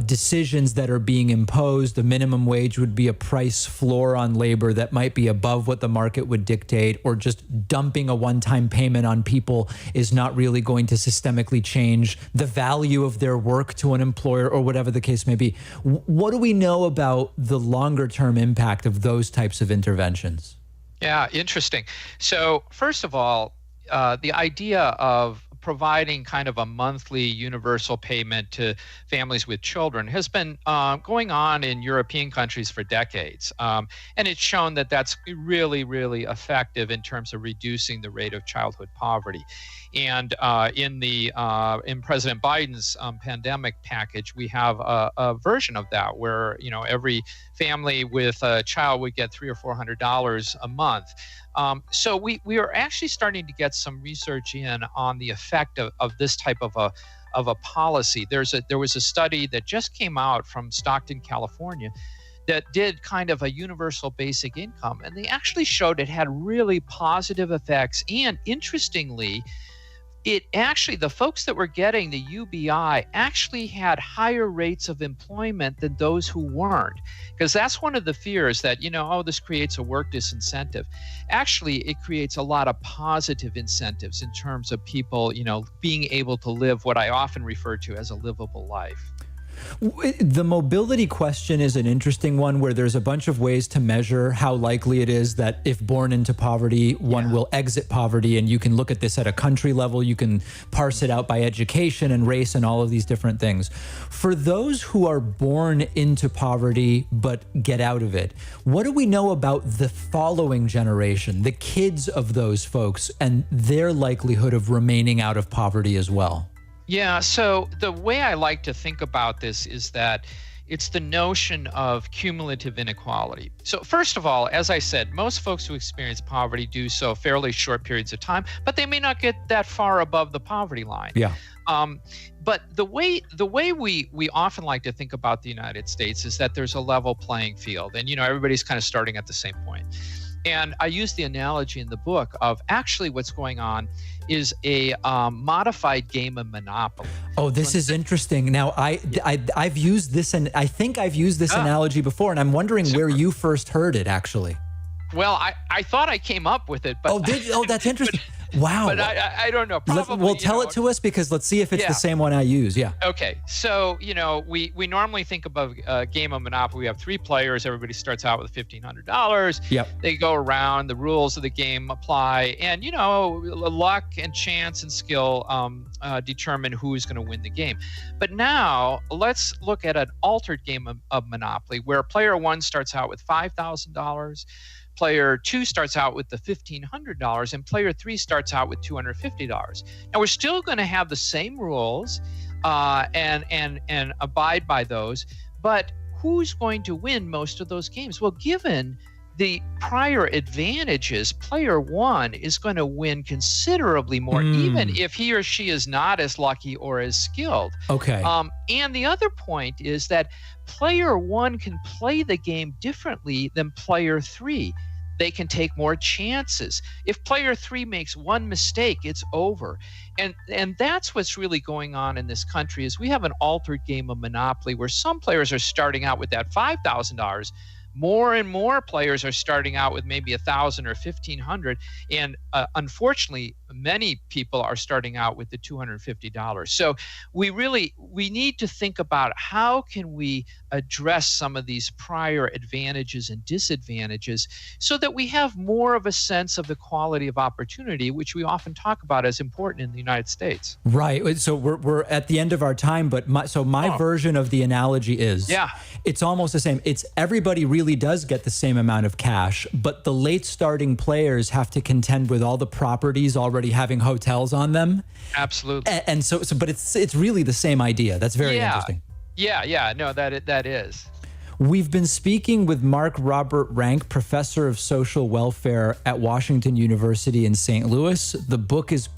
decisions that are being imposed. The minimum wage would be a price floor on labor that might be above what the market would dictate, or just dumping a one-time payment on people is not really going to systemically change the value of their work to an employer, or whatever the case may be. What do we know about the longer-term impact of those types of interventions? Yeah, interesting. So first of all, the idea of providing kind of a monthly universal payment to families with children has been going on in European countries for decades. And it's shown that that's really, really effective in terms of reducing the rate of childhood poverty. And in President Biden's pandemic package, we have a version of that where, you know, every family with a child would get $300 or $400 a month. So we are actually starting to get some research in on the effect of this type of a policy. There was a study that just came out from Stockton, California, that did kind of a universal basic income, and they actually showed it had really positive effects. And interestingly, the folks that were getting the UBI actually had higher rates of employment than those who weren't. Because that's one of the fears, that, you know, oh, this creates a work disincentive. Actually, it creates a lot of positive incentives in terms of people, you know, being able to live what I often refer to as a livable life. The mobility question is an interesting one, where there's a bunch of ways to measure how likely it is that if born into poverty, one will exit poverty. And you can look at this at a country level. You can parse it out by education and race and all of these different things. For those who are born into poverty but get out of it, what do we know about the following generation, the kids of those folks, and their likelihood of remaining out of poverty as well? Yeah, so the way I like to think about this is that It's the notion of cumulative inequality. So first of all, as I said, most folks who experience poverty do so fairly short periods of time, but they may not get that far above the poverty line. Yeah. But the way we often like to think about the United States is that there's a level playing field, and everybody's kind of starting at the same point. And I use the analogy in the book of actually what's going on is a modified game of Monopoly. Oh, this is interesting. Now, I've used this, and I think I've used this analogy before, and I'm wondering where you first heard it, actually. Well, I thought I came up with it, but that's interesting. Wow. But I don't know. Probably, tell it to us, because let's see if it's the same one I use. Yeah. Okay. So, we normally think about a game of Monopoly. We have 3 players. Everybody starts out with $1,500. Yep. They go around. The rules of the game apply. And, luck and chance and skill determine who's going to win the game. But now let's look at an altered game of Monopoly where player 1 starts out with $5,000. Player 2 starts out with the $1,500, and player 3 starts out with $250. Now we're still going to have the same rules and abide by those, but who's going to win most of those games? Well, given the prior advantages, player 1 is going to win considerably more, even if he or she is not as lucky or as skilled. Okay. And the other point is that player 1 can play the game differently than player 3. They can take more chances. If player 3 makes one mistake, it's over. And that's what's really going on in this country is we have an altered game of Monopoly where some players are starting out with that $5,000. More and more players are starting out with maybe $1,000 or $1,500, and unfortunately, many people are starting out with the $250. So we need to think about how can we address some of these prior advantages and disadvantages so that we have more of a sense of the quality of opportunity, which we often talk about as important in the United States. Right. So we're at the end of our time, but my version of the analogy is it's almost the same. It's everybody really does get the same amount of cash, but the late starting players have to contend with all the properties already having hotels on them. Absolutely. And so but it's really the same idea. That's very interesting. Yeah. No, that is. We've been speaking with Mark Robert Rank, professor of social welfare at Washington University in St. Louis. The book is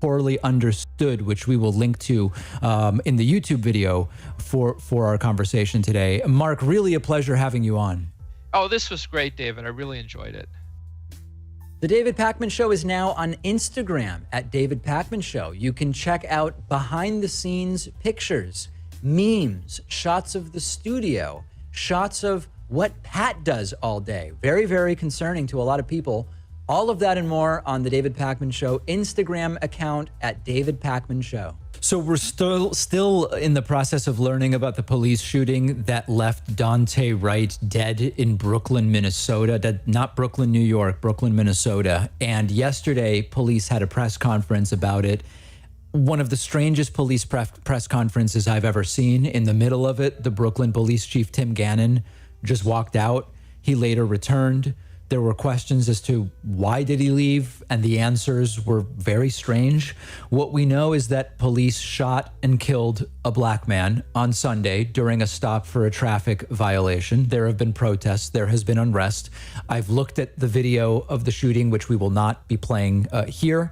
Poorly Understood, which we will link to in the YouTube video for our conversation today. Mark, really a pleasure having you on. Oh, this was great, David. I really enjoyed it. The David Pakman Show is now on Instagram at David Pakman Show. You can check out behind-the-scenes pictures, memes, shots of the studio, shots of what Pat does all day. Very, very concerning to a lot of people. All of that and more on the David Pakman Show Instagram account at David Pakman Show. So we're still in the process of learning about the police shooting that left Dante Wright dead in Brooklyn, Minnesota. Not Brooklyn, New York, Brooklyn, Minnesota. And yesterday, police had a press conference about it. One of the strangest police press conferences I've ever seen. In the middle of it, the Brooklyn police chief, Tim Gannon, just walked out. He later returned. There were questions as to why did he leave, and the answers were very strange. What we know is that police shot and killed a black man on Sunday during a stop for a traffic violation. There have been protests. There has been unrest. I've looked at the video of the shooting, which we will not be playing here,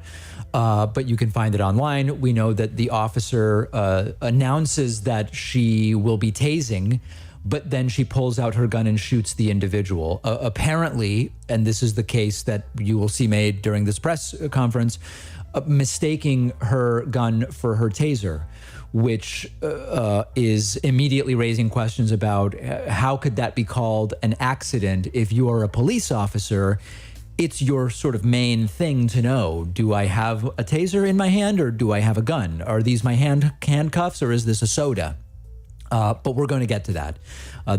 but you can find it online. We know that the officer announces that she will be tasing, but then she pulls out her gun and shoots the individual. Apparently, and this is the case that you will see made during this press conference, mistaking her gun for her taser, which is immediately raising questions about how could that be called an accident if you are a police officer. It's your sort of main thing to know. Do I have a taser in my hand or do I have a gun? Are these my handcuffs or is this a soda? But we're going to get to that.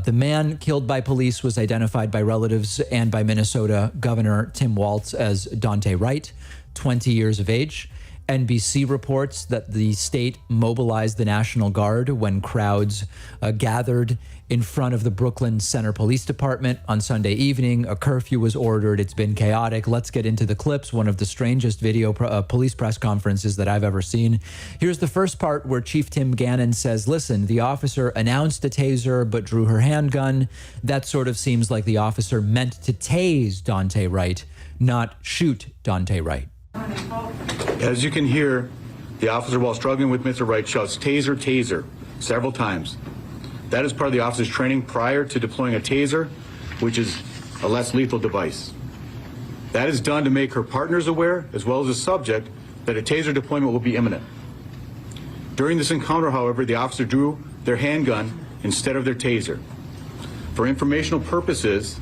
The man killed by police was identified by relatives and by Minnesota Governor Tim Walz as Dante Wright, 20 years of age. NBC reports that the state mobilized the National Guard when crowds gathered in front of the Brooklyn Center Police Department on Sunday evening. A curfew was ordered. It's been chaotic. Let's get into the clips. One of the strangest video police press conferences that I've ever seen. Here's the first part where Chief Tim Gannon says, listen, the officer announced a taser but drew her handgun. That sort of seems like the officer meant to tase Daunte Wright, not shoot Daunte Wright. As you can hear, the officer, while struggling with Mr. Wright, shouts, taser, taser, several times. That is part of the officer's training prior to deploying a taser, which is a less lethal device. That is done to make her partners aware, as well as the subject, that a taser deployment will be imminent. During this encounter, however, the officer drew their handgun instead of their taser. For informational purposes,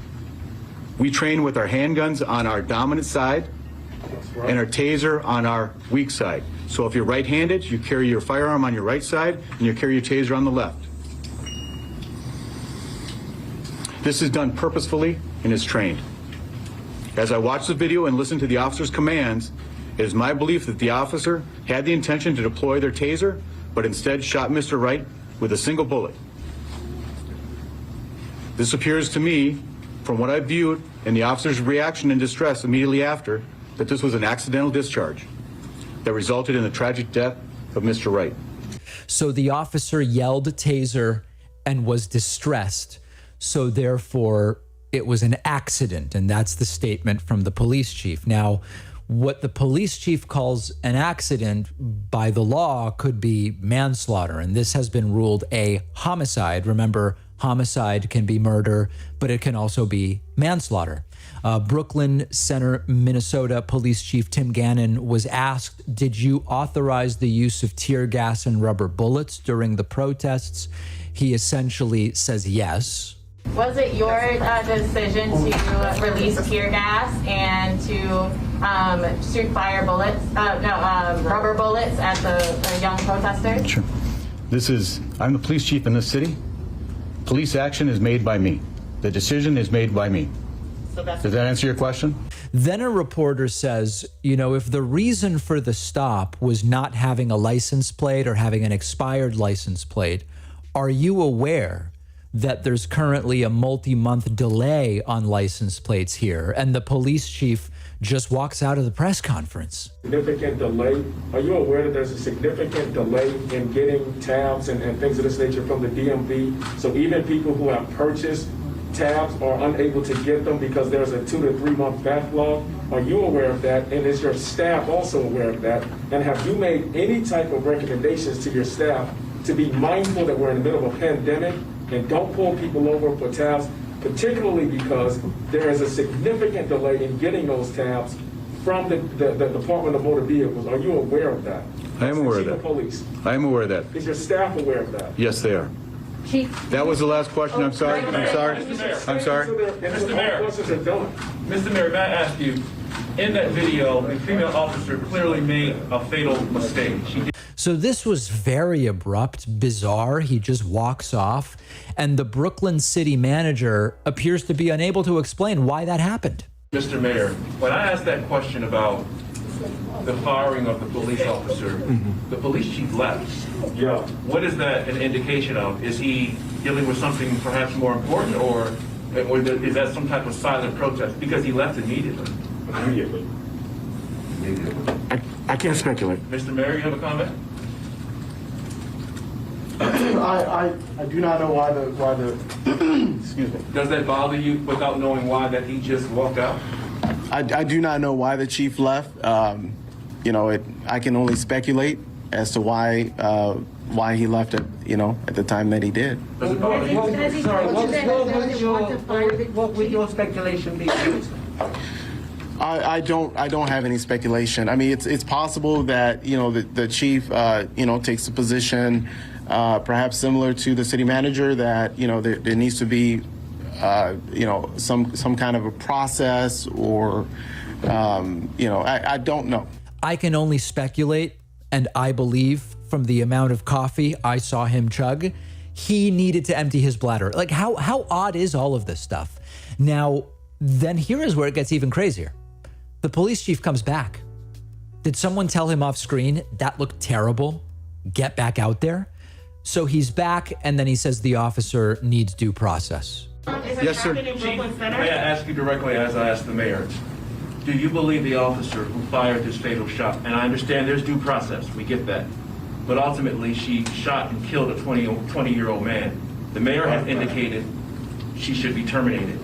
we train with our handguns on our dominant side and our taser on our weak side. So if you're right-handed, you carry your firearm on your right side and you carry your taser on the left. This is done purposefully and is trained. As I watch the video and listen to the officer's commands, it is my belief that the officer had the intention to deploy their taser, but instead shot Mr. Wright with a single bullet. This appears to me, from what I viewed and the officer's reaction and distress immediately after, that this was an accidental discharge that resulted in the tragic death of Mr. Wright. So the officer yelled taser and was distressed. So therefore, it was an accident. And that's the statement from the police chief. Now, what the police chief calls an accident by the law could be manslaughter. And this has been ruled a homicide. Remember, homicide can be murder, but it can also be manslaughter. Brooklyn Center, Minnesota Police Chief Tim Gannon was asked, did you authorize the use of tear gas and rubber bullets during the protests? He essentially says yes. Was it your decision to release tear gas and to shoot fire bullets, rubber bullets at the young protesters? Sure. I'm the police chief in this city. Police action is made by me. The decision is made by me. Does that answer your question? Then a reporter says, you know, if the reason for the stop was not having a license plate or having an expired license plate, are you aware that there's currently a multi-month delay on license plates here? And the police chief just walks out of the press conference. Significant delay. Are you aware that there's a significant delay in getting tabs and things of this nature from the DMV? So even people who have purchased tabs are unable to get them because there's a 2 to 3 month backlog. Are you aware of that? And is your staff also aware of that? And have you made any type of recommendations to your staff to be mindful that we're in the middle of a pandemic and don't pull people over for tabs, particularly because there is a significant delay in getting those tabs from the Department of Motor Vehicles? Are you aware of that? I am aware of that. Police. I am aware of that. Is your staff aware of that? Yes, they are. Chief. That was the last question. I'm sorry. I'm sorry. I'm sorry. Mr. Mayor. Mr. Mayor, may I ask you, in that video, the female officer clearly made a fatal mistake. So this was very abrupt, bizarre. He just walks off, and the Brooklyn city manager appears to be unable to explain why that happened. Mr. Mayor, when I asked that question about the firing of the police officer, the police chief left. Yeah. What is that an indication of? Is he dealing with something perhaps more important, or is that some type of silent protest? Because he left immediately. Immediately. I can't speculate. Mr. Mayor, you have a comment? I do not know why the excuse me. Does that bother you without knowing why that he just walked out? I do not know why the chief left. I can only speculate as to why he left at the time that he did. Does it bother you? What would your speculation be? I don't have any speculation. I mean, it's possible that the chief takes a position perhaps similar to the city manager, that there needs to be some kind of a process, or I don't know. I can only speculate, and I believe from the amount of coffee I saw him chug, he needed to empty his bladder. Like, how odd is all of this stuff? Now, then here is where it gets even crazier. The police chief comes back Did someone tell him off screen, that looked terrible, get back out there? So he's back, and then he says the officer needs due process. Yes, sir. Chief, may I ask you directly as I asked the mayor? Do you believe the officer who fired this fatal shot, and I understand there's due process, we get that, but ultimately she shot and killed a 20-year-old man. The mayor has indicated she should be terminated.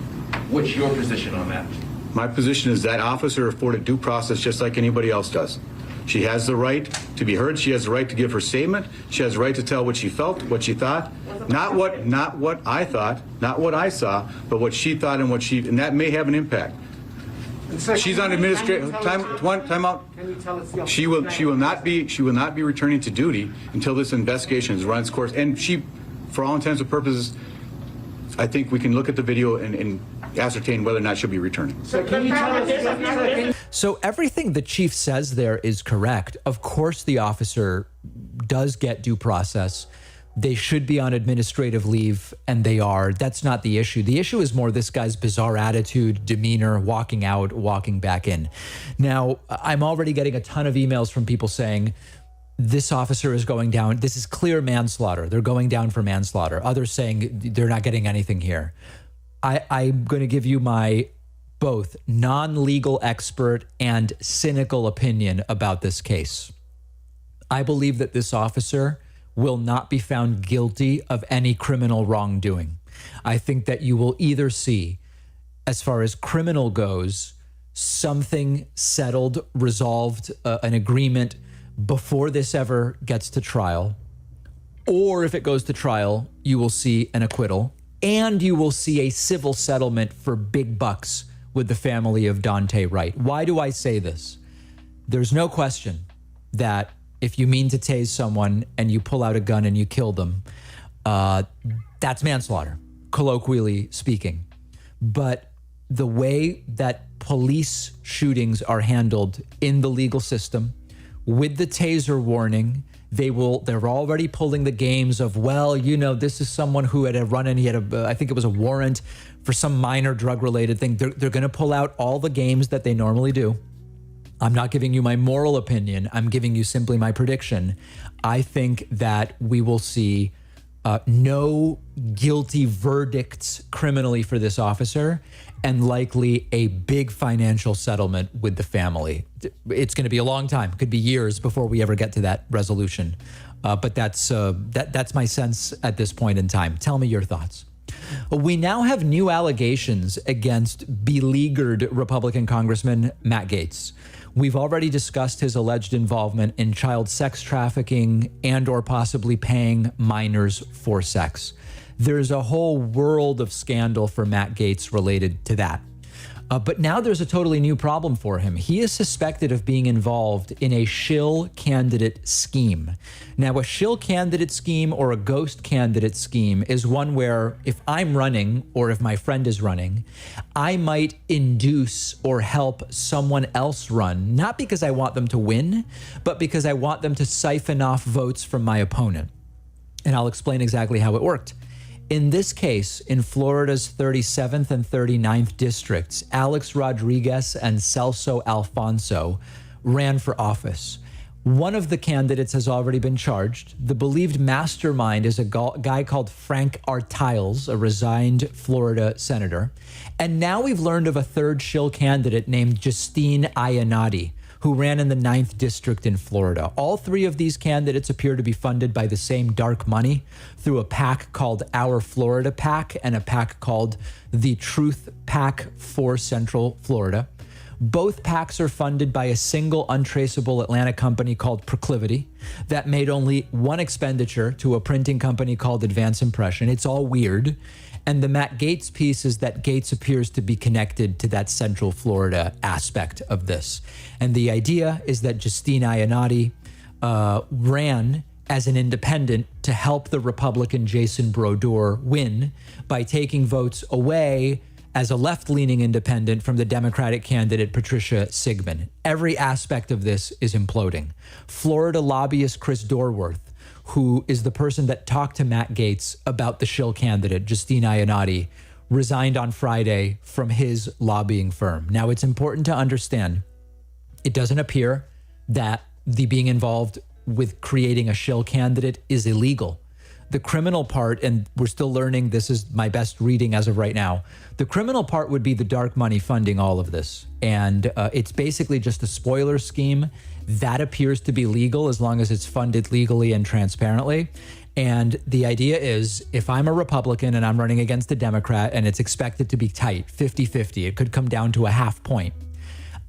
What's your position on that? My position is that officer afforded due process just like anybody else does. She has the right to be heard. She has the right to give her statement. She has the right to tell what she felt, what she thought, not what I thought, not what I saw, but what she thought and and that may have an impact. She's on administrative time out. She will not be returning to duty until this investigation has run its course. And she, for all intents and purposes, I think we can look at the video and ascertain whether or not she'll be returning. So can you tell us? So everything the chief says there is correct. Of course, the officer does get due process. They should be on administrative leave, and they are. That's not the issue. The issue is more this guy's bizarre attitude, demeanor, walking out, walking back in. Now, I'm already getting a ton of emails from people saying, this officer is going down. This is clear manslaughter. They're going down for manslaughter. Others saying they're not getting anything here. I'm going to give you my both non-legal expert and cynical opinion about this case. I believe that this officer will not be found guilty of any criminal wrongdoing. I think that you will either see, as far as criminal goes, something settled, resolved, an agreement before this ever gets to trial, or if it goes to trial, you will see an acquittal, and you will see a civil settlement for big bucks with the family of Dante Wright. Why do I say this? There's no question that if you mean to tase someone and you pull out a gun and you kill them, that's manslaughter, colloquially speaking. But the way that police shootings are handled in the legal system, with the taser warning, they're already pulling the games of, well, you know, this is someone who had a run-in, he had I think it was a warrant for some minor drug-related thing. They're going to pull out all the games that they normally do. I'm not giving you my moral opinion. I'm giving you simply my prediction. I think that we will see no guilty verdicts criminally for this officer, and likely a big financial settlement with the family. It's going to be a long time. Could be years before we ever get to that resolution. But that's my sense at this point in time. Tell me your thoughts. We now have new allegations against beleaguered Republican Congressman Matt Gaetz. We've already discussed his alleged involvement in child sex trafficking and or possibly paying minors for sex. There's a whole world of scandal for Matt Gaetz related to that. But now there's a totally new problem for him. He is suspected of being involved in a shill candidate scheme. Now, a shill candidate scheme or a ghost candidate scheme is one where if I'm running or if my friend is running, I might induce or help someone else run, not because I want them to win, but because I want them to siphon off votes from my opponent. And I'll explain exactly how it worked. In this case, in Florida's 37th and 39th districts, Alex Rodriguez and Celso Alfonso ran for office. One of the candidates has already been charged. The believed mastermind is a guy called Frank Artiles, a resigned Florida senator. And now we've learned of a third shill candidate named Justine Iannotti, who ran in the 9th district in Florida. All three of these candidates appear to be funded by the same dark money through a PAC called Our Florida PAC and a PAC called the Truth PAC for Central Florida. Both PACs are funded by a single untraceable Atlanta company called Proclivity that made only one expenditure to a printing company called Advance Impression. It's all weird. And the Matt Gaetz piece is that Gaetz appears to be connected to that Central Florida aspect of this. And the idea is that Justine Iannotti ran as an independent to help the Republican Jason Brodeur win by taking votes away as a left-leaning independent from the Democratic candidate Patricia Sigmund. Every aspect of this is imploding. Florida lobbyist Chris Dorworth, who is the person that talked to Matt Gaetz about the shill candidate, Justine Iannotti, resigned on Friday from his lobbying firm. Now, it's important to understand, it doesn't appear that the being involved with creating a shill candidate is illegal. The criminal part, and we're still learning, this is my best reading as of right now, the criminal part would be the dark money funding all of this. And it's basically just a spoiler scheme that appears to be legal as long as it's funded legally and transparently. And the idea is, if I'm a Republican and I'm running against a Democrat and it's expected to be tight, 50-50, it could come down to a half point.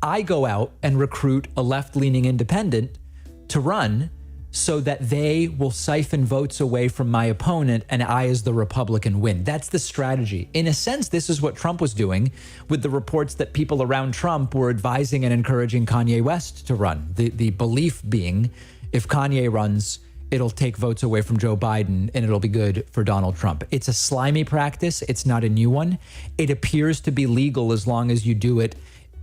I go out and recruit a left-leaning independent to run so that they will siphon votes away from my opponent and I as the Republican win. That's the strategy. In a sense, this is what Trump was doing with the reports that people around Trump were advising and encouraging Kanye West to run. The belief being, if Kanye runs, it'll take votes away from Joe Biden and it'll be good for Donald Trump. It's a slimy practice. It's not a new one. It appears to be legal as long as you do it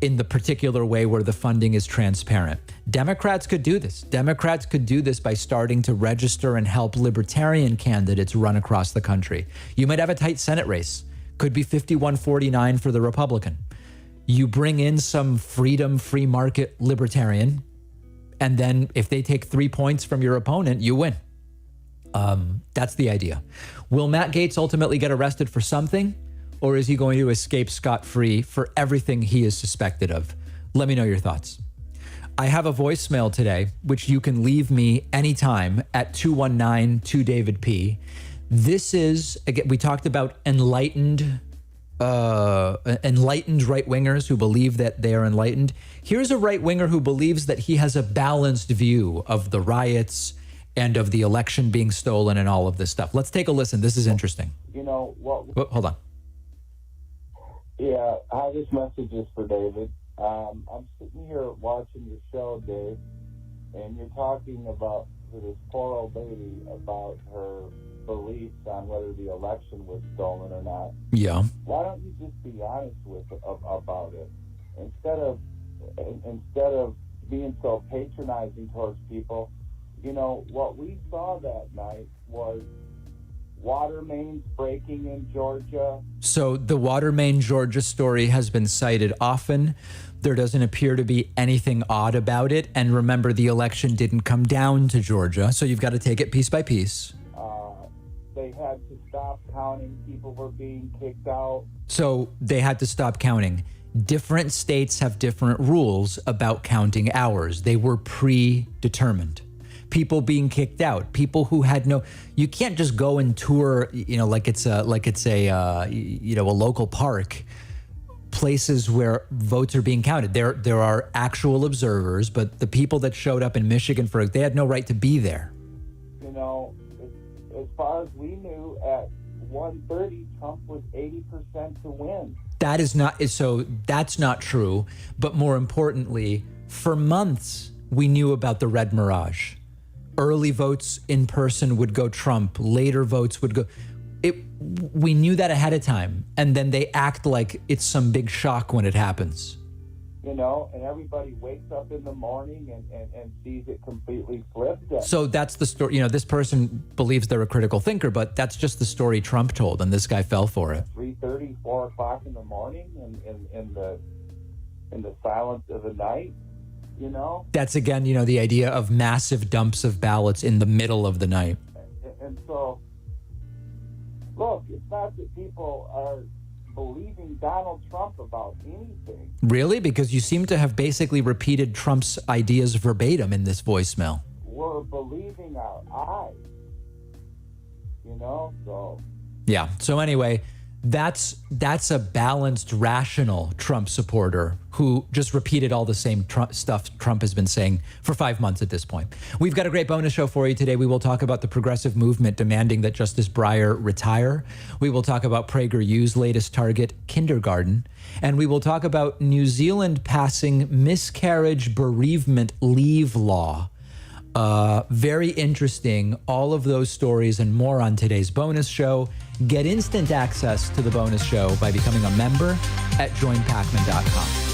in the particular way where the funding is transparent. Democrats could do this. Democrats could do this by starting to register and help libertarian candidates run across the country. You might have a tight Senate race. Could be 51-49 for the Republican. You bring in some freedom, free market libertarian, and then if they take 3 points from your opponent, you win. That's the idea. Will Matt Gaetz ultimately get arrested for something? Or is he going to escape scot-free for everything he is suspected of? Let me know your thoughts. I have a voicemail today, which you can leave me anytime at 219-2DavidP. This is, again, we talked about enlightened right-wingers who believe that they are enlightened. Here's a right-winger who believes that he has a balanced view of the riots and of the election being stolen and all of this stuff. Let's take a listen. This is interesting. You know what? Hold on. Yeah, hi, this message is for David. I'm sitting here watching your show, Dave, and you're talking about to this poor old lady about her beliefs on whether the election was stolen or not. Yeah. Why don't you just be honest about it instead of being so patronizing towards people? You know what we saw that night was water mains breaking in Georgia. So the water main Georgia story has been cited often. There doesn't appear to be anything odd about it. And remember, the election didn't come down to Georgia, so you've got to take it piece by piece. They had to stop counting. People were being kicked out. So they had to stop counting. Different states have different rules about counting hours. They were predetermined. People being kicked out, people who had no, you can't just go and tour, like it's a local park, places where votes are being counted. There are actual observers, but the people that showed up in Michigan, they had no right to be there. You know, as far as we knew, at 1:30, Trump was 80% to win. That is not, so that's not true. But more importantly, for months, we knew about the red mirage. Early votes in person would go Trump. Later votes would go. We knew that ahead of time. And then they act like it's some big shock when it happens. You know, and everybody wakes up in the morning and sees it completely flipped. So that's the story. This person believes they're a critical thinker, but that's just the story Trump told, and this guy fell for it. 3:30, 4 o'clock in the morning in the silence of the night. You know? That's, again, the idea of massive dumps of ballots in the middle of the night. And so, look, it's not that people are believing Donald Trump about anything. Really? Because you seem to have basically repeated Trump's ideas verbatim in this voicemail. We're believing our eyes. So... Yeah. So anyway, that's a balanced, rational Trump supporter who just repeated all the same stuff Trump has been saying for 5 months at this point. We've got a great bonus show for you today. We will talk about the progressive movement demanding that Justice Breyer retire. We will talk about PragerU's latest target, kindergarten. And we will talk about New Zealand passing miscarriage bereavement leave law. Very interesting. All of those stories and more on today's bonus show. Get instant access to the bonus show by becoming a member at joinpakman.com.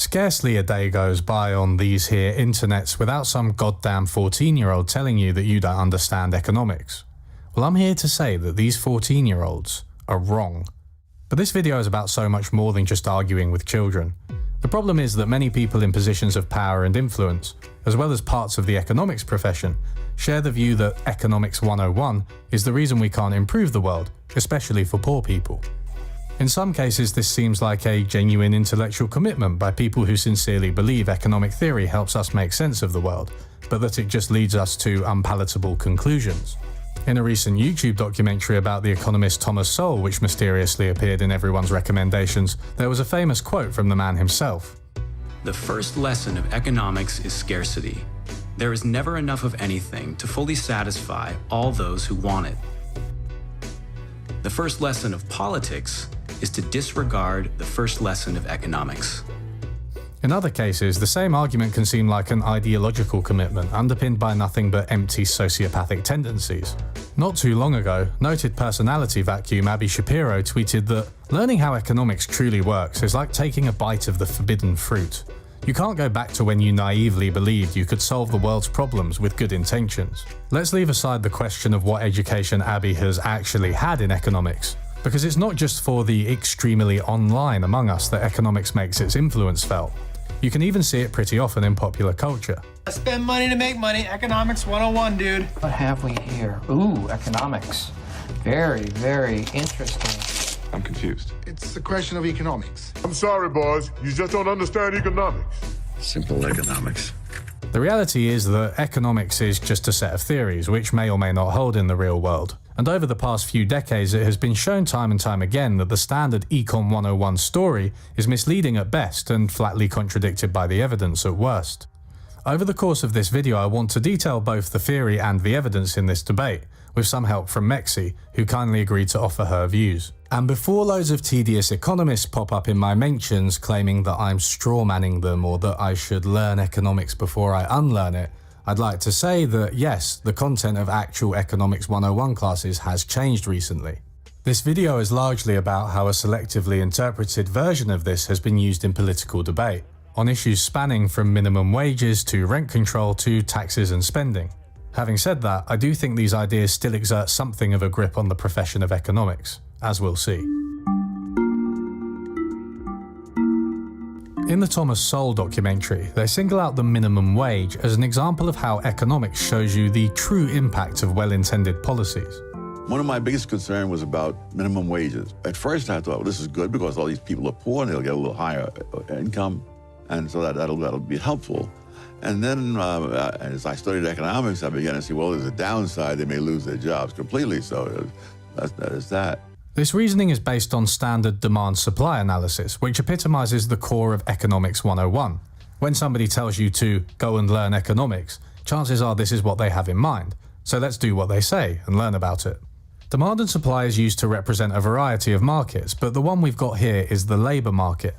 Scarcely a day goes by on these here internets without some goddamn 14-year-old telling you that you don't understand economics. Well, I'm here to say that these 14-year-olds are wrong. But this video is about so much more than just arguing with children. The problem is that many people in positions of power and influence, as well as parts of the economics profession, share the view that Economics 101 is the reason we can't improve the world, especially for poor people. In some cases, this seems like a genuine intellectual commitment by people who sincerely believe economic theory helps us make sense of the world, but that it just leads us to unpalatable conclusions. In a recent YouTube documentary about the economist Thomas Sowell, which mysteriously appeared in everyone's recommendations, there was a famous quote from the man himself. The first lesson of economics is scarcity. There is never enough of anything to fully satisfy all those who want it. The first lesson of politics is to disregard the first lesson of economics. In other cases, the same argument can seem like an ideological commitment underpinned by nothing but empty sociopathic tendencies. Not too long ago, noted personality vacuum Abby Shapiro tweeted that learning how economics truly works is like taking a bite of the forbidden fruit. You can't go back to when you naively believed you could solve the world's problems with good intentions. Let's leave aside the question of what education Abby has actually had in economics, because it's not just for the extremely online among us that economics makes its influence felt. You can even see it pretty often in popular culture. Spend money to make money. Economics 101, dude. What have we here? Ooh, economics. Very, very interesting. I'm confused. It's a question of economics. I'm sorry, boys. You just don't understand economics. Simple economics. The reality is that economics is just a set of theories which may or may not hold in the real world. And over the past few decades, it has been shown time and time again that the standard Econ 101 story is misleading at best and flatly contradicted by the evidence at worst. Over the course of this video, I want to detail both the theory and the evidence in this debate, with some help from Mexi, who kindly agreed to offer her views. And before loads of tedious economists pop up in my mentions claiming that I'm strawmanning them or that I should learn economics before I unlearn it, I'd like to say that yes, the content of actual Economics 101 classes has changed recently. This video is largely about how a selectively interpreted version of this has been used in political debate, on issues spanning from minimum wages to rent control to taxes and spending. Having said that, I do think these ideas still exert something of a grip on the profession of economics, as we'll see. In the Thomas Sowell documentary, they single out the minimum wage as an example of how economics shows you the true impact of well-intended policies. One of my biggest concerns was about minimum wages. At first I thought, well, this is good because all these people are poor and they'll get a little higher income, and so that'll be helpful. And then as I studied economics, I began to see, well, there's a downside. They may lose their jobs completely, so that is that. This reasoning is based on standard demand-supply analysis, which epitomizes the core of Economics 101. When somebody tells you to go and learn economics, chances are this is what they have in mind. So let's do what they say and learn about it. Demand and supply is used to represent a variety of markets, but the one we've got here is the labor market.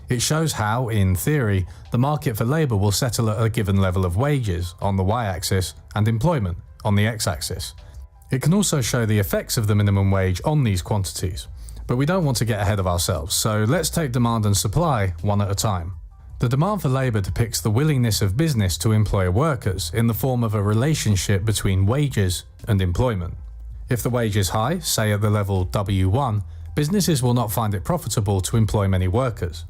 It shows how, in theory, the market for labor will settle at a given level of wages on the y-axis and employment on the x-axis. It can also show the effects of the minimum wage on these quantities, but we don't want to get ahead of ourselves, so let's take demand and supply one at a time. The demand for labor depicts the willingness of business to employ workers in the form of a relationship between wages and employment. If the wage is high, say at the level W1, businesses will not find it profitable to employ many workers.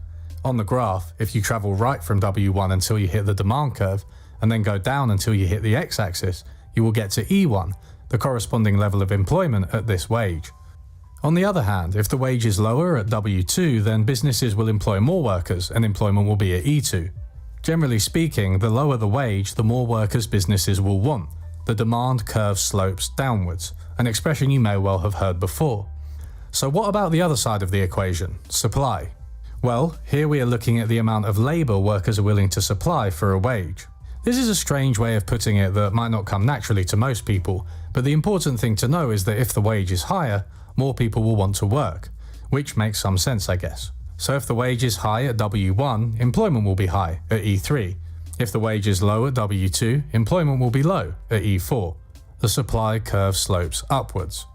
On the graph, if you travel right from W1 until you hit the demand curve, and then go down until you hit the x-axis, you will get to E1, the corresponding level of employment at this wage. On the other hand, if the wage is lower at W2, then businesses will employ more workers and employment will be at E2. Generally speaking, the lower the wage, the more workers businesses will want. The demand curve slopes downwards, an expression you may well have heard before. So what about the other side of the equation, supply? Well, here we are looking at the amount of labor workers are willing to supply for a wage. This is a strange way of putting it that might not come naturally to most people, but the important thing to know is that if the wage is higher, more people will want to work, which makes some sense, I guess. So if the wage is high at W1, employment will be high at E3. If the wage is low at W2, employment will be low at E4. The supply curve slopes upwards.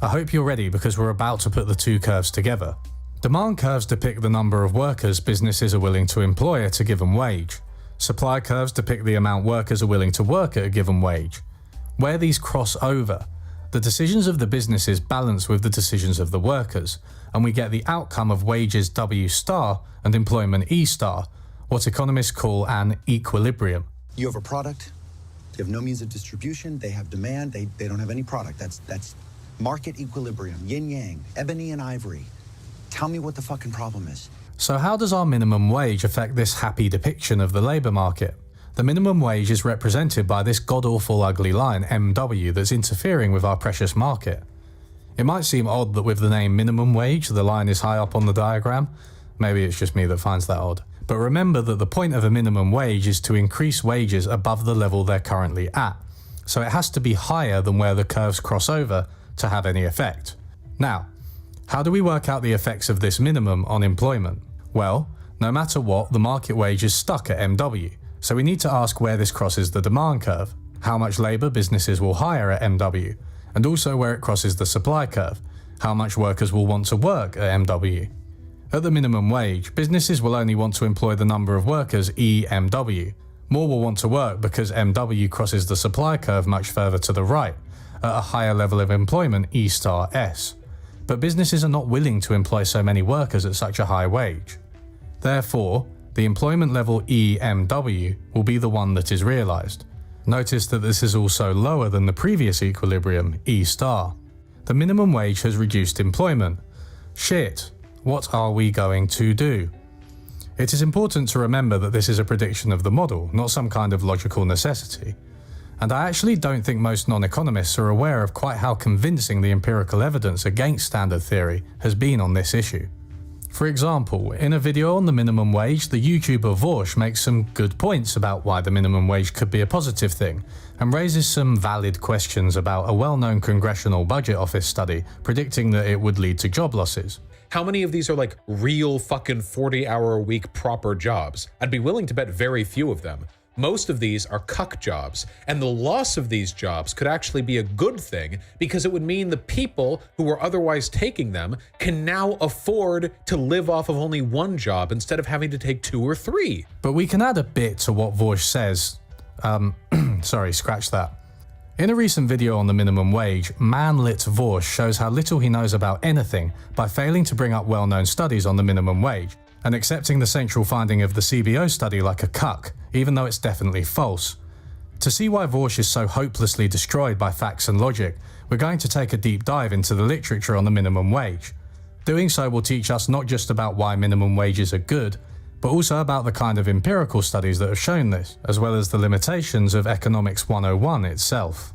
I hope you're ready because we're about to put the two curves together. Demand curves depict the number of workers businesses are willing to employ at a given wage. Supply curves depict the amount workers are willing to work at a given wage. Where these cross over, the decisions of the businesses balance with the decisions of the workers, and we get the outcome of wages W star and employment E star, what economists call an equilibrium. You have a product, you have no means of distribution, they have demand, they don't have any product. That's market equilibrium, yin-yang, ebony and ivory. Tell me what the fucking problem is. So how does our minimum wage affect this happy depiction of the labour market? The minimum wage is represented by this god-awful ugly line, MW, that's interfering with our precious market. It might seem odd that with the name minimum wage, the line is high up on the diagram. Maybe it's just me that finds that odd. But remember that the point of a minimum wage is to increase wages above the level they're currently at. So it has to be higher than where the curves cross over to have any effect. Now, how do we work out the effects of this minimum on employment? Well, no matter what, the market wage is stuck at MW, so we need to ask where this crosses the demand curve, how much labour businesses will hire at MW, and also where it crosses the supply curve, how much workers will want to work at MW. At the minimum wage, businesses will only want to employ the number of workers EMW. More will want to work because MW crosses the supply curve much further to the right, at a higher level of employment E star S. But businesses are not willing to employ so many workers at such a high wage. Therefore, the employment level EMW will be the one that is realised. Notice that this is also lower than the previous equilibrium E star. The minimum wage has reduced employment. Shit, what are we going to do? It is important to remember that this is a prediction of the model, not some kind of logical necessity. And I actually don't think most non-economists are aware of quite how convincing the empirical evidence against standard theory has been on this issue. For example, in a video on the minimum wage, the YouTuber Vorsh makes some good points about why the minimum wage could be a positive thing, and raises some valid questions about a well-known Congressional Budget Office study predicting that it would lead to job losses. How many of these are like real fucking 40-hour-a-week proper jobs? I'd be willing to bet very few of them. Most of these are cuck jobs, and the loss of these jobs could actually be a good thing because it would mean the people who were otherwise taking them can now afford to live off of only one job instead of having to take 2 or 3. But we can add a bit to what Vorsh says. Sorry, scratch that. In a recent video on the minimum wage, Manlit Vorsh shows how little he knows about anything by failing to bring up well-known studies on the minimum wage, and accepting the central finding of the CBO study like a cuck, even though it's definitely false. To see why Vorsh is so hopelessly destroyed by facts and logic, we're going to take a deep dive into the literature on the minimum wage. Doing so will teach us not just about why minimum wages are good, but also about the kind of empirical studies that have shown this, as well as the limitations of Economics 101 itself.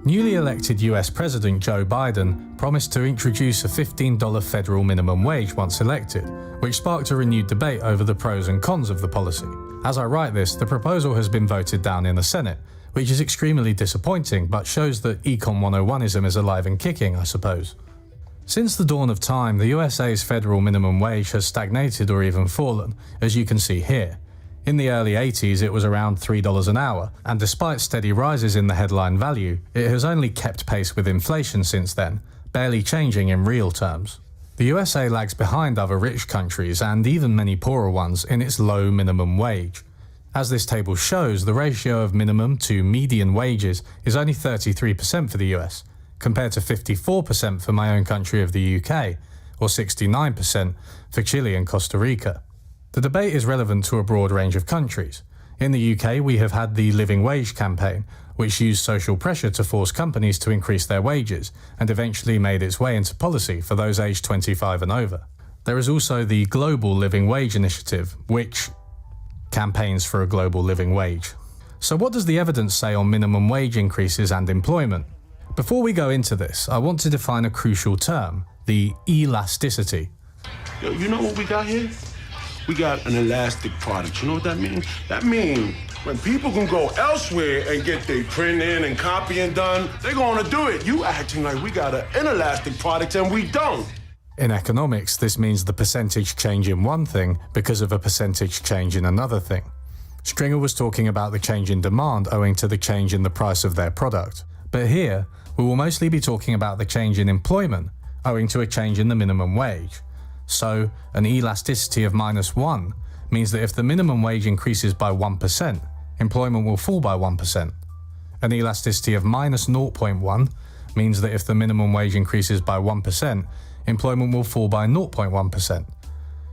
Newly elected US President Joe Biden promised to introduce a $15 federal minimum wage once elected, which sparked a renewed debate over the pros and cons of the policy. As I write this, the proposal has been voted down in the Senate, which is extremely disappointing but shows that Econ 101ism is alive and kicking, I suppose. Since the dawn of time, the USA's federal minimum wage has stagnated or even fallen, as you can see here. In the early 80s, it was around $3 an hour, and despite steady rises in the headline value, it has only kept pace with inflation since then, barely changing in real terms. The USA lags behind other rich countries, and even many poorer ones, in its low minimum wage. As this table shows, the ratio of minimum to median wages is only 33% for the US, compared to 54% for my own country of the UK, or 69% for Chile and Costa Rica. The debate is relevant to a broad range of countries. In the UK, we have had the Living Wage campaign, which used social pressure to force companies to increase their wages, and eventually made its way into policy for those aged 25 and over. There is also the Global Living Wage Initiative, which campaigns for a global living wage. So what does the evidence say on minimum wage increases and employment? Before we go into this, I want to define a crucial term, the elasticity. Yo, you know what we got here? We got an elastic product. You know what that means? That means when people can go elsewhere and get their printing and copying done, they're going to do it. You acting like we got an inelastic product and we don't. In economics, this means the percentage change in one thing because of a percentage change in another thing. Stringer was talking about the change in demand owing to the change in the price of their product. But here, we will mostly be talking about the change in employment, owing to a change in the minimum wage. So, an elasticity of -1 means that if the minimum wage increases by 1%, employment will fall by 1%. An elasticity of -0.1 means that if the minimum wage increases by 1%, employment will fall by 0.1%.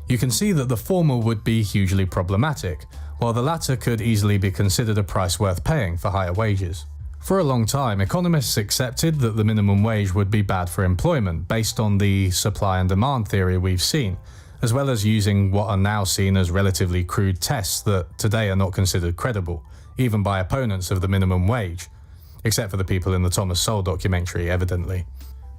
You can see that the former would be hugely problematic, while the latter could easily be considered a price worth paying for higher wages. For a long time, economists accepted that the minimum wage would be bad for employment based on the supply and demand theory we've seen, as well as using what are now seen as relatively crude tests that today are not considered credible, even by opponents of the minimum wage, except for the people in the Thomas Sowell documentary, evidently.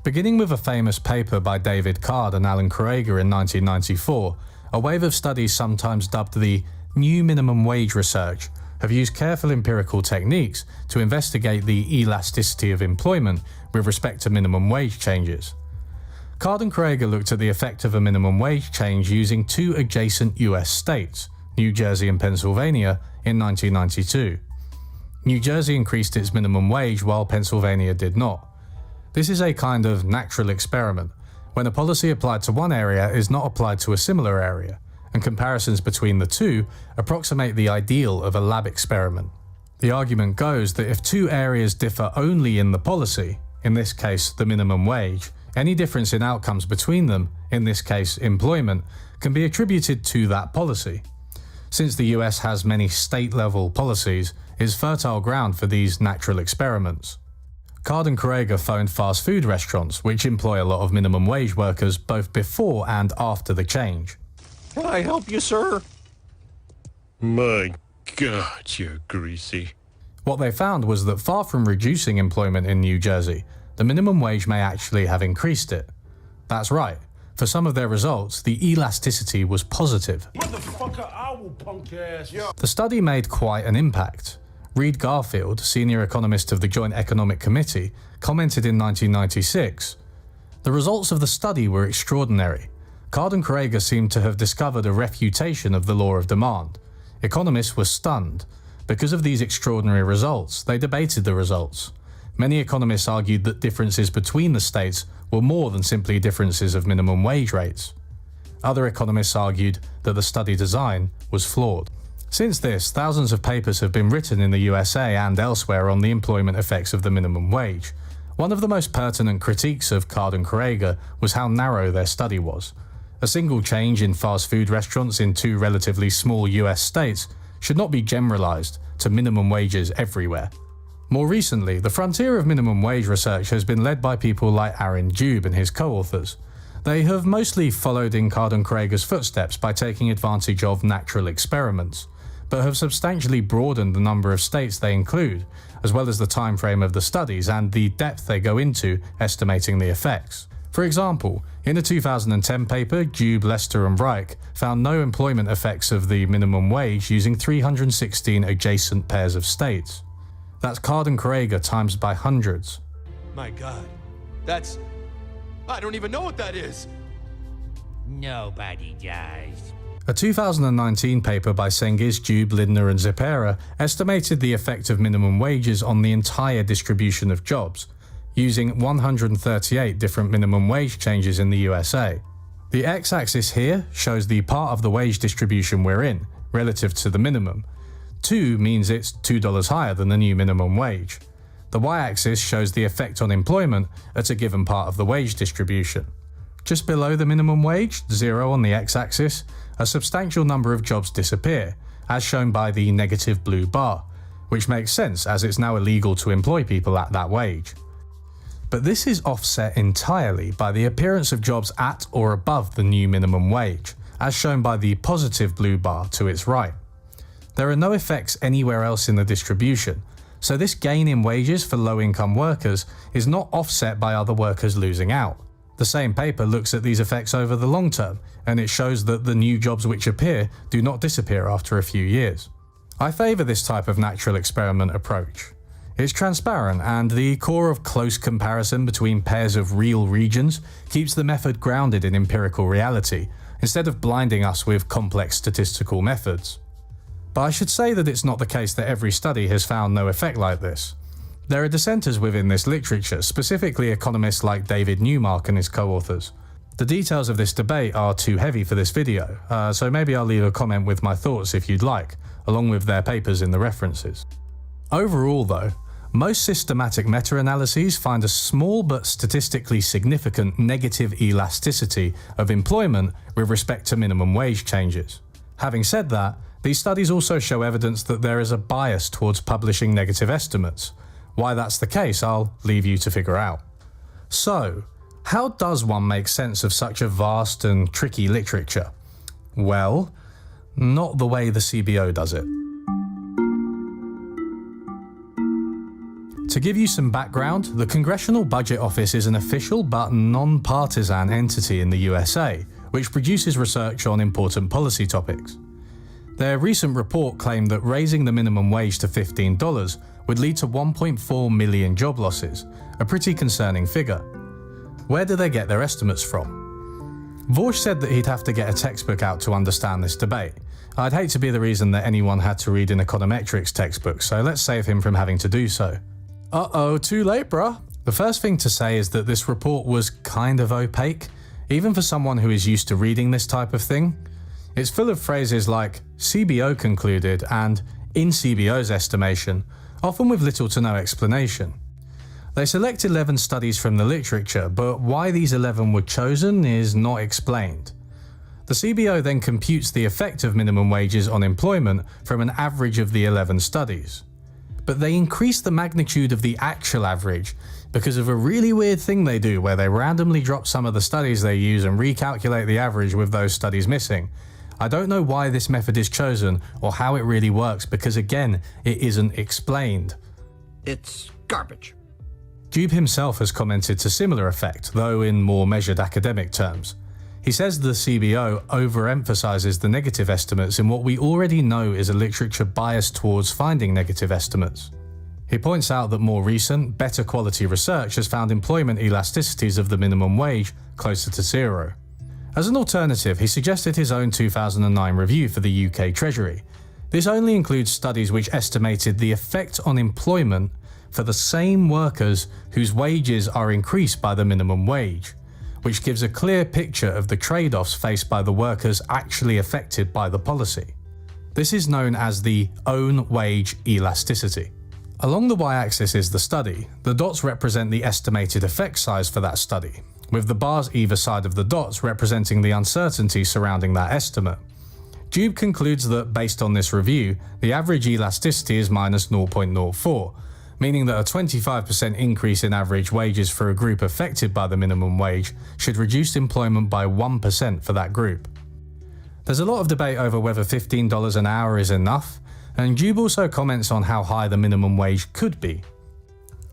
Beginning with a famous paper by David Pakman and Alan Kroeger in 1994, a wave of studies sometimes dubbed the New Minimum Wage Research have used careful empirical techniques to investigate the elasticity of employment with respect to minimum wage changes. Pakman and Kroeger looked at the effect of a minimum wage change using two adjacent US states, New Jersey and Pennsylvania, in 1992. New Jersey increased its minimum wage while Pennsylvania did not. This is a kind of natural experiment, when a policy applied to one area is not applied to a similar area, and comparisons between the two approximate the ideal of a lab experiment. The argument goes that if two areas differ only in the policy, in this case the minimum wage, any difference in outcomes between them, in this case employment, can be attributed to that policy. Since the US has many state-level policies, it is fertile ground for these natural experiments. Pakman and Kroeger phoned fast food restaurants, which employ a lot of minimum wage workers both before and after the change. Can I help you, sir? My God, you're greasy. What they found was that far from reducing employment in New Jersey, the minimum wage may actually have increased it. That's right. For some of their results, the elasticity was positive. Motherfucker, owl punk ass. The study made quite an impact. Reed Garfield, senior economist of the Joint Economic Committee, commented in 1996, "The results of the study were extraordinary. Pakman and Kroeger seemed to have discovered a refutation of the law of demand. Economists were stunned. Because of these extraordinary results, they debated the results. Many economists argued that differences between the states were more than simply differences of minimum wage rates. Other economists argued that the study design was flawed." Since this, thousands of papers have been written in the USA and elsewhere on the employment effects of the minimum wage. One of the most pertinent critiques of Pakman and Kroeger was how narrow their study was. A single change in fast food restaurants in two relatively small US states should not be generalized to minimum wages everywhere. More recently, the frontier of minimum wage research has been led by people like Aaron Dube and his co-authors. They have mostly followed in Pakman and Kroeger's footsteps by taking advantage of natural experiments, but have substantially broadened the number of states they include, as well as the time frame of the studies and the depth they go into estimating the effects. For example, in a 2010 paper, Dube, Lester and Reich found no employment effects of the minimum wage using 316 adjacent pairs of states. That's Pakman and Kroeger times by hundreds. My God, that's... I don't even know what that is. Nobody does. A 2019 paper by Cengiz, Dube, Lindner and Zipera estimated the effect of minimum wages on the entire distribution of jobs, using 138 different minimum wage changes in the USA. The x-axis here shows the part of the wage distribution we're in, relative to the minimum. 2 means it's $2 higher than the new minimum wage. The y-axis shows the effect on employment at a given part of the wage distribution. Just below the minimum wage, 0 on the x-axis, a substantial number of jobs disappear, as shown by the negative blue bar, which makes sense as it's now illegal to employ people at that wage. But this is offset entirely by the appearance of jobs at or above the new minimum wage, as shown by the positive blue bar to its right. There are no effects anywhere else in the distribution, so this gain in wages for low-income workers is not offset by other workers losing out. The same paper looks at these effects over the long term, and it shows that the new jobs which appear do not disappear after a few years. I favour this type of natural experiment approach. It's transparent, and the core of close comparison between pairs of real regions keeps the method grounded in empirical reality, instead of blinding us with complex statistical methods. But I should say that it's not the case that every study has found no effect like this. There are dissenters within this literature, specifically economists like David Newmark and his co-authors. The details of this debate are too heavy for this video, so maybe I'll leave a comment with my thoughts if you'd like, along with their papers in the references. Overall though, most systematic meta-analyses find a small but statistically significant negative elasticity of employment with respect to minimum wage changes. Having said that, these studies also show evidence that there is a bias towards publishing negative estimates. Why that's the case, I'll leave you to figure out. So, how does one make sense of such a vast and tricky literature? Well, not the way the CBO does it. To give you some background, the Congressional Budget Office is an official but non-partisan entity in the USA, which produces research on important policy topics. Their recent report claimed that raising the minimum wage to $15 would lead to 1.4 million job losses, a pretty concerning figure. Where do they get their estimates from? Vorsh said that he'd have to get a textbook out to understand this debate. I'd hate to be the reason that anyone had to read an econometrics textbook, so let's save him from having to do so. Uh-oh, too late, bruh. The first thing to say is that this report was kind of opaque, even for someone who is used to reading this type of thing. It's full of phrases like CBO concluded and in CBO's estimation, often with little to no explanation. They select 11 studies from the literature, but why these 11 were chosen is not explained. The CBO then computes the effect of minimum wages on employment from an average of the 11 studies. But they increase the magnitude of the actual average because of a really weird thing they do where they randomly drop some of the studies they use and recalculate the average with those studies missing. I don't know why this method is chosen or how it really works because again, it isn't explained. It's garbage. Dube himself has commented to similar effect, though in more measured academic terms. He says the CBO overemphasizes the negative estimates in what we already know is a literature biased towards finding negative estimates. He points out that more recent, better quality research has found employment elasticities of the minimum wage closer to zero. As an alternative, he suggested his own 2009 review for the UK Treasury. This only includes studies which estimated the effect on employment for the same workers whose wages are increased by the minimum wage, which gives a clear picture of the trade-offs faced by the workers actually affected by the policy. This is known as the own wage elasticity. Along the y-axis is the study. The dots represent the estimated effect size for that study, with the bars either side of the dots representing the uncertainty surrounding that estimate. Dube concludes that, based on this review, the average elasticity is minus 0.04, meaning that a 25% increase in average wages for a group affected by the minimum wage should reduce employment by 1% for that group. There's a lot of debate over whether $15 an hour is enough, and Dube also comments on how high the minimum wage could be.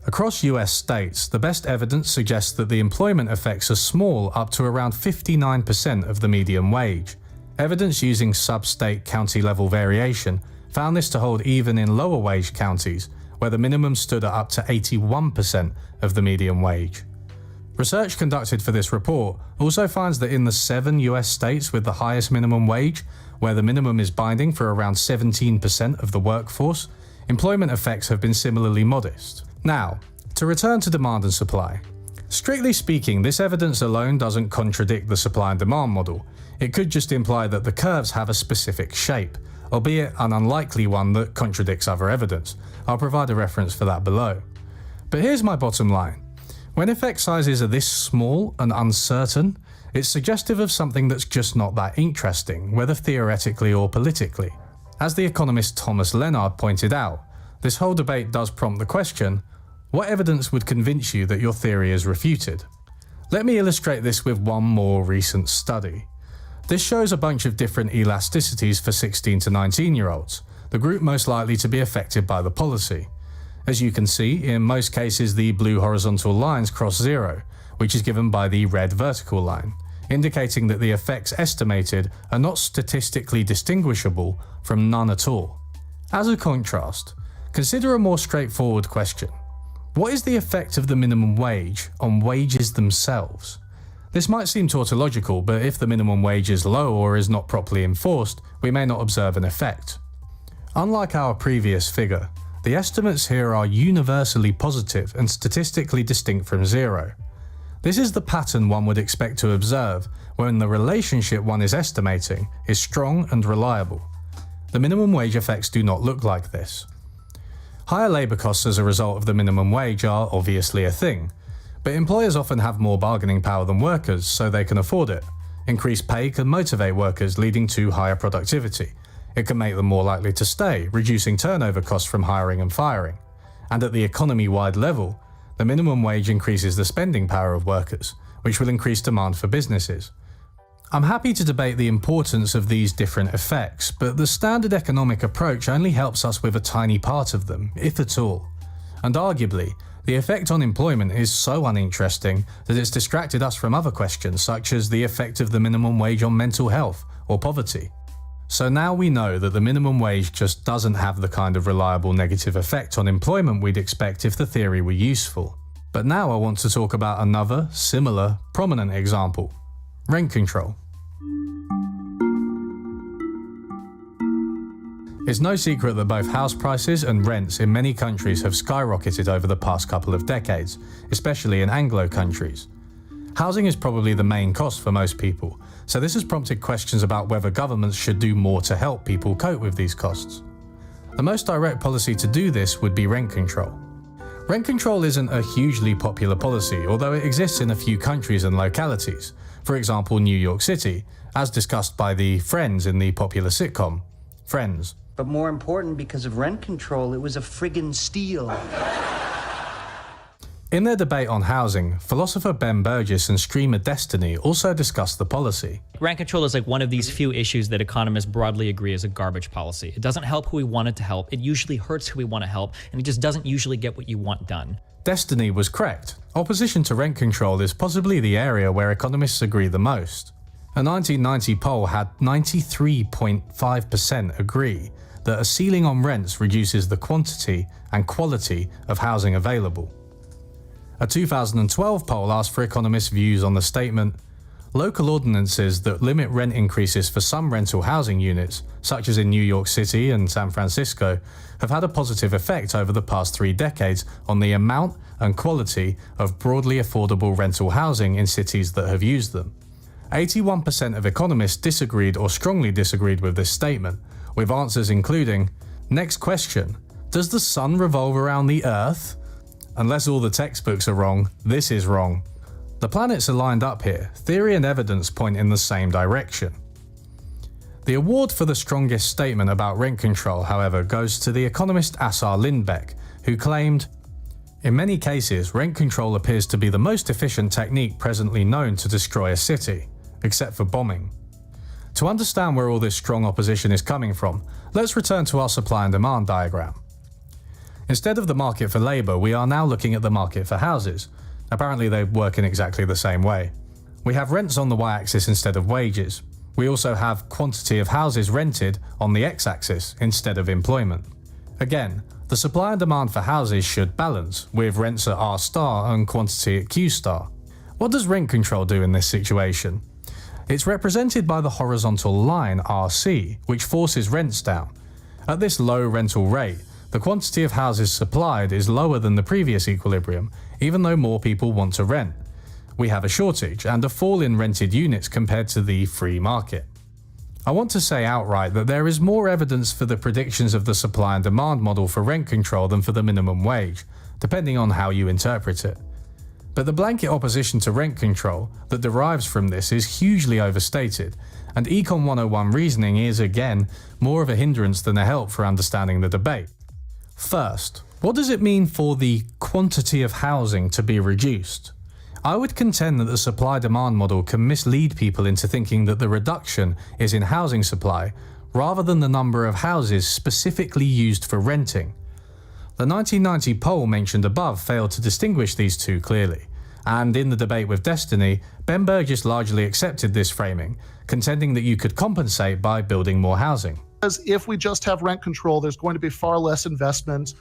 Across US states, the best evidence suggests that the employment effects are small up to around 59% of the median wage. Evidence using sub-state county level variation found this to hold even in lower wage counties, where the minimum stood at up to 81% of the median wage. Research conducted for this report also finds that in the 7 US states with the highest minimum wage, where the minimum is binding for around 17% of the workforce, employment effects have been similarly modest. Now, to return to demand and supply. Strictly speaking, this evidence alone doesn't contradict the supply and demand model. It could just imply that the curves have a specific shape, albeit an unlikely one that contradicts other evidence. I'll provide a reference for that below. But here's my bottom line. When effect sizes are this small and uncertain, it's suggestive of something that's just not that interesting, whether theoretically or politically. As the economist Thomas Leonard pointed out, this whole debate does prompt the question, what evidence would convince you that your theory is refuted? Let me illustrate this with one more recent study. This shows a bunch of different elasticities for 16 to 19-year-olds, the group most likely to be affected by the policy. As you can see, in most cases the blue horizontal lines cross zero, which is given by the red vertical line, indicating that the effects estimated are not statistically distinguishable from none at all. As a contrast, consider a more straightforward question. What is the effect of the minimum wage on wages themselves? This might seem tautological, but if the minimum wage is low or is not properly enforced, we may not observe an effect. Unlike our previous figure, The estimates here are universally positive and statistically distinct from zero. This is the pattern one would expect to observe when the relationship one is estimating is strong and reliable. The minimum wage effects do not look like this. Higher labour costs as a result of the minimum wage are obviously a thing, but employers often have more bargaining power than workers, so they can afford it. Increased pay can motivate workers, leading to higher productivity. It can make them more likely to stay, reducing turnover costs from hiring and firing. And at the economy-wide level, the minimum wage increases the spending power of workers, which will increase demand for businesses. I'm happy to debate the importance of these different effects, but the standard economic approach only helps us with a tiny part of them, if at all. And arguably, the effect on employment is so uninteresting that it's distracted us from other questions such as the effect of the minimum wage on mental health or poverty. So now we know that the minimum wage just doesn't have the kind of reliable negative effect on employment we'd expect if the theory were useful. But now I want to talk about another, similar, prominent example: rent control. It's no secret that both house prices and rents in many countries have skyrocketed over the past couple of decades, especially in Anglo countries. Housing is probably the main cost for most people, so this has prompted questions about whether governments should do more to help people cope with these costs. The most direct policy to do this would be rent control. Rent control isn't a hugely popular policy, although it exists in a few countries and localities. For example, New York City, as discussed by the Friends in the popular sitcom Friends. But more important, because of rent control, it was a friggin' steal. In their debate on housing, philosopher Ben Burgess and streamer Destiny also discussed the policy. Rent control is like one of these few issues that economists broadly agree is a garbage policy. It doesn't help who we want it to help, it usually hurts who we want to help, and it just doesn't usually get what you want done. Destiny was correct. Opposition to rent control is possibly the area where economists agree the most. A 1990 poll had 93.5% agree that a ceiling on rents reduces the quantity and quality of housing available. A 2012 poll asked for economists' views on the statement, "Local ordinances that limit rent increases for some rental housing units, such as in New York City and San Francisco, have had a positive effect over the past 3 decades on the amount and quality of broadly affordable rental housing in cities that have used them." 81% of economists disagreed or strongly disagreed with this statement, with answers including, "Next question, does the sun revolve around the Earth? Unless all the textbooks are wrong, this is wrong." The planets are lined up here. Theory and evidence point in the same direction. The award for the strongest statement about rent control, however, goes to the economist Assar Lindbeck, who claimed, "In many cases, rent control appears to be the most efficient technique presently known to destroy a city, except for bombing." To understand where all this strong opposition is coming from, let's return to our supply and demand diagram. Instead of the market for labour, we are now looking at the market for houses. Apparently they work in exactly the same way. We have rents on the y-axis instead of wages. We also have quantity of houses rented on the x-axis instead of employment. Again, the supply and demand for houses should balance, with rents at R star and quantity at Q star. What does rent control do in this situation? It's represented by the horizontal line RC, which forces rents down. At this low rental rate, the quantity of houses supplied is lower than the previous equilibrium, even though more people want to rent. We have a shortage and a fall in rented units compared to the free market. I want to say outright that there is more evidence for the predictions of the supply and demand model for rent control than for the minimum wage, depending on how you interpret it. But the blanket opposition to rent control that derives from this is hugely overstated, and Econ 101 reasoning is, again, more of a hindrance than a help for understanding the debate. First, what does it mean for the quantity of housing to be reduced? I would contend that the supply-demand model can mislead people into thinking that the reduction is in housing supply, rather than the number of houses specifically used for renting. The 1990 poll mentioned above failed to distinguish these two clearly, and in the debate with Destiny, Ben Burgess largely accepted this framing, contending that you could compensate by building more housing. Because if we just have rent control, there's going to be far less investment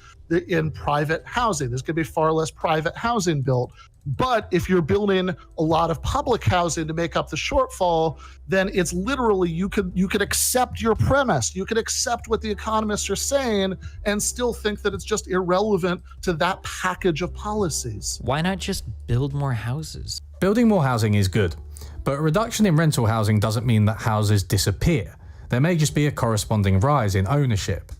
in private housing. There's going to be far less private housing built. But if you're building a lot of public housing to make up the shortfall, then it's literally you could accept your premise. You could accept what the economists are saying and still think that it's just irrelevant to that package of policies. Why not just build more houses? Building more housing is good, but a reduction in rental housing doesn't mean that houses disappear. There may just be a corresponding rise in ownership.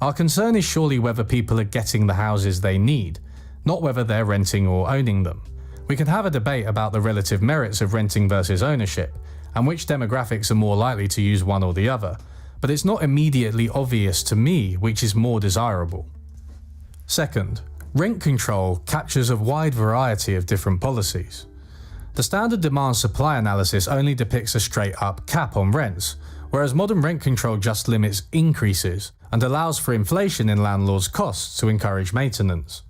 Our concern is surely whether people are getting the houses they need, not whether they're renting or owning them. We can have a debate about the relative merits of renting versus ownership, and which demographics are more likely to use one or the other, but it's not immediately obvious to me which is more desirable. Second, rent control captures a wide variety of different policies. The standard demand-supply analysis only depicts a straight-up cap on rents, whereas modern rent control just limits increases and allows for inflation in landlords' costs to encourage maintenance.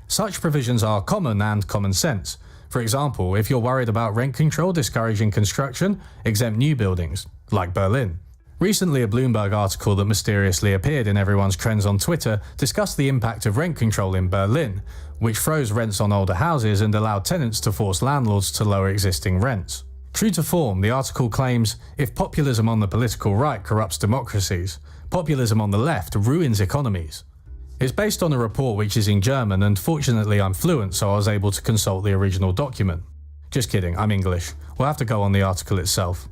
Such provisions are common and common sense. For example, if you're worried about rent control discouraging construction, exempt new buildings, like Berlin. Recently, a Bloomberg article that mysteriously appeared in everyone's trends on Twitter discussed the impact of rent control in Berlin, which froze rents on older houses and allowed tenants to force landlords to lower existing rents. True to form, the article claims, if populism on the political right corrupts democracies, populism on the left ruins economies. It's based on a report which is in German, and fortunately I'm fluent, so I was able to consult the original document. Just kidding, I'm English. We'll have to go on the article itself.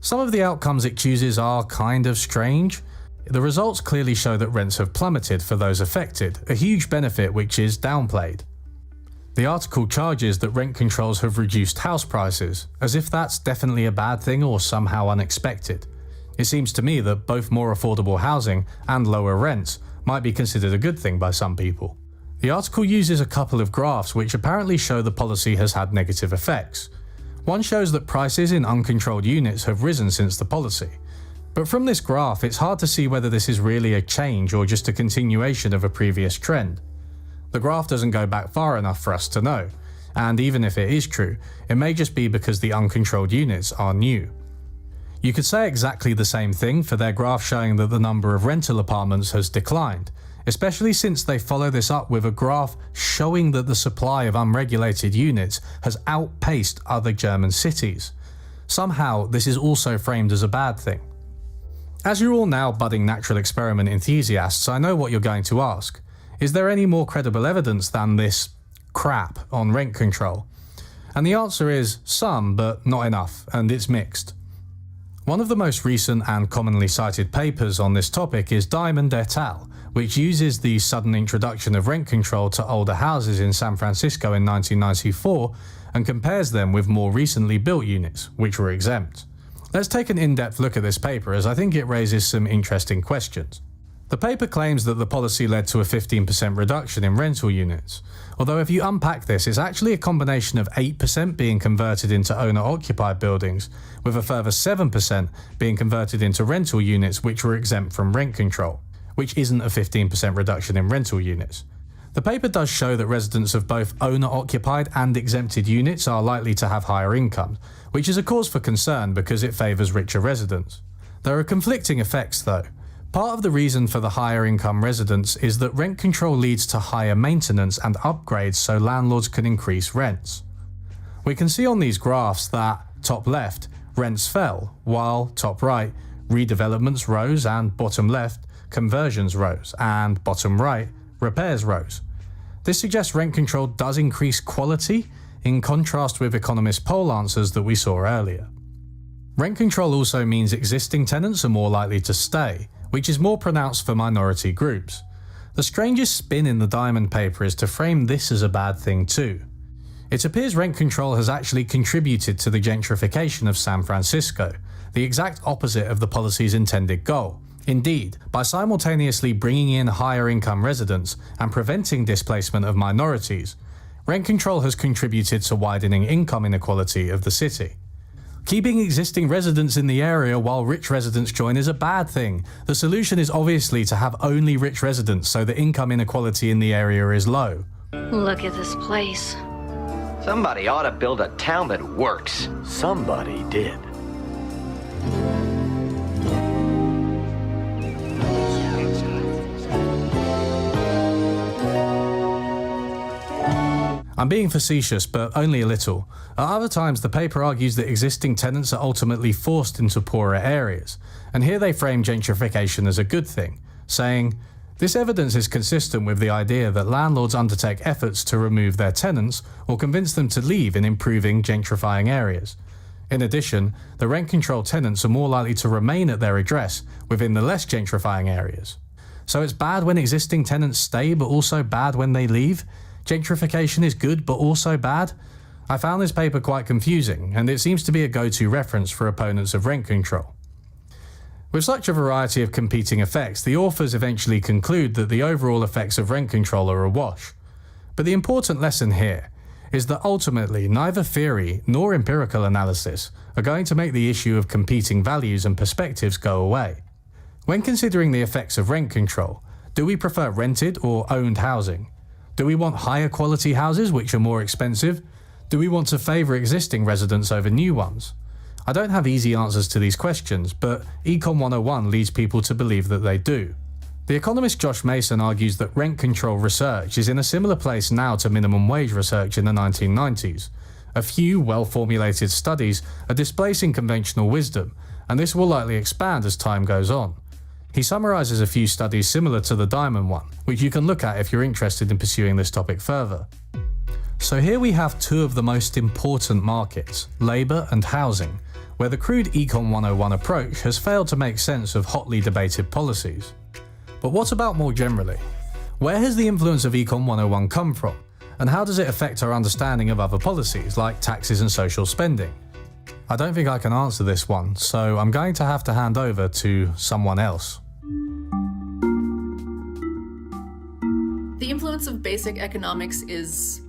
Some of the outcomes it chooses are kind of strange. The results clearly show that rents have plummeted for those affected, a huge benefit which is downplayed. The article charges that rent controls have reduced house prices, as if that's definitely a bad thing or somehow unexpected. It seems to me that both more affordable housing and lower rents might be considered a good thing by some people. The article uses a couple of graphs which apparently show the policy has had negative effects. One shows that prices in uncontrolled units have risen since the policy. But from this graph, it's hard to see whether this is really a change or just a continuation of a previous trend. The graph doesn't go back far enough for us to know, and even if it is true, it may just be because the uncontrolled units are new. You could say exactly the same thing for their graph showing that the number of rental apartments has declined, especially since they follow this up with a graph showing that the supply of unregulated units has outpaced other German cities. Somehow, this is also framed as a bad thing. As you're all now budding natural experiment enthusiasts, I know what you're going to ask. Is there any more credible evidence than this crap on rent control? And the answer is some, but not enough, and it's mixed. One of the most recent and commonly cited papers on this topic is Diamond et al., which uses the sudden introduction of rent control to older houses in San Francisco in 1994 and compares them with more recently built units, which were exempt. Let's take an in-depth look at this paper, as I think it raises some interesting questions. The paper claims that the policy led to a 15% reduction in rental units, although if you unpack this, it's actually a combination of 8% being converted into owner-occupied buildings, with a further 7% being converted into rental units which were exempt from rent control, which isn't a 15% reduction in rental units. The paper does show that residents of both owner-occupied and exempted units are likely to have higher incomes, which is a cause for concern because it favours richer residents. There are conflicting effects though. Part of the reason for the higher income residents is that rent control leads to higher maintenance and upgrades so landlords can increase rents. We can see on these graphs that, top left, rents fell, while top right, redevelopments rose, and bottom left, conversions rose, and bottom right, repairs rose. This suggests rent control does increase quality, in contrast with economist poll answers that we saw earlier. Rent control also means existing tenants are more likely to stay, which is more pronounced for minority groups. The strangest spin in the Diamond paper is to frame this as a bad thing too. It appears rent control has actually contributed to the gentrification of San Francisco, the exact opposite of the policy's intended goal. Indeed, by simultaneously bringing in higher income residents and preventing displacement of minorities, rent control has contributed to widening income inequality of the city. Keeping existing residents in the area while rich residents join is a bad thing. The solution is obviously to have only rich residents so the income inequality in the area is low. Look at this place. Somebody ought to build a town that works. Somebody did. I'm being facetious, but only a little. At other times, the paper argues that existing tenants are ultimately forced into poorer areas, and here they frame gentrification as a good thing, saying, "This evidence is consistent with the idea that landlords undertake efforts to remove their tenants or convince them to leave in improving gentrifying areas. In addition, the rent-controlled tenants are more likely to remain at their address within the less gentrifying areas. So it's bad when existing tenants stay, but also bad when they leave? Gentrification is good, but also bad?" I found this paper quite confusing, and it seems to be a go-to reference for opponents of rent control. With such a variety of competing effects, the authors eventually conclude that the overall effects of rent control are a wash. But the important lesson here is that ultimately neither theory nor empirical analysis are going to make the issue of competing values and perspectives go away. When considering the effects of rent control, do we prefer rented or owned housing? Do we want higher quality houses which are more expensive? Do we want to favour existing residents over new ones? I don't have easy answers to these questions, but Econ 101 leads people to believe that they do. The economist Josh Mason argues that rent control research is in a similar place now to minimum wage research in the 1990s. A few well-formulated studies are displacing conventional wisdom, and this will likely expand as time goes on. He summarises a few studies similar to the Diamond one, which you can look at if you're interested in pursuing this topic further. So here we have two of the most important markets, labour and housing, where the crude Econ 101 approach has failed to make sense of hotly debated policies. But what about more generally? Where has the influence of Econ 101 come from, and how does it affect our understanding of other policies like taxes and social spending? I don't think I can answer this one, so I'm going to have to hand over to someone else. The influence of basic economics is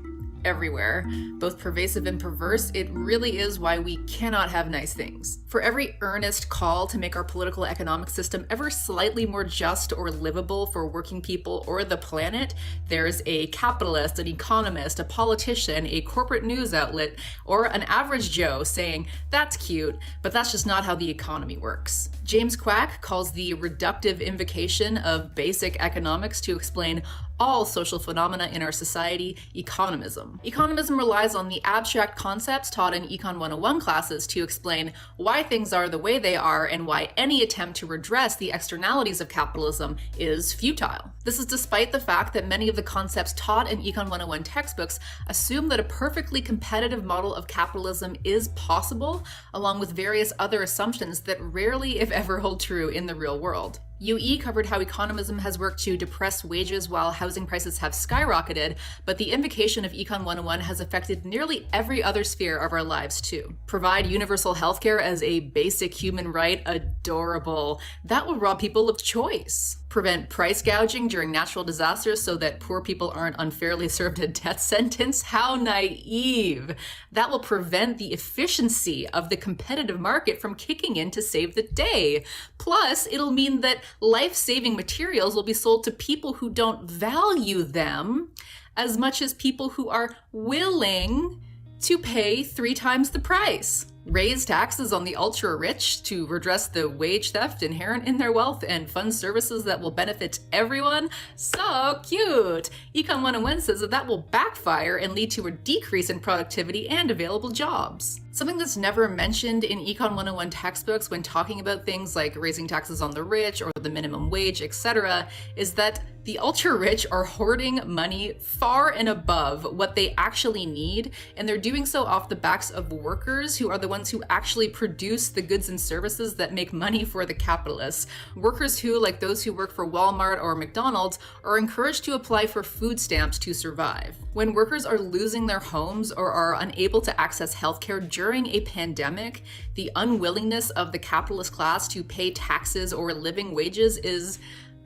everywhere, both pervasive and perverse. It really is why we cannot have nice things. For every earnest call to make our political economic system ever slightly more just or livable for working people or the planet, there's a capitalist, an economist, a politician, a corporate news outlet, or an average Joe saying, "That's cute, but that's just not how the economy works." James Quack calls the reductive invocation of basic economics to explain all social phenomena in our society economism. Economism relies on the abstract concepts taught in Econ 101 classes to explain why things are the way they are and why any attempt to redress the externalities of capitalism is futile. This is despite the fact that many of the concepts taught in Econ 101 textbooks assume that a perfectly competitive model of capitalism is possible, along with various other assumptions that rarely, if ever, hold true in the real world. UE covered how economism has worked to depress wages while housing prices have skyrocketed, but the invocation of Econ 101 has affected nearly every other sphere of our lives too. Provide universal healthcare as a basic human right? Adorable. That will rob people of choice. Prevent price gouging during natural disasters so that poor people aren't unfairly served a death sentence? How naive. That will prevent the efficiency of the competitive market from kicking in to save the day. Plus, it'll mean that life-saving materials will be sold to people who don't value them as much as people who are willing to pay 3 times the price. Raise taxes on the ultra-rich to redress the wage theft inherent in their wealth and fund services that will benefit everyone? So cute! Econ 101 says that will backfire and lead to a decrease in productivity and available jobs. Something that's never mentioned in Econ 101 textbooks when talking about things like raising taxes on the rich or the minimum wage, etc., is that the ultra-rich are hoarding money far and above what they actually need, and they're doing so off the backs of workers who are the ones who actually produce the goods and services that make money for the capitalists. Workers who, like those who work for Walmart or McDonald's, are encouraged to apply for food stamps to survive. When workers are losing their homes or are unable to access healthcare during a pandemic, the unwillingness of the capitalist class to pay taxes or living wages is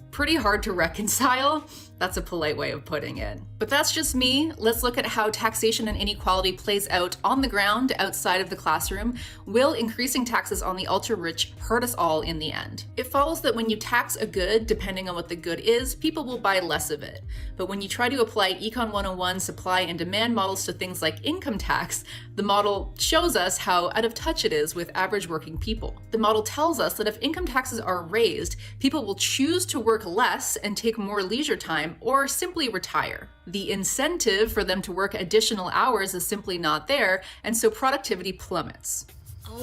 pretty hard to reconcile. That's a polite way of putting it. But that's just me. Let's look at how taxation and inequality plays out on the ground outside of the classroom. Will increasing taxes on the ultra-rich hurt us all in the end? It follows that when you tax a good, depending on what the good is, people will buy less of it. But when you try to apply Econ 101 supply and demand models to things like income tax, the model shows us how out of touch it is with average working people. The model tells us that if income taxes are raised, people will choose to work work less and take more leisure time or simply retire. The incentive for them to work additional hours is simply not there, and so productivity plummets. The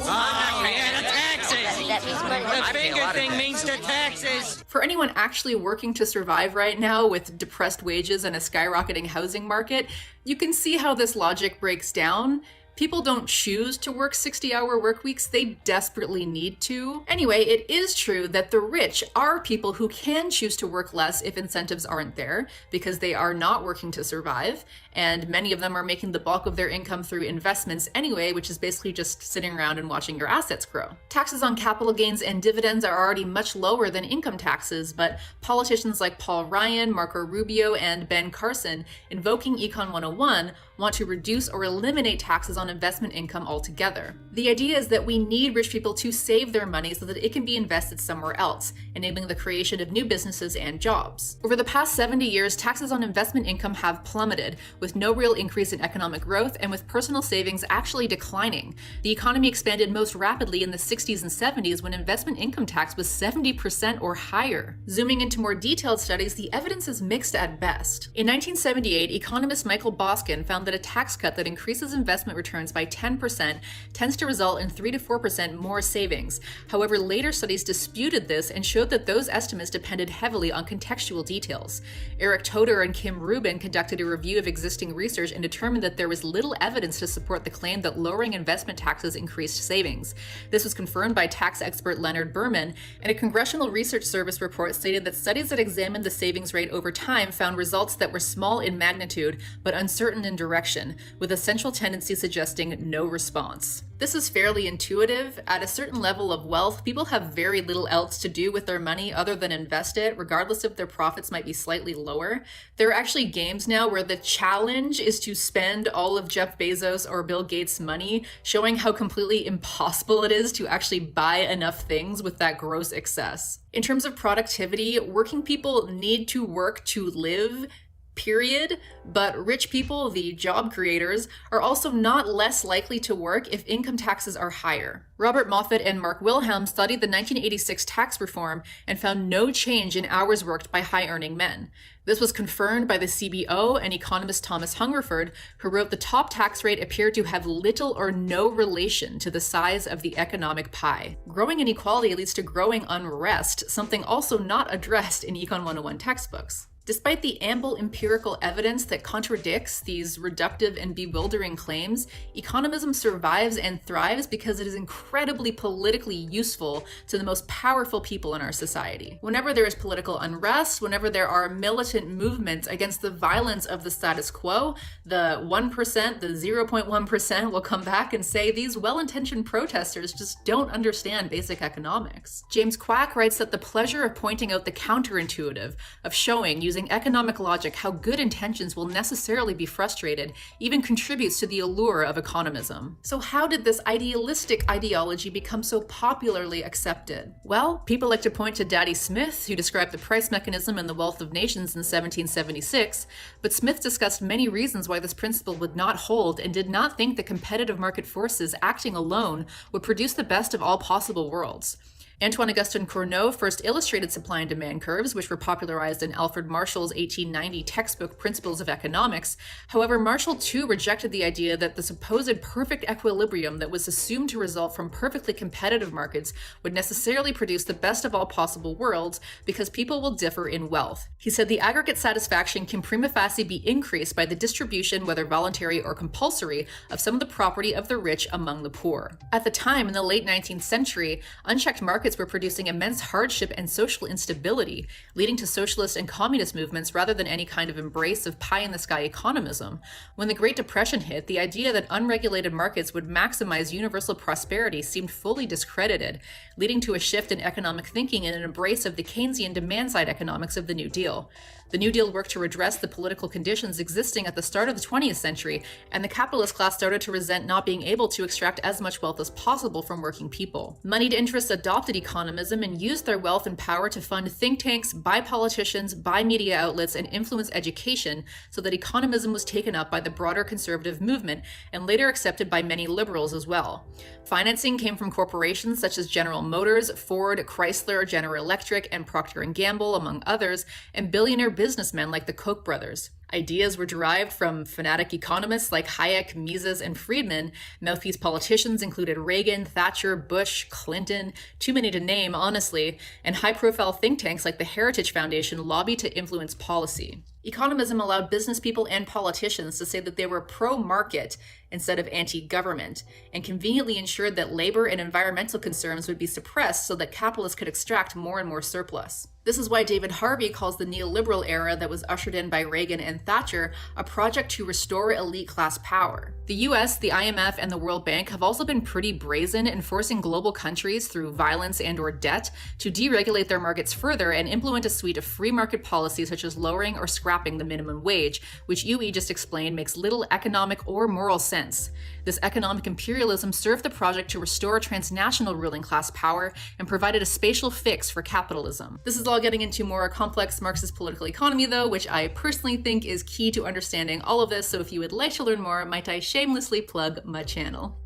finger thing means the taxes. For anyone actually working to survive right now with depressed wages and a skyrocketing housing market, you can see how this logic breaks down. People don't choose to work 60-hour work weeks, they desperately need to. Anyway, it is true that the rich are people who can choose to work less if incentives aren't there, because they are not working to survive, and many of them are making the bulk of their income through investments anyway, which is basically just sitting around and watching your assets grow. Taxes on capital gains and dividends are already much lower than income taxes, but politicians like Paul Ryan, Marco Rubio, and Ben Carson, invoking Econ 101, want to reduce or eliminate taxes on investment income altogether. The idea is that we need rich people to save their money so that it can be invested somewhere else, enabling the creation of new businesses and jobs. Over the past 70 years, taxes on investment income have plummeted, with no real increase in economic growth and with personal savings actually declining. The economy expanded most rapidly in the 60s and 70s when investment income tax was 70% or higher. Zooming into more detailed studies, the evidence is mixed at best. In 1978, economist Michael Boskin found that a tax cut that increases investment returns by 10% tends to result in 3 to 4% more savings. However, later studies disputed this and showed that those estimates depended heavily on contextual details. Eric Toder and Kim Rubin conducted a review of existing research and determined that there was little evidence to support the claim that lowering investment taxes increased savings. This was confirmed by tax expert Leonard Berman, and a Congressional Research Service report stated that studies that examined the savings rate over time found results that were small in magnitude but uncertain in direction, with a central tendency suggesting no response. This is fairly intuitive. At a certain level of wealth, people have very little else to do with their money other than invest it, regardless if their profits might be slightly lower. There are actually games now where the challenge is to spend all of Jeff Bezos or Bill Gates' money, showing how completely impossible it is to actually buy enough things with that gross excess. In terms of productivity, working people need to work to live, period, but rich people, the job creators, are also not less likely to work if income taxes are higher. Robert Moffat and Mark Wilhelm studied the 1986 tax reform and found no change in hours worked by high-earning men. This was confirmed by the CBO and economist Thomas Hungerford, who wrote the top tax rate appeared to have little or no relation to the size of the economic pie. Growing inequality leads to growing unrest, something also not addressed in Econ 101 textbooks. Despite the ample empirical evidence that contradicts these reductive and bewildering claims, economism survives and thrives because it is incredibly politically useful to the most powerful people in our society. Whenever there is political unrest, whenever there are militant movements against the violence of the status quo, the 1%, the 0.1% will come back and say these well-intentioned protesters just don't understand basic economics. James Quack writes that the pleasure of pointing out the counterintuitive, of showing, using economic logic, how good intentions will necessarily be frustrated, even contributes to the allure of economism. So how did this idealistic ideology become so popularly accepted? Well, people like to point to Daddy Smith, who described the price mechanism in The Wealth of Nations in 1776, but Smith discussed many reasons why this principle would not hold and did not think the competitive market forces acting alone would produce the best of all possible worlds. Antoine-Augustin Cournot first illustrated supply and demand curves, which were popularized in Alfred Marshall's 1890 textbook Principles of Economics. However, Marshall too rejected the idea that the supposed perfect equilibrium that was assumed to result from perfectly competitive markets would necessarily produce the best of all possible worlds, because people will differ in wealth. He said the aggregate satisfaction can prima facie be increased by the distribution, whether voluntary or compulsory, of some of the property of the rich among the poor. At the time, in the late 19th century, unchecked markets were producing immense hardship and social instability, leading to socialist and communist movements rather than any kind of embrace of pie-in-the-sky economism. When the Great Depression hit, the idea that unregulated markets would maximize universal prosperity seemed fully discredited, leading to a shift in economic thinking and an embrace of the Keynesian demand-side economics of the New Deal. The New Deal worked to redress the political conditions existing at the start of the 20th century, and the capitalist class started to resent not being able to extract as much wealth as possible from working people. Moneyed interests adopted economism and used their wealth and power to fund think tanks, buy politicians, buy media outlets, and influence education, so that economism was taken up by the broader conservative movement and later accepted by many liberals as well. Financing came from corporations such as General Motors, Ford, Chrysler, General Electric, and Procter & Gamble, among others, and billionaire businessmen like the Koch brothers. Ideas were derived from fanatic economists like Hayek, Mises, and Friedman. Mouthpiece politicians included Reagan, Thatcher, Bush, Clinton, too many to name, honestly, and high-profile think tanks like the Heritage Foundation lobbied to influence policy. Economism allowed business people and politicians to say that they were pro-market instead of anti-government, and conveniently ensured that labor and environmental concerns would be suppressed so that capitalists could extract more and more surplus. This is why David Harvey calls the neoliberal era that was ushered in by Reagan and Thatcher a project to restore elite class power. The US, the IMF, and the World Bank have also been pretty brazen in forcing global countries through violence and/or debt to deregulate their markets further and implement a suite of free market policies such as lowering or scrapping the minimum wage, which Yui just explained makes little economic or moral sense. This economic imperialism served the project to restore transnational ruling class power and provided a spatial fix for capitalism. This is all getting into more complex Marxist political economy though, which I personally think is key to understanding all of this, so if you would like to learn more, might I shamelessly plug my channel.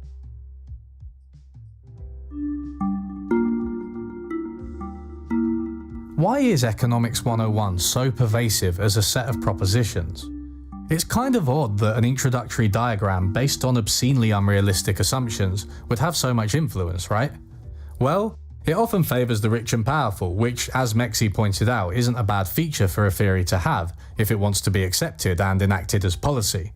Why is Economics 101 so pervasive as a set of propositions? It's kind of odd that an introductory diagram based on obscenely unrealistic assumptions would have so much influence, right? Well, it often favours the rich and powerful, which, as Mexi pointed out, isn't a bad feature for a theory to have if it wants to be accepted and enacted as policy.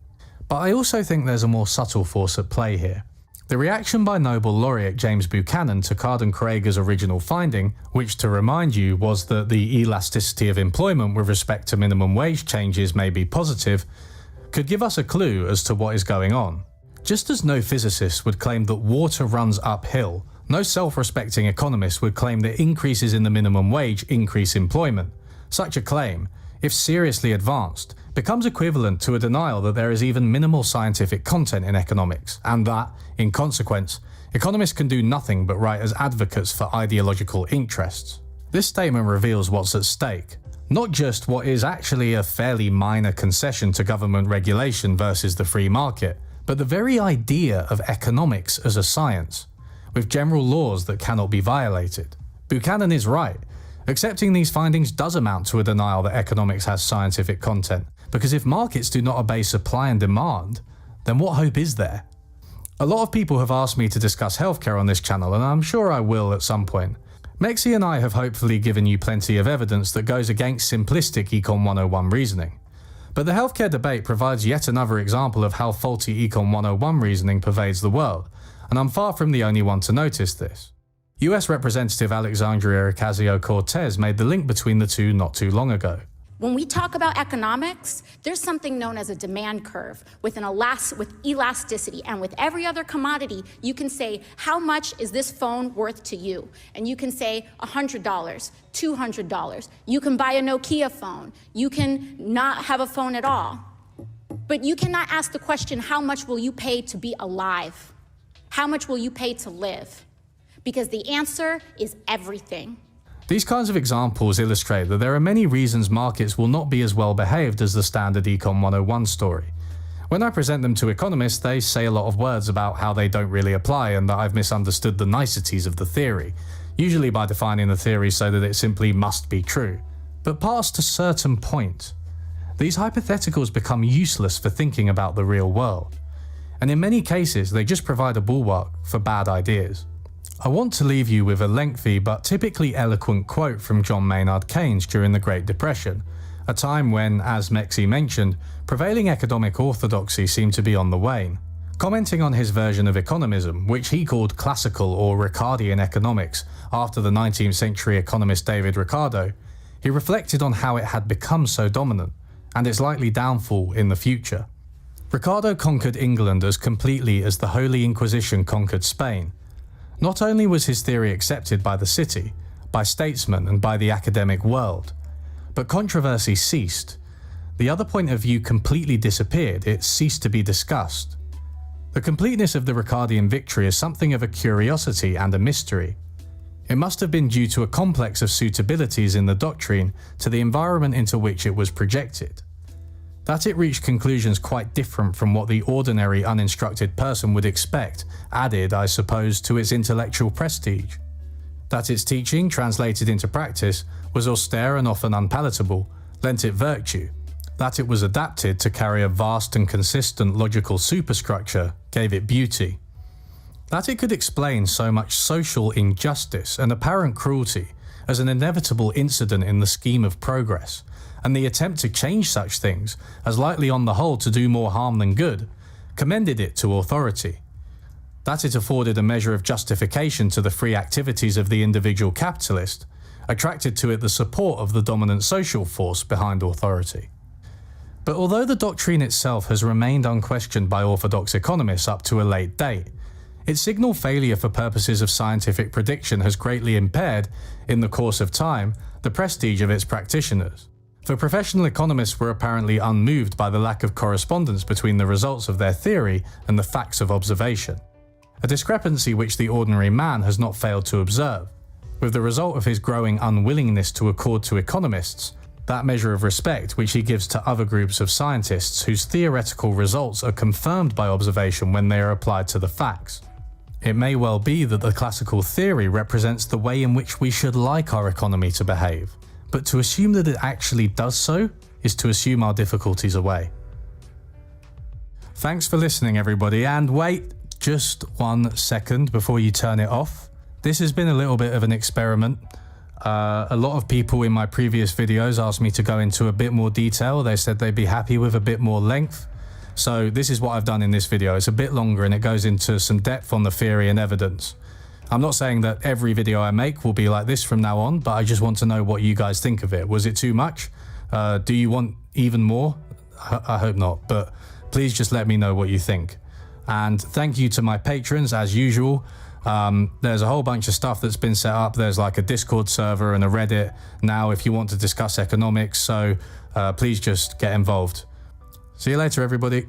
But I also think there's a more subtle force at play here. The reaction by Nobel laureate James Buchanan to Carden-Craig's original finding, which, to remind you, was that the elasticity of employment with respect to minimum wage changes may be positive, could give us a clue as to what is going on. Just as no physicist would claim that water runs uphill, no self-respecting economist would claim that increases in the minimum wage increase employment. Such a claim, if seriously advanced, becomes equivalent to a denial that there is even minimal scientific content in economics, and that, in consequence, economists can do nothing but write as advocates for ideological interests. This statement reveals what's at stake. Not just what is actually a fairly minor concession to government regulation versus the free market, but the very idea of economics as a science, with general laws that cannot be violated. Buchanan is right. Accepting these findings does amount to a denial that economics has scientific content, because if markets do not obey supply and demand, then what hope is there? A lot of people have asked me to discuss healthcare on this channel, and I'm sure I will at some point. Mexi and I have hopefully given you plenty of evidence that goes against simplistic Econ 101 reasoning. But the healthcare debate provides yet another example of how faulty Econ 101 reasoning pervades the world, and I'm far from the only one to notice this. US Representative Alexandria Ocasio-Cortez made the link between the two not too long ago. When we talk about economics, there's something known as a demand curve with elasticity. And with every other commodity, you can say, how much is this phone worth to you? And you can say $100, $200. You can buy a Nokia phone. You can not have a phone at all. But you cannot ask the question, how much will you pay to be alive? How much will you pay to live? Because the answer is everything. These kinds of examples illustrate that there are many reasons markets will not be as well behaved as the standard Econ 101 story. When I present them to economists, they say a lot of words about how they don't really apply and that I've misunderstood the niceties of the theory, usually by defining the theory so that it simply must be true. But past a certain point, these hypotheticals become useless for thinking about the real world. And in many cases, they just provide a bulwark for bad ideas. I want to leave you with a lengthy but typically eloquent quote from John Maynard Keynes during the Great Depression, a time when, as Mexi mentioned, prevailing economic orthodoxy seemed to be on the wane. Commenting on his version of economism, which he called classical or Ricardian economics after the 19th century economist David Ricardo, he reflected on how it had become so dominant, and its likely downfall in the future. Ricardo conquered England as completely as the Holy Inquisition conquered Spain. Not only was his theory accepted by the city, by statesmen and by the academic world, But controversy ceased. The other point of view completely disappeared. It ceased to be discussed. The completeness of the Ricardian victory is something of a curiosity and a mystery. It must have been due to a complex of suitabilities in the doctrine to the environment into which it was projected. That it reached conclusions quite different from what the ordinary uninstructed person would expect added, I suppose, to its intellectual prestige. That its teaching, translated into practice, was austere and often unpalatable, lent it virtue. That it was adapted to carry a vast and consistent logical superstructure gave it beauty. That it could explain so much social injustice and apparent cruelty as an inevitable incident in the scheme of progress, and the attempt to change such things as likely on the whole to do more harm than good, commended it to authority. That it afforded a measure of justification to the free activities of the individual capitalist, attracted to it the support of the dominant social force behind authority. But although the doctrine itself has remained unquestioned by orthodox economists up to a late date, its signal failure for purposes of scientific prediction has greatly impaired, in the course of time, the prestige of its practitioners. For professional economists were apparently unmoved by the lack of correspondence between the results of their theory and the facts of observation, a discrepancy which the ordinary man has not failed to observe, with the result of his growing unwillingness to accord to economists that measure of respect which he gives to other groups of scientists whose theoretical results are confirmed by observation when they are applied to the facts. It may well be that the classical theory represents the way in which we should like our economy to behave, but to assume that it actually does so is to assume our difficulties away. Thanks for listening, everybody, and wait just 1 second before you turn it off. This has been a little bit of an experiment. A lot of people in my previous videos asked me to go into a bit more detail. They said they'd be happy with a bit more length. So this is what I've done in this video. It's a bit longer and it goes into some depth on the theory and evidence. I'm not saying that every video I make will be like this from now on, but I just want to know what you guys think of it. Was it too much? Do you want even more? I hope not, but please just let me know what you think. And thank you to my patrons as usual. There's a whole bunch of stuff that's been set up. There's like a Discord server and a Reddit now if you want to discuss economics, so please just get involved. See you later, everybody.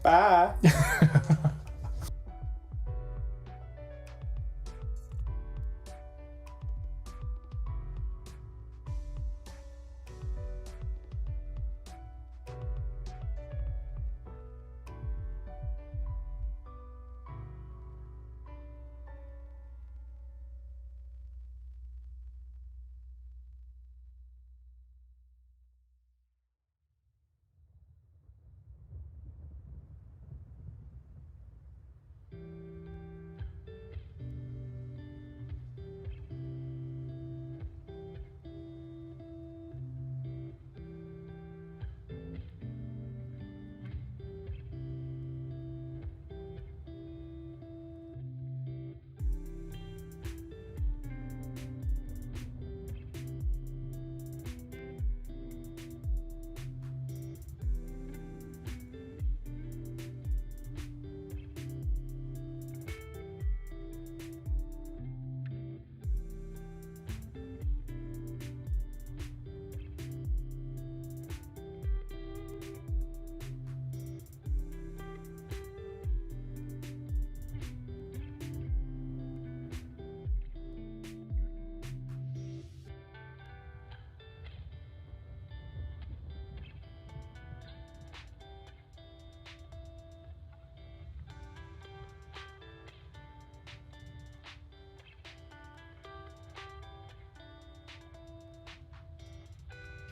Bye.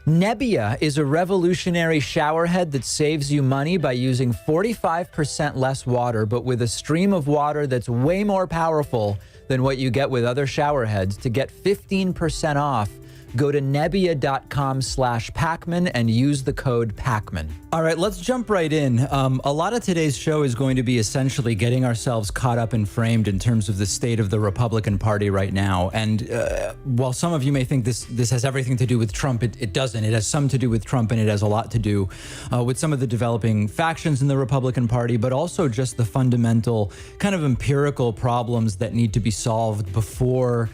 Nebbia is a revolutionary showerhead that saves you money by using 45% less water, but with a stream of water that's way more powerful than what you get with other showerheads. To get 15% off, go to nebbia.com/Pakman and use the code Pakman. All right, let's jump right in. A lot of today's show is going to be essentially getting ourselves caught up and framed in terms of the state of the Republican Party right now. And while some of you may think this has everything to do with Trump, it doesn't. It has some to do with Trump, and it has a lot to do with some of the developing factions in the Republican Party, but also just the fundamental kind of empirical problems that need to be solved before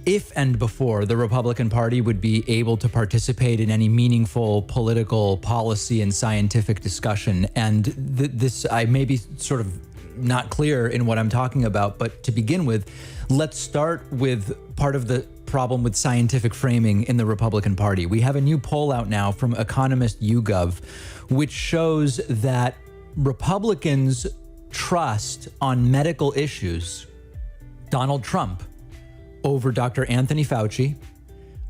if and before the Republican Party would be able to participate in any meaningful political policy and scientific discussion. And this, I may be sort of not clear in what I'm talking about, but to begin with, let's start with part of the problem with scientific framing in the Republican Party. We have a new poll out now from economist YouGov, which shows that Republicans trust on medical issues Donald Trump over Dr. Anthony Fauci,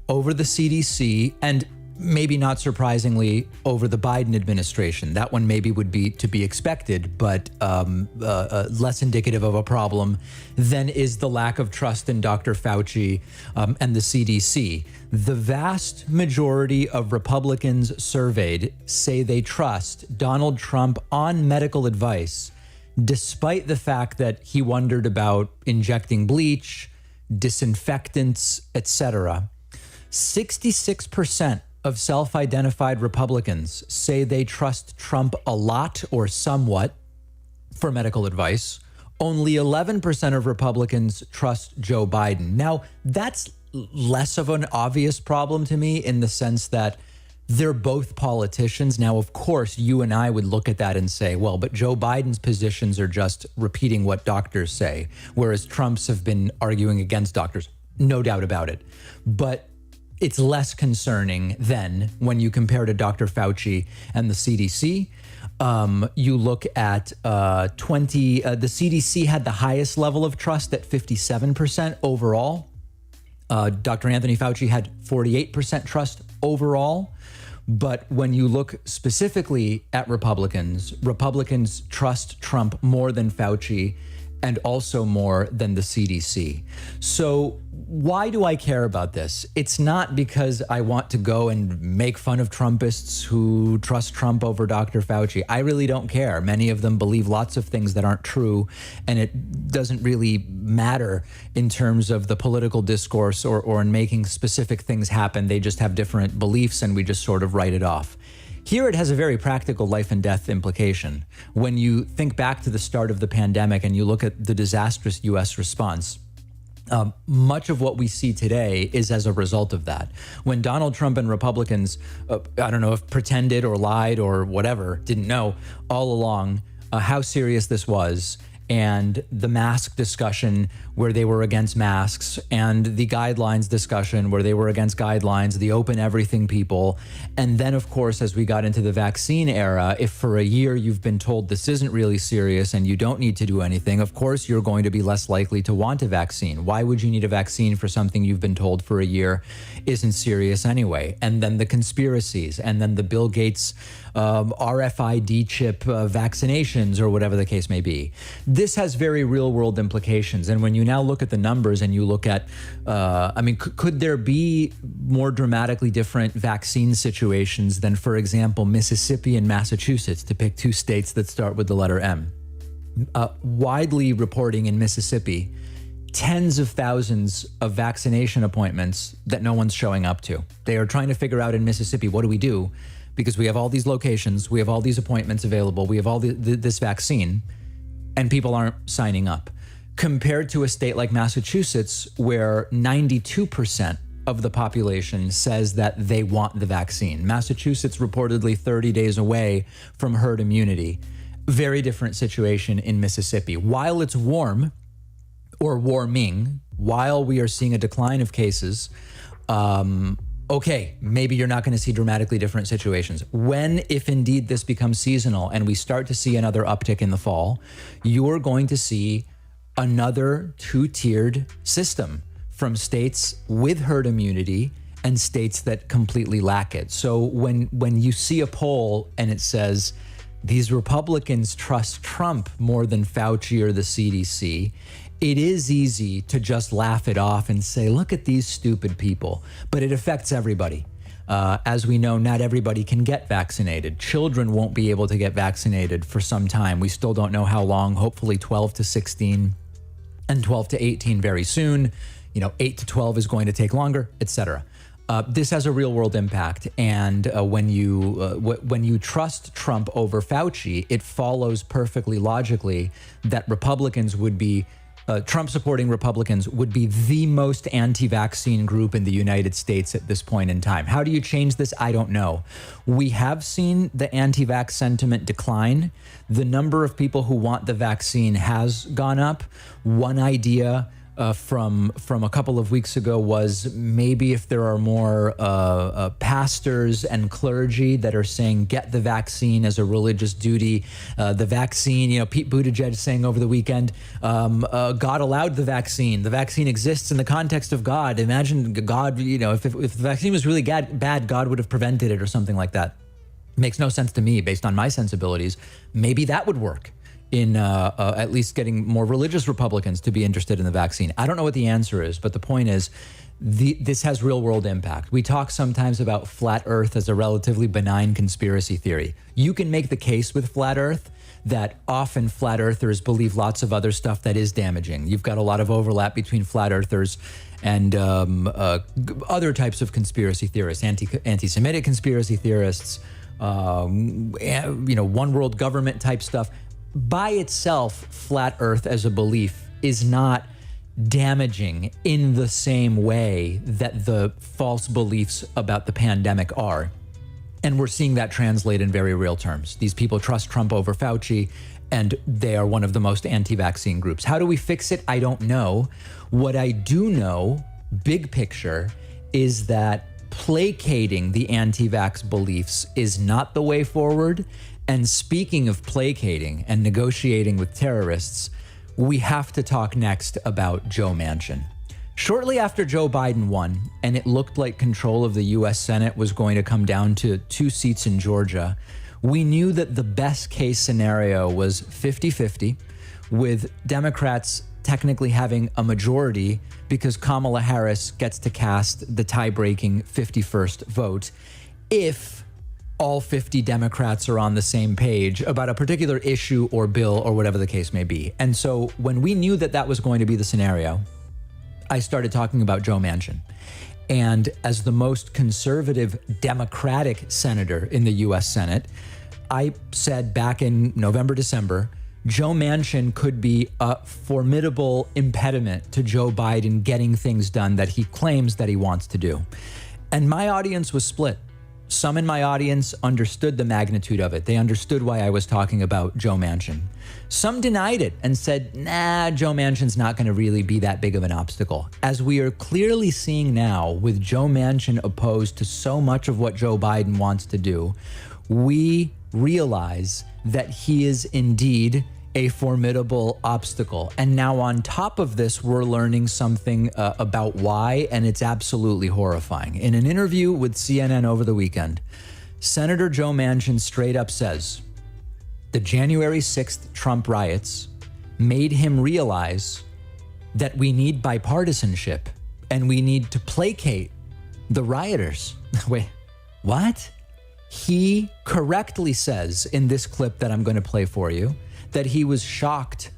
over the CDC, and maybe not surprisingly, over the Biden administration. That one maybe would be to be expected, but less indicative of a problem than is the lack of trust in Dr. Fauci and the CDC. The vast majority of Republicans surveyed say they trust Donald Trump on medical advice, despite the fact that he wondered about injecting bleach, disinfectants, etc. 66% of self-identified Republicans say they trust Trump a lot or somewhat for medical advice. Only 11% of Republicans trust Joe Biden. Now, that's less of an obvious problem to me in the sense that they're both politicians. Now, of course, you and I would look at that and say, well, but Joe Biden's positions are just repeating what doctors say, whereas Trump's have been arguing against doctors. No doubt about it. But it's less concerning than when you compare to Dr. Fauci and the CDC. You look at the CDC had the highest level of trust at 57% overall. Dr. Anthony Fauci had 48% trust overall. But when you look specifically at Republicans trust Trump more than Fauci and also more than the CDC. So why do I care about this? It's not because I want to go and make fun of Trumpists who trust Trump over Dr. Fauci. I really don't care. Many of them believe lots of things that aren't true, and it doesn't really matter in terms of the political discourse or in making specific things happen. They just have different beliefs, and we just sort of write it off. Here it has a very practical life and death implication. When you think back to the start of the pandemic and you look at the disastrous U.S. response, much of what we see today is as a result of that. When Donald Trump and Republicans, I don't know if pretended or lied or whatever, didn't know all along how serious this was, and the mask discussion where they were against masks, and the guidelines discussion where they were against guidelines, the open everything people. And then, of course, as we got into the vaccine era, if for a year you've been told this isn't really serious and you don't need to do anything, of course, you're going to be less likely to want a vaccine. Why would you need a vaccine for something you've been told for a year isn't serious anyway? And then the conspiracies, and then the Bill Gates RFID chip vaccinations, or whatever the case may be. This has very real world implications. And when you now look at the numbers and you look at, could there be more dramatically different vaccine situations than, for example, Mississippi and Massachusetts, to pick two states that start with the letter M? Widely reporting in Mississippi, tens of thousands of vaccination appointments that no one's showing up to. They are trying to figure out in Mississippi, what do we do? Because we have all these locations, we have all these appointments available, we have all this vaccine, and people aren't signing up. Compared to a state like Massachusetts, where 92% of the population says that they want the vaccine. Massachusetts reportedly 30 days away from herd immunity. Very different situation in Mississippi. While it's warm, or warming, while we are seeing a decline of cases, okay, maybe you're not going to see dramatically different situations. When, if indeed this becomes seasonal and we start to see another uptick in the fall, you're going to see another two-tiered system from states with herd immunity and states that completely lack it. So when you see a poll and it says these Republicans trust Trump more than Fauci or the CDC, it is easy to just laugh it off and say, look at these stupid people. But it affects everybody. As we know, not everybody can get vaccinated. Children won't be able to get vaccinated for some time. We still don't know how long, hopefully 12 to 16 and 12 to 18 very soon. 8 to 12 is going to take longer, etc. This has a real world impact. And when you trust Trump over Fauci, it follows perfectly logically that Republicans would be Trump-supporting Republicans would be the most anti-vaccine group in the United States at this point in time. How do you change this? I don't know. We have seen the anti-vax sentiment decline. The number of people who want the vaccine has gone up. One idea from a couple of weeks ago was maybe if there are more pastors and clergy that are saying get the vaccine as a religious duty, the vaccine, Pete Buttigieg saying over the weekend, God allowed the vaccine. The vaccine exists in the context of God. Imagine God, if the vaccine was really bad, God would have prevented it or something like that. Makes no sense to me based on my sensibilities. Maybe that would work in at least getting more religious Republicans to be interested in the vaccine. I don't know what the answer is, but the point is this has real world impact. We talk sometimes about flat Earth as a relatively benign conspiracy theory. You can make the case with flat Earth that often flat earthers believe lots of other stuff that is damaging. You've got a lot of overlap between flat earthers and other types of conspiracy theorists, anti-Semitic conspiracy theorists, one world government type stuff. By itself, flat Earth as a belief is not damaging in the same way that the false beliefs about the pandemic are. And we're seeing that translate in very real terms. These people trust Trump over Fauci, and they are one of the most anti-vaccine groups. How do we fix it? I don't know. What I do know, big picture, is that placating the anti-vax beliefs is not the way forward. And speaking of placating and negotiating with terrorists, we have to talk next about Joe Manchin. Shortly after Joe Biden won, and it looked like control of the U.S. Senate was going to come down to 2 seats in Georgia, we knew that the best case scenario was 50-50, with Democrats technically having a majority because Kamala Harris gets to cast the tie-breaking 51st vote if all 50 Democrats are on the same page about a particular issue or bill or whatever the case may be. And so when we knew that that was going to be the scenario, I started talking about Joe Manchin. And as the most conservative Democratic senator in the U.S. Senate, I said back in November, December, Joe Manchin could be a formidable impediment to Joe Biden getting things done that he claims that he wants to do. And my audience was split. Some in my audience understood the magnitude of it. They understood why I was talking about Joe Manchin. Some denied it and said, nah, Joe Manchin's not going to really be that big of an obstacle. As we are clearly seeing now, with Joe Manchin opposed to so much of what Joe Biden wants to do, we realize that he is indeed a formidable obstacle. And now on top of this, we're learning something about why, and it's absolutely horrifying. In an interview with CNN over the weekend, Senator Joe Manchin straight up says the January 6th Trump riots made him realize that we need bipartisanship and we need to placate the rioters. Wait, what? He correctly says in this clip that I'm going to play for you that he was shocked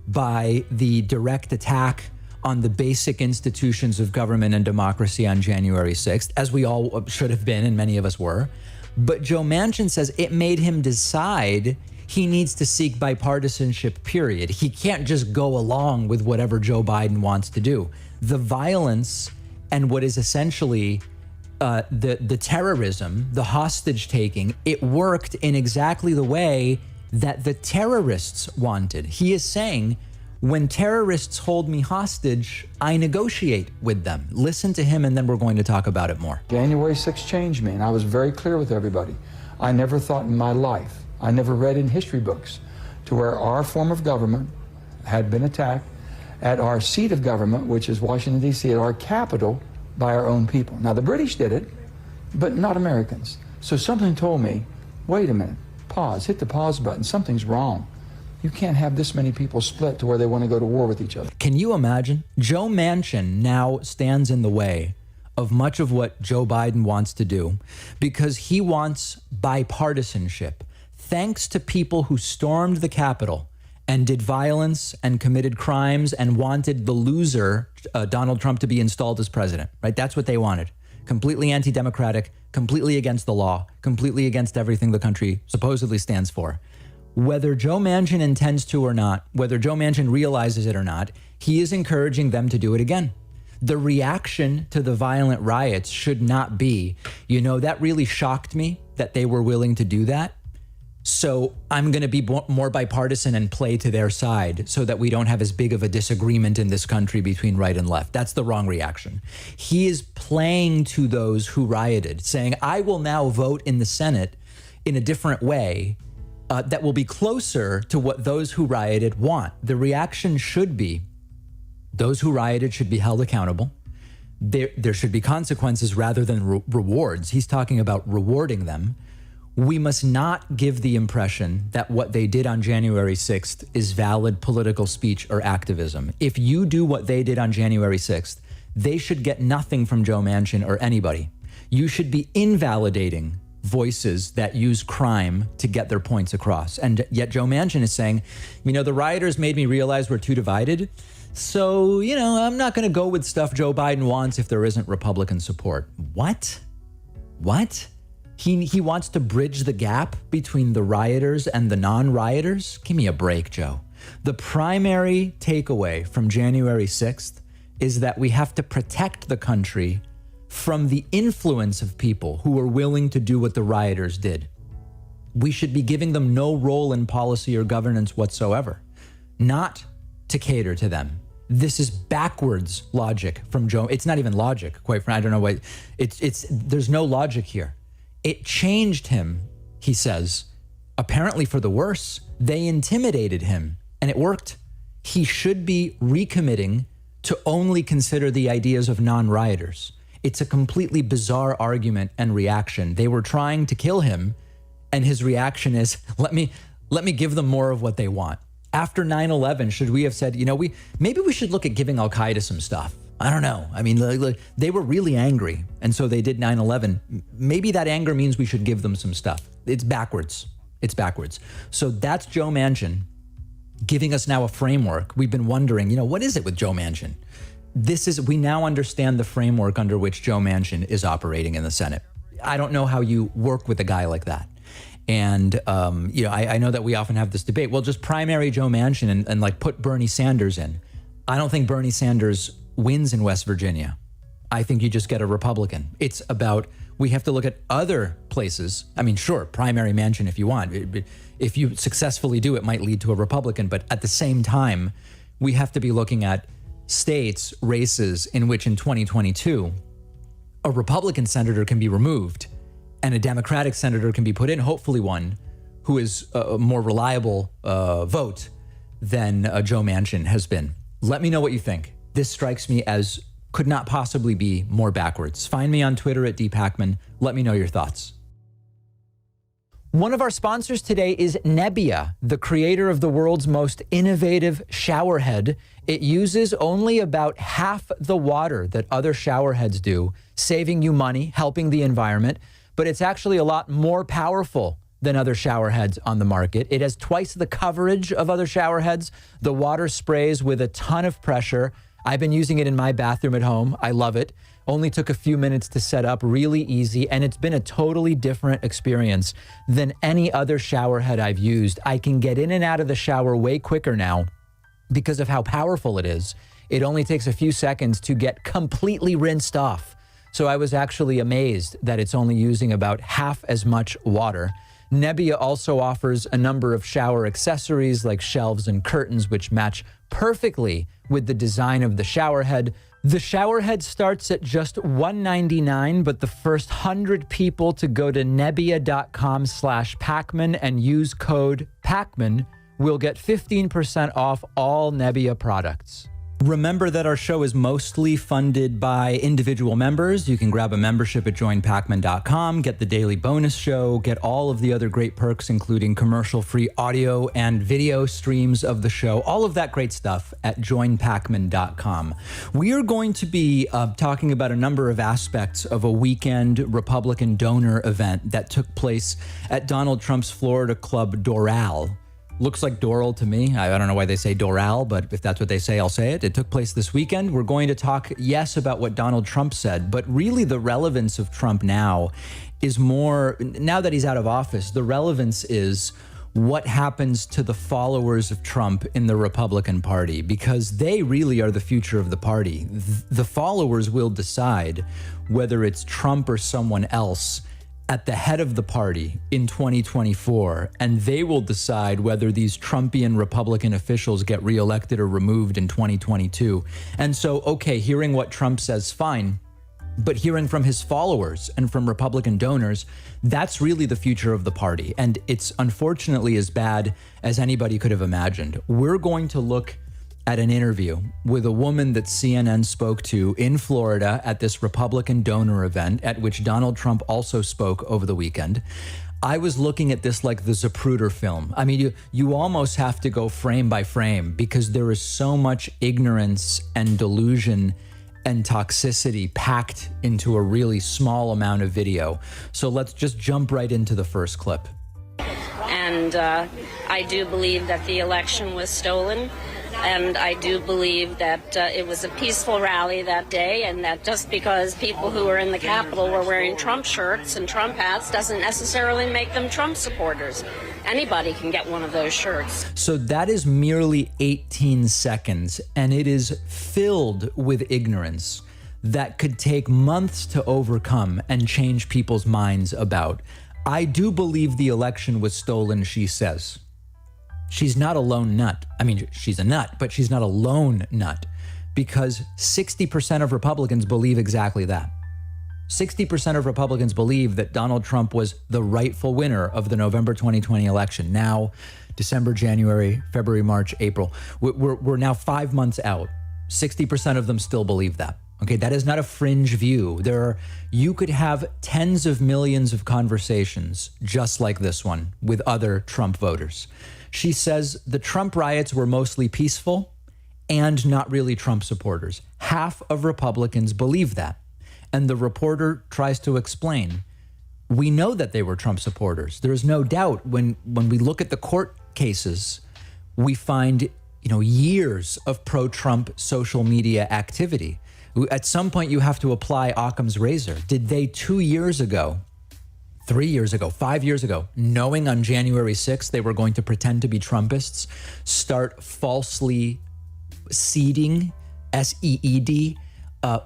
by the direct attack on the basic institutions of government and democracy on January 6th, as we all should have been, and many of us were. But Joe Manchin says it made him decide he needs to seek bipartisanship, period. He can't just go along with whatever Joe Biden wants to do. The violence and what is essentially the terrorism, the hostage taking, it worked in exactly the way that the terrorists wanted. He is saying, when terrorists hold me hostage, I negotiate with them. Listen to him, and then we're going to talk about it more. January 6th changed me, and I was very clear with everybody. I never thought in my life, I never read in history books to where our form of government had been attacked at our seat of government, which is Washington, D.C., at our capital, by our own people. Now, the British did it, but not Americans. So something told me, wait a minute. Pause, hit the pause button. Something's wrong. You can't have this many people split to where they want to go to war with each other. Can you imagine? Joe Manchin now stands in the way of much of what Joe Biden wants to do because he wants bipartisanship. Thanks to people who stormed the Capitol and did violence and committed crimes and wanted the loser, Donald Trump, to be installed as president, right? That's what they wanted. Completely anti-democratic, completely against the law, completely against everything the country supposedly stands for. Whether Joe Manchin intends to or not, whether Joe Manchin realizes it or not, He is encouraging them to do it again. The reaction to the violent riots should not be, that really shocked me that they were willing to do that. So I'm going to be more bipartisan and play to their side so that we don't have as big of a disagreement in this country between right and left. That's the wrong reaction. He is playing to those who rioted, saying, I will now vote in the Senate in a different way that will be closer to what those who rioted want. The reaction should be, those who rioted should be held accountable. There should be consequences rather than rewards. He's talking about rewarding them. We must not give the impression that what they did on January 6th is valid political speech or activism. If you do what they did on January 6th, they should get nothing from Joe Manchin or anybody. You should be invalidating voices that use crime to get their points across. And yet Joe Manchin is saying, the rioters made me realize we're too divided. So, I'm not going to go with stuff Joe Biden wants if there isn't Republican support. What? He wants to bridge the gap between the rioters and the non-rioters? Give me a break, Joe. The primary takeaway from January 6th is that we have to protect the country from the influence of people who are willing to do what the rioters did. We should be giving them no role in policy or governance whatsoever, not to cater to them. This is backwards logic from Joe. It's not even logic, quite frankly. I don't know what there's no logic here. It changed him, he says, apparently for the worse. They intimidated him and it worked. He should be recommitting to only consider the ideas of non-rioters. It's a completely bizarre argument and reaction. They were trying to kill him and his reaction is, let me give them more of what they want. After 9/11, should we have said, maybe we should look at giving Al-Qaeda some stuff? I don't know. I mean, they were really angry, and so they did 9/11. Maybe that anger means we should give them some stuff. It's backwards. So that's Joe Manchin giving us now a framework. We've been wondering, what is it with Joe Manchin? We now understand the framework under which Joe Manchin is operating in the Senate. I don't know how you work with a guy like that. And, I know that we often have this debate. Well, just primary Joe Manchin and put Bernie Sanders in. I don't think Bernie Sanders wins in West Virginia. I think you just get a Republican. It's about, we have to look at other places. I mean, sure, primary Manchin if you want. If you successfully do, it might lead to a Republican. But at the same time, we have to be looking at states, races in which in 2022, a Republican senator can be removed and a Democratic senator can be put in, hopefully one who is a more reliable vote than Joe Manchin has been. Let me know what you think. This strikes me as could not possibly be more backwards. Find me on Twitter at @DPakman. Let me know your thoughts. One of our sponsors today is Nebbia, the creator of the world's most innovative shower head. It uses only about half the water that other shower heads do, saving you money, helping the environment. But it's actually a lot more powerful than other shower heads on the market. It has twice the coverage of other shower heads. The water sprays with a ton of pressure. I've been using it in my bathroom at home. I love it. Only took a few minutes to set up, really easy, and it's been a totally different experience than any other shower head I've used. I can get in and out of the shower way quicker now because of how powerful it is. It only takes a few seconds to get completely rinsed off. So I was actually amazed that it's only using about half as much water. Nebbia also offers a number of shower accessories like shelves and curtains, which match perfectly with the design of the shower head. The shower head starts at just $199, but the first 100 people to go to Nebbia.com/Pakman and use code Pakman will get 15% off all Nebbia products. Remember that our show is mostly funded by individual members. You can grab a membership at joinpakman.com, get the daily bonus show, get all of the other great perks, including commercial-free audio and video streams of the show, all of that great stuff at joinpakman.com. We are going to be talking about a number of aspects of a weekend Republican donor event that took place at Donald Trump's Florida club Doral. Looks like Doral to me. I don't know why they say Doral, but if that's what they say, I'll say it. It took place this weekend. We're going to talk, yes, about what Donald Trump said, but really the relevance of Trump now is more, now that he's out of office, the relevance is what happens to the followers of Trump in the Republican Party, because they really are the future of the party. The followers will decide whether it's Trump or someone else at the head of the party in 2024, and they will decide whether these Trumpian Republican officials get reelected or removed in 2022. And so, okay, hearing what Trump says, fine. But hearing from his followers and from Republican donors, that's really the future of the party. And it's unfortunately as bad as anybody could have imagined. We're going to look at an interview with a woman that CNN spoke to in Florida at this Republican donor event at which Donald Trump also spoke over the weekend. I was looking at this like the Zapruder film. I mean, you almost have to go frame by frame because there is so much ignorance and delusion and toxicity packed into a really small amount of video. So let's just jump right into the first clip. And I do believe that the election was stolen. And I do believe that it was a peaceful rally that day, and that just because people who were in the Capitol were wearing Trump shirts and Trump hats doesn't necessarily make them Trump supporters. Anybody can get one of those shirts. So that is merely 18 seconds, and it is filled with ignorance that could take months to overcome and change people's minds about. I do believe the election was stolen, she says. She's not a lone nut. I mean, she's a nut, but she's not a lone nut, because 60% of Republicans believe exactly that. 60% of Republicans believe that Donald Trump was the rightful winner of the November 2020 election. Now, December, January, February, March, April. We're now 5 months out. 60% of them still believe that. Okay, that is not a fringe view. You could have tens of millions of conversations just like this one with other Trump voters. She says the Trump riots were mostly peaceful and not really Trump supporters. Half of Republicans believe that. And the reporter tries to explain, we know that they were Trump supporters. There is no doubt when we look at the court cases, we find, years of pro-Trump social media activity. At some point, you have to apply Occam's razor. Did they 2 years ago, 3 years ago, 5 years ago, knowing on January 6th they were going to pretend to be Trumpists, start falsely seeding, SEED,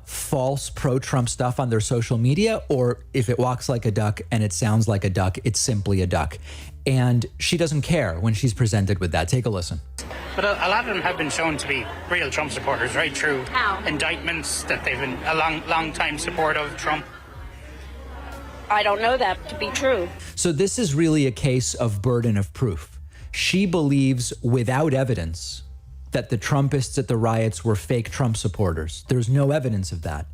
false pro-Trump stuff on their social media? Or if it walks like a duck and it sounds like a duck, it's simply a duck. And she doesn't care when she's presented with that. Take a listen. But a lot of them have been shown to be real Trump supporters, right? Through indictments that they've been a long time support of Trump. I don't know that to be true. So this is really a case of burden of proof. She believes without evidence that the Trumpists at the riots were fake Trump supporters. There's no evidence of that.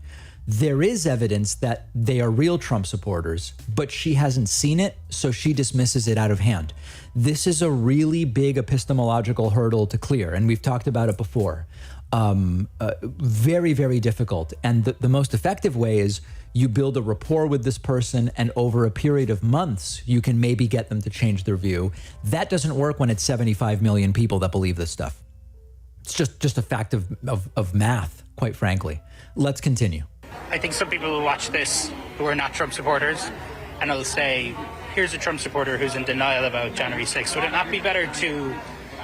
There is evidence that they are real Trump supporters, but she hasn't seen it, so she dismisses it out of hand. This is a really big epistemological hurdle to clear, and we've talked about it before. Very, very difficult. And the most effective way is you build a rapport with this person, and over a period of months, you can maybe get them to change their view. That doesn't work when it's 75 million people that believe this stuff. It's just a fact of math, quite frankly. Let's continue. I think some people will watch this who are not Trump supporters and they'll say, here's a Trump supporter who's in denial about January 6th. Would it not be better to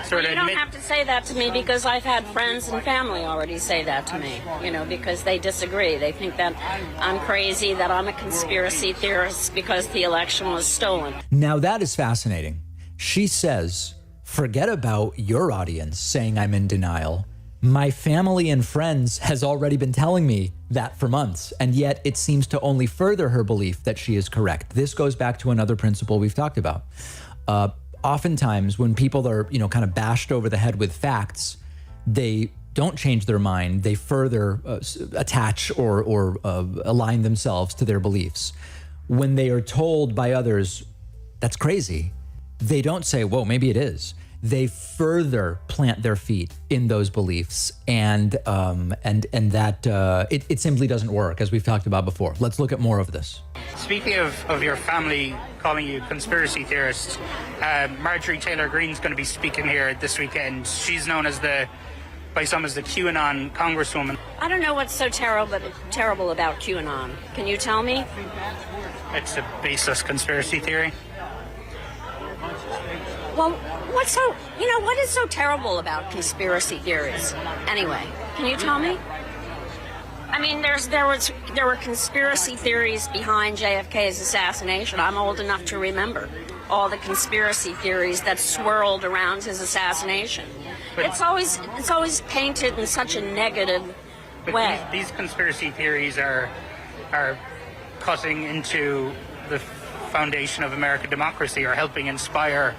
sort of You don't have to say that to me, because I've had friends and family already say that to me, because they disagree. They think that I'm crazy, that I'm a conspiracy theorist because the election was stolen. Now that is fascinating. She says, forget about your audience saying I'm in denial. My family and friends has already been telling me that for months, and yet it seems to only further her belief that she is correct. This goes back to another principle we've talked about. Oftentimes when people are, kind of bashed over the head with facts, they don't change their mind. They further attach or align themselves to their beliefs. When they are told by others, that's crazy, they don't say, whoa, maybe it is. They further plant their feet in those beliefs, and that it simply doesn't work, as we've talked about before. Let's look at more of this. Speaking of your family calling you conspiracy theorists, Marjorie Taylor Greene's going to be speaking here this weekend. She's known by some as the QAnon Congresswoman. I don't know what's so terrible about QAnon. Can you tell me? It's a baseless conspiracy theory. Well, what is so terrible about conspiracy theories? Anyway, can you tell me? I mean, there were conspiracy theories behind JFK's assassination. I'm old enough to remember all the conspiracy theories that swirled around his assassination. It's always painted in such a negative way. These conspiracy theories are cutting into the foundation of American democracy, or helping inspire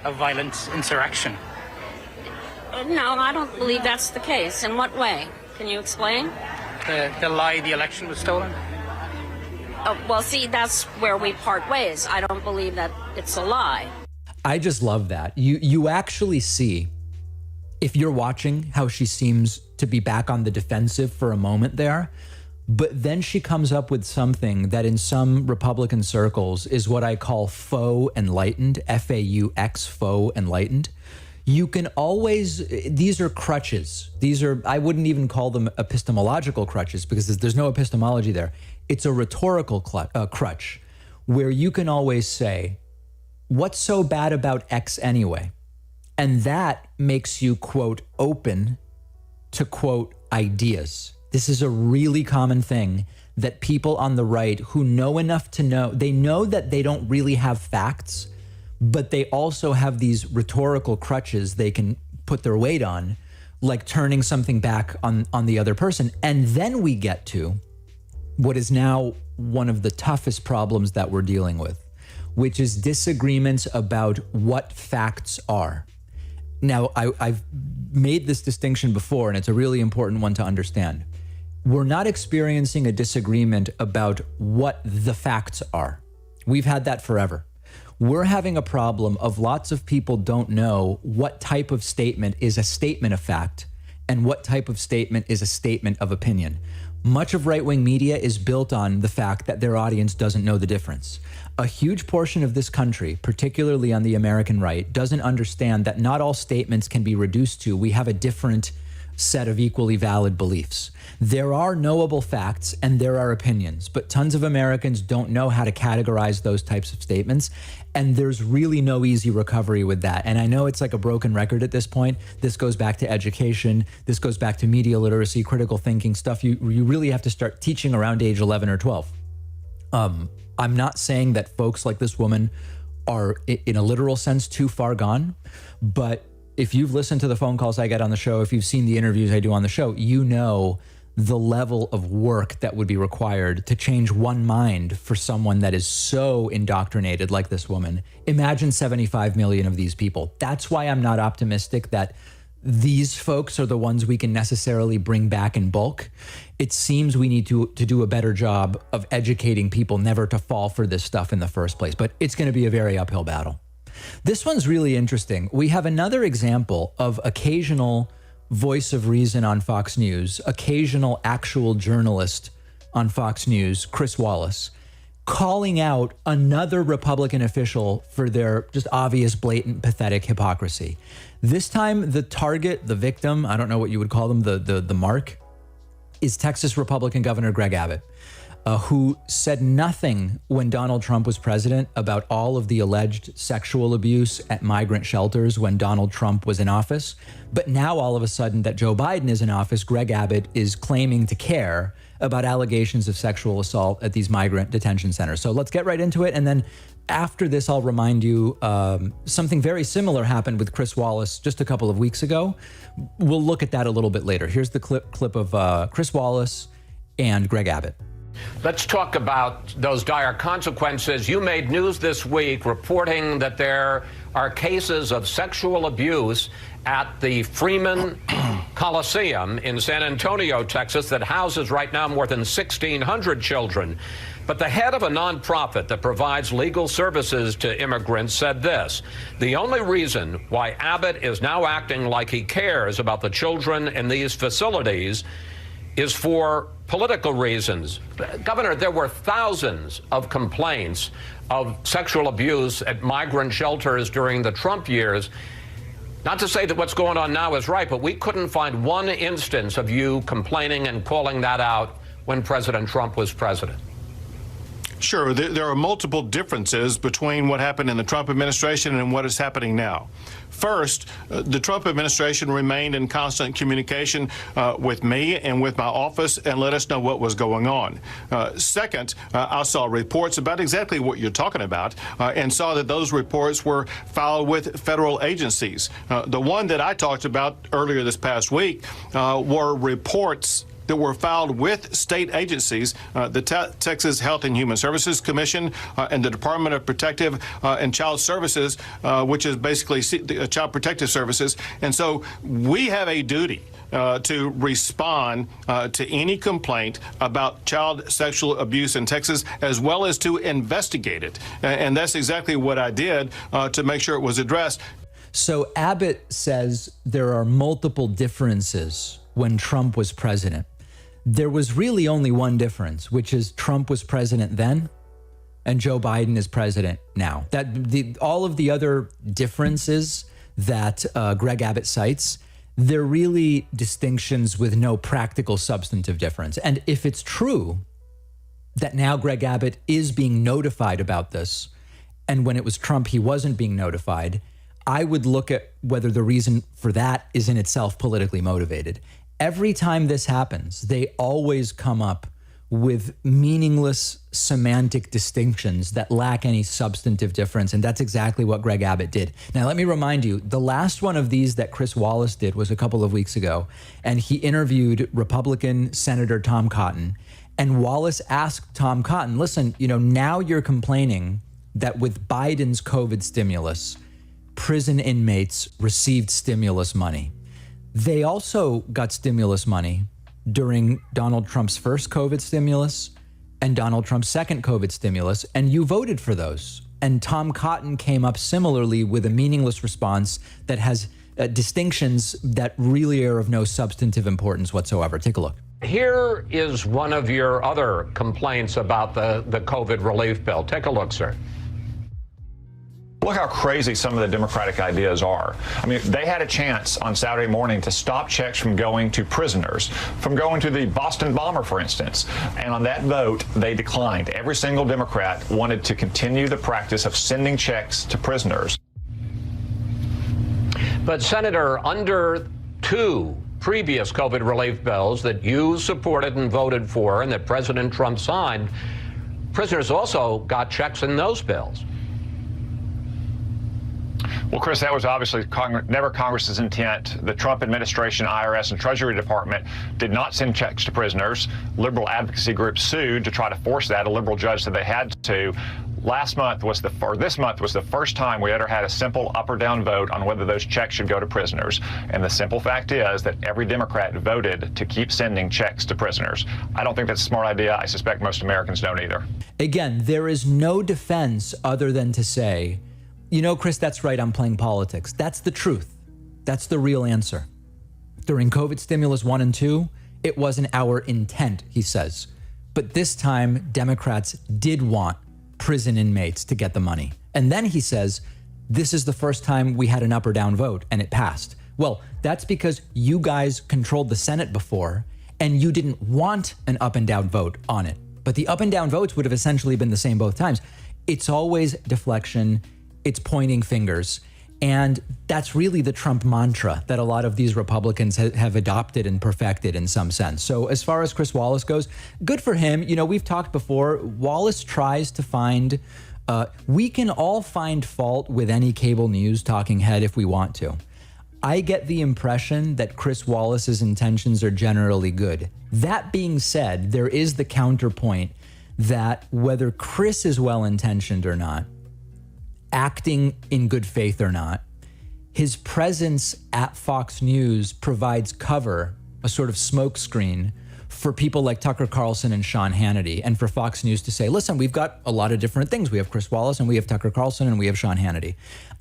a violent insurrection. No, I don't believe that's the case. In what way? Can you explain? The lie the election was stolen? Well, see, that's where we part ways. I don't believe that it's a lie. I just love that. You actually see, if you're watching, how she seems to be back on the defensive for a moment there, but then she comes up with something that in some Republican circles is what I call faux enlightened, F-A-U-X, faux enlightened. You can always, these are crutches. These are, I wouldn't even call them epistemological crutches because there's no epistemology there. It's a rhetorical crutch where you can always say, what's so bad about X anyway? And that makes you, quote, open to, quote, ideas. This is a really common thing that people on the right who know enough to know, they know that they don't really have facts, but they also have these rhetorical crutches they can put their weight on, like turning something back on the other person. And then we get to what is now one of the toughest problems that we're dealing with, which is disagreements about what facts are. Now, I've made this distinction before, and it's a really important one to understand. We're not experiencing a disagreement about what the facts are. We've had that forever. We're having a problem of lots of people don't know what type of statement is a statement of fact and what type of statement is a statement of opinion. Much of right-wing media is built on the fact that their audience doesn't know the difference. A huge portion of this country, particularly on the American right, doesn't understand that not all statements can be reduced to, we have a different set of equally valid beliefs. There are knowable facts and there are opinions, but tons of Americans don't know how to categorize those types of statements, and there's really no easy recovery with that. And I know it's like a broken record at this point. This goes back to education. This goes back to media literacy, critical thinking stuff you really have to start teaching around age 11 or 12. I'm not saying that folks like this woman are, in a literal sense, too far gone, but if you've listened to the phone calls I get on the show, if you've seen the interviews I do on the show, you know the level of work that would be required to change one mind for someone that is so indoctrinated like this woman. Imagine 75 million of these people. That's why I'm not optimistic that these folks are the ones we can necessarily bring back in bulk. It seems we need to do a better job of educating people never to fall for this stuff in the first place, but it's going to be a very uphill battle. This one's really interesting. We have another example of occasional voice of reason on Fox News, occasional actual journalist on Fox News, Chris Wallace, calling out another Republican official for their just obvious, blatant, pathetic hypocrisy. This time, the target, the victim, I don't know what you would call them, the mark, is Texas Republican Governor Greg Abbott, who said nothing when Donald Trump was president about all of the alleged sexual abuse at migrant shelters when Donald Trump was in office. But now all of a sudden that Joe Biden is in office, Greg Abbott is claiming to care about allegations of sexual assault at these migrant detention centers. So let's get right into it. And then after this, I'll remind you something very similar happened with Chris Wallace just a couple of weeks ago. We'll look at that a little bit later. Here's the clip of Chris Wallace and Greg Abbott. Let's talk about those dire consequences. You made news this week reporting that there are cases of sexual abuse at the Freeman Coliseum in San Antonio, Texas, that houses right now more than 1,600 children. But the head of a nonprofit that provides legal services to immigrants said this: the only reason why Abbott is now acting like he cares about the children in these facilities is for political reasons. Governor, there were thousands of complaints of sexual abuse at migrant shelters during the Trump years. Not to say that what's going on now is right, but we couldn't find one instance of you complaining and calling that out when President Trump was president. Sure, there are multiple differences between what happened in the Trump administration and what is happening now. First, the Trump administration remained in constant communication with me and with my office and let us know what was going on. Second, I saw reports about exactly what you're talking about and saw that those reports were filed with federal agencies. The one that I talked about earlier this past week were reports that were filed with state agencies, the Texas Health and Human Services Commission and the Department of Protective and Child Services, which is basically Child Protective Services. And so we have a duty to respond to any complaint about child sexual abuse in Texas, as well as to investigate it. And that's exactly what I did to make sure it was addressed. So Abbott says there are multiple differences when Trump was president. There was really only one difference, which is Trump was president then and Joe Biden is president now. All of the other differences that Greg Abbott cites, they're really distinctions with no practical substantive difference. And if it's true that now Greg Abbott is being notified about this, and when it was Trump, he wasn't being notified, I would look at whether the reason for that is in itself politically motivated. Every time this happens, they always come up with meaningless semantic distinctions that lack any substantive difference. And that's exactly what Greg Abbott did. Now, let me remind you, the last one of these that Chris Wallace did was a couple of weeks ago. And he interviewed Republican Senator Tom Cotton. And Wallace asked Tom Cotton, listen, now you're complaining that with Biden's COVID stimulus, prison inmates received stimulus money. They also got stimulus money during Donald Trump's first COVID stimulus and Donald Trump's second COVID stimulus, and you voted for those. And Tom Cotton came up similarly with a meaningless response that has distinctions that really are of no substantive importance whatsoever. Take a look. Here is one of your other complaints about the COVID relief bill. Take a look, sir. Look how crazy some of the Democratic ideas are. I mean, they had a chance on Saturday morning to stop checks from going to prisoners, from going to the Boston bomber, for instance. And on that vote, they declined. Every single Democrat wanted to continue the practice of sending checks to prisoners. But, Senator, under two previous COVID relief bills that you supported and voted for and that President Trump signed, prisoners also got checks in those bills. Well, Chris, that was obviously never Congress's intent. The Trump administration, IRS, and Treasury Department did not send checks to prisoners. Liberal advocacy groups sued to try to force that. A liberal judge said they had to. This month was the first time we ever had a simple up or down vote on whether those checks should go to prisoners. And the simple fact is that every Democrat voted to keep sending checks to prisoners. I don't think that's a smart idea. I suspect most Americans don't either. Again, there is no defense other than to say, Chris, that's right, I'm playing politics. That's the truth. That's the real answer. During COVID stimulus 1 and 2, it wasn't our intent, he says. But this time, Democrats did want prison inmates to get the money. And then he says, this is the first time we had an up or down vote and it passed. Well, that's because you guys controlled the Senate before and you didn't want an up and down vote on it. But the up and down votes would have essentially been the same both times. It's always deflection. It's pointing fingers. And that's really the Trump mantra that a lot of these Republicans have adopted and perfected in some sense. So as far as Chris Wallace goes, good for him. We've talked before. Wallace tries to find, we can all find fault with any cable news talking head if we want to. I get the impression that Chris Wallace's intentions are generally good. That being said, there is the counterpoint that whether Chris is well-intentioned or not, acting in good faith or not, his presence at Fox News provides cover, a sort of smokescreen for people like Tucker Carlson and Sean Hannity, and for Fox News to say, listen, we've got a lot of different things. We have Chris Wallace and we have Tucker Carlson and we have Sean Hannity.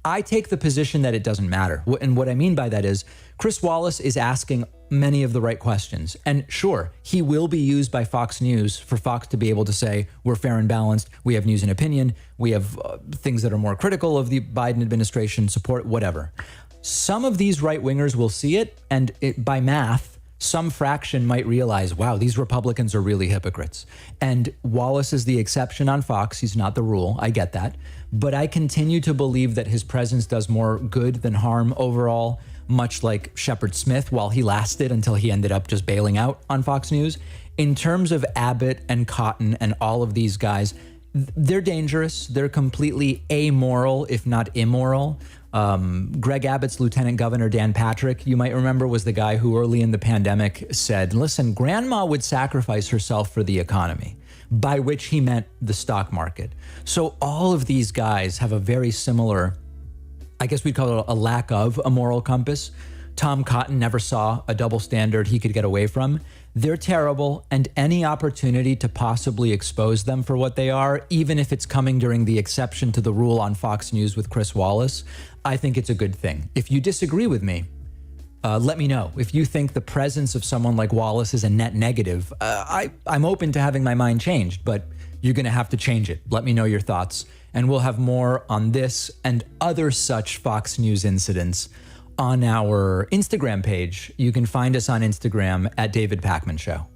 I take the position that it doesn't matter. And what I mean by that is Chris Wallace is asking many of the right questions. And sure, he will be used by Fox News for Fox to be able to say, we're fair and balanced. We have news and opinion. We have things that are more critical of the Biden administration, support, whatever. Some of these right-wingers will see it, and by math, some fraction might realize, wow, these Republicans are really hypocrites. And Wallace is the exception on Fox. He's not the rule. I get that. But I continue to believe that his presence does more good than harm overall, much like Shepard Smith while he lasted until he ended up just bailing out on Fox News. In terms of Abbott and Cotton and all of these guys, they're dangerous. They're completely amoral, if not immoral. Greg Abbott's Lieutenant Governor Dan Patrick, you might remember, was the guy who early in the pandemic said, listen, grandma would sacrifice herself for the economy, by which he meant the stock market. So all of these guys have a very similar, I guess we'd call it a lack of a moral compass. Tom Cotton never saw a double standard he could get away from. They're terrible, and any opportunity to possibly expose them for what they are, even if it's coming during the exception to the rule on Fox News with Chris Wallace, I think it's a good thing. If you disagree with me, let me know. If you think the presence of someone like Wallace is a net negative, I'm open to having my mind changed, but you're going to have to change it. Let me know your thoughts, and we'll have more on this and other such Fox News incidents on our Instagram page. You can find us on Instagram at David Pakman Show.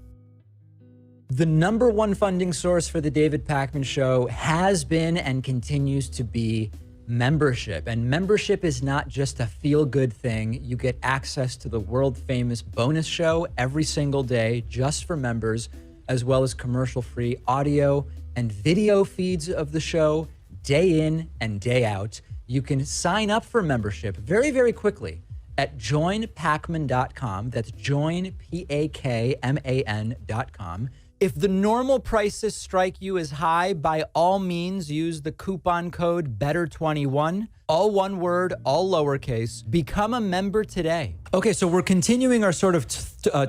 The number one funding source for the David Pakman Show has been and continues to be membership. And membership is not just a feel-good thing. You get access to the world-famous bonus show every single day just for members, as well as commercial-free audio and video feeds of the show day in and day out. You can sign up for membership very, very quickly at joinpakman.com. That's joinpakman.com. If the normal prices strike you as high, by all means, use the coupon code BETTER21, all one word, all lowercase. Become a member today. Okay, so we're continuing our sort of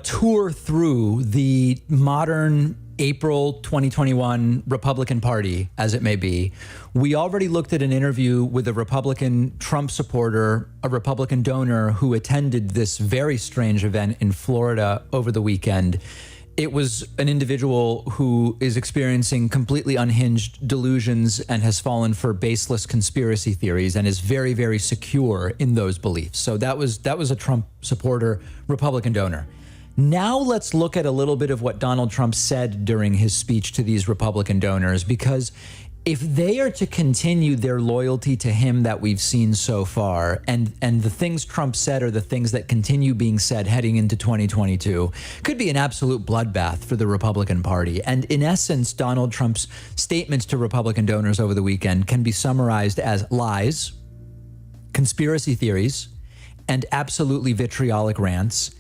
tour through the modern April 2021 Republican Party, as it may be. We already looked at an interview with a Republican Trump supporter, a Republican donor who attended this very strange event in Florida over the weekend. It was an individual who is experiencing completely unhinged delusions and has fallen for baseless conspiracy theories and is very, very secure in those beliefs. So that was a Trump supporter, Republican donor. Now let's look at a little bit of what Donald Trump said during his speech to these Republican donors, because if they are to continue their loyalty to him that we've seen so far, and the things Trump said are the things that continue being said heading into 2022, could be an absolute bloodbath for the Republican Party. And in essence, Donald Trump's statements to Republican donors over the weekend can be summarized as lies, conspiracy theories, and absolutely vitriolic rants,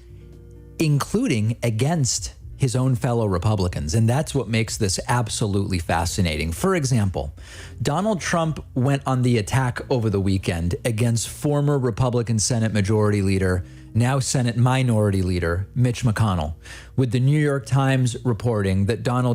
including against his own fellow Republicans. And that's what makes this absolutely fascinating. For example, Donald Trump went on the attack over the weekend against former Republican Senate Majority Leader, now Senate Minority Leader, Mitch McConnell, with the New York Times reporting that Donald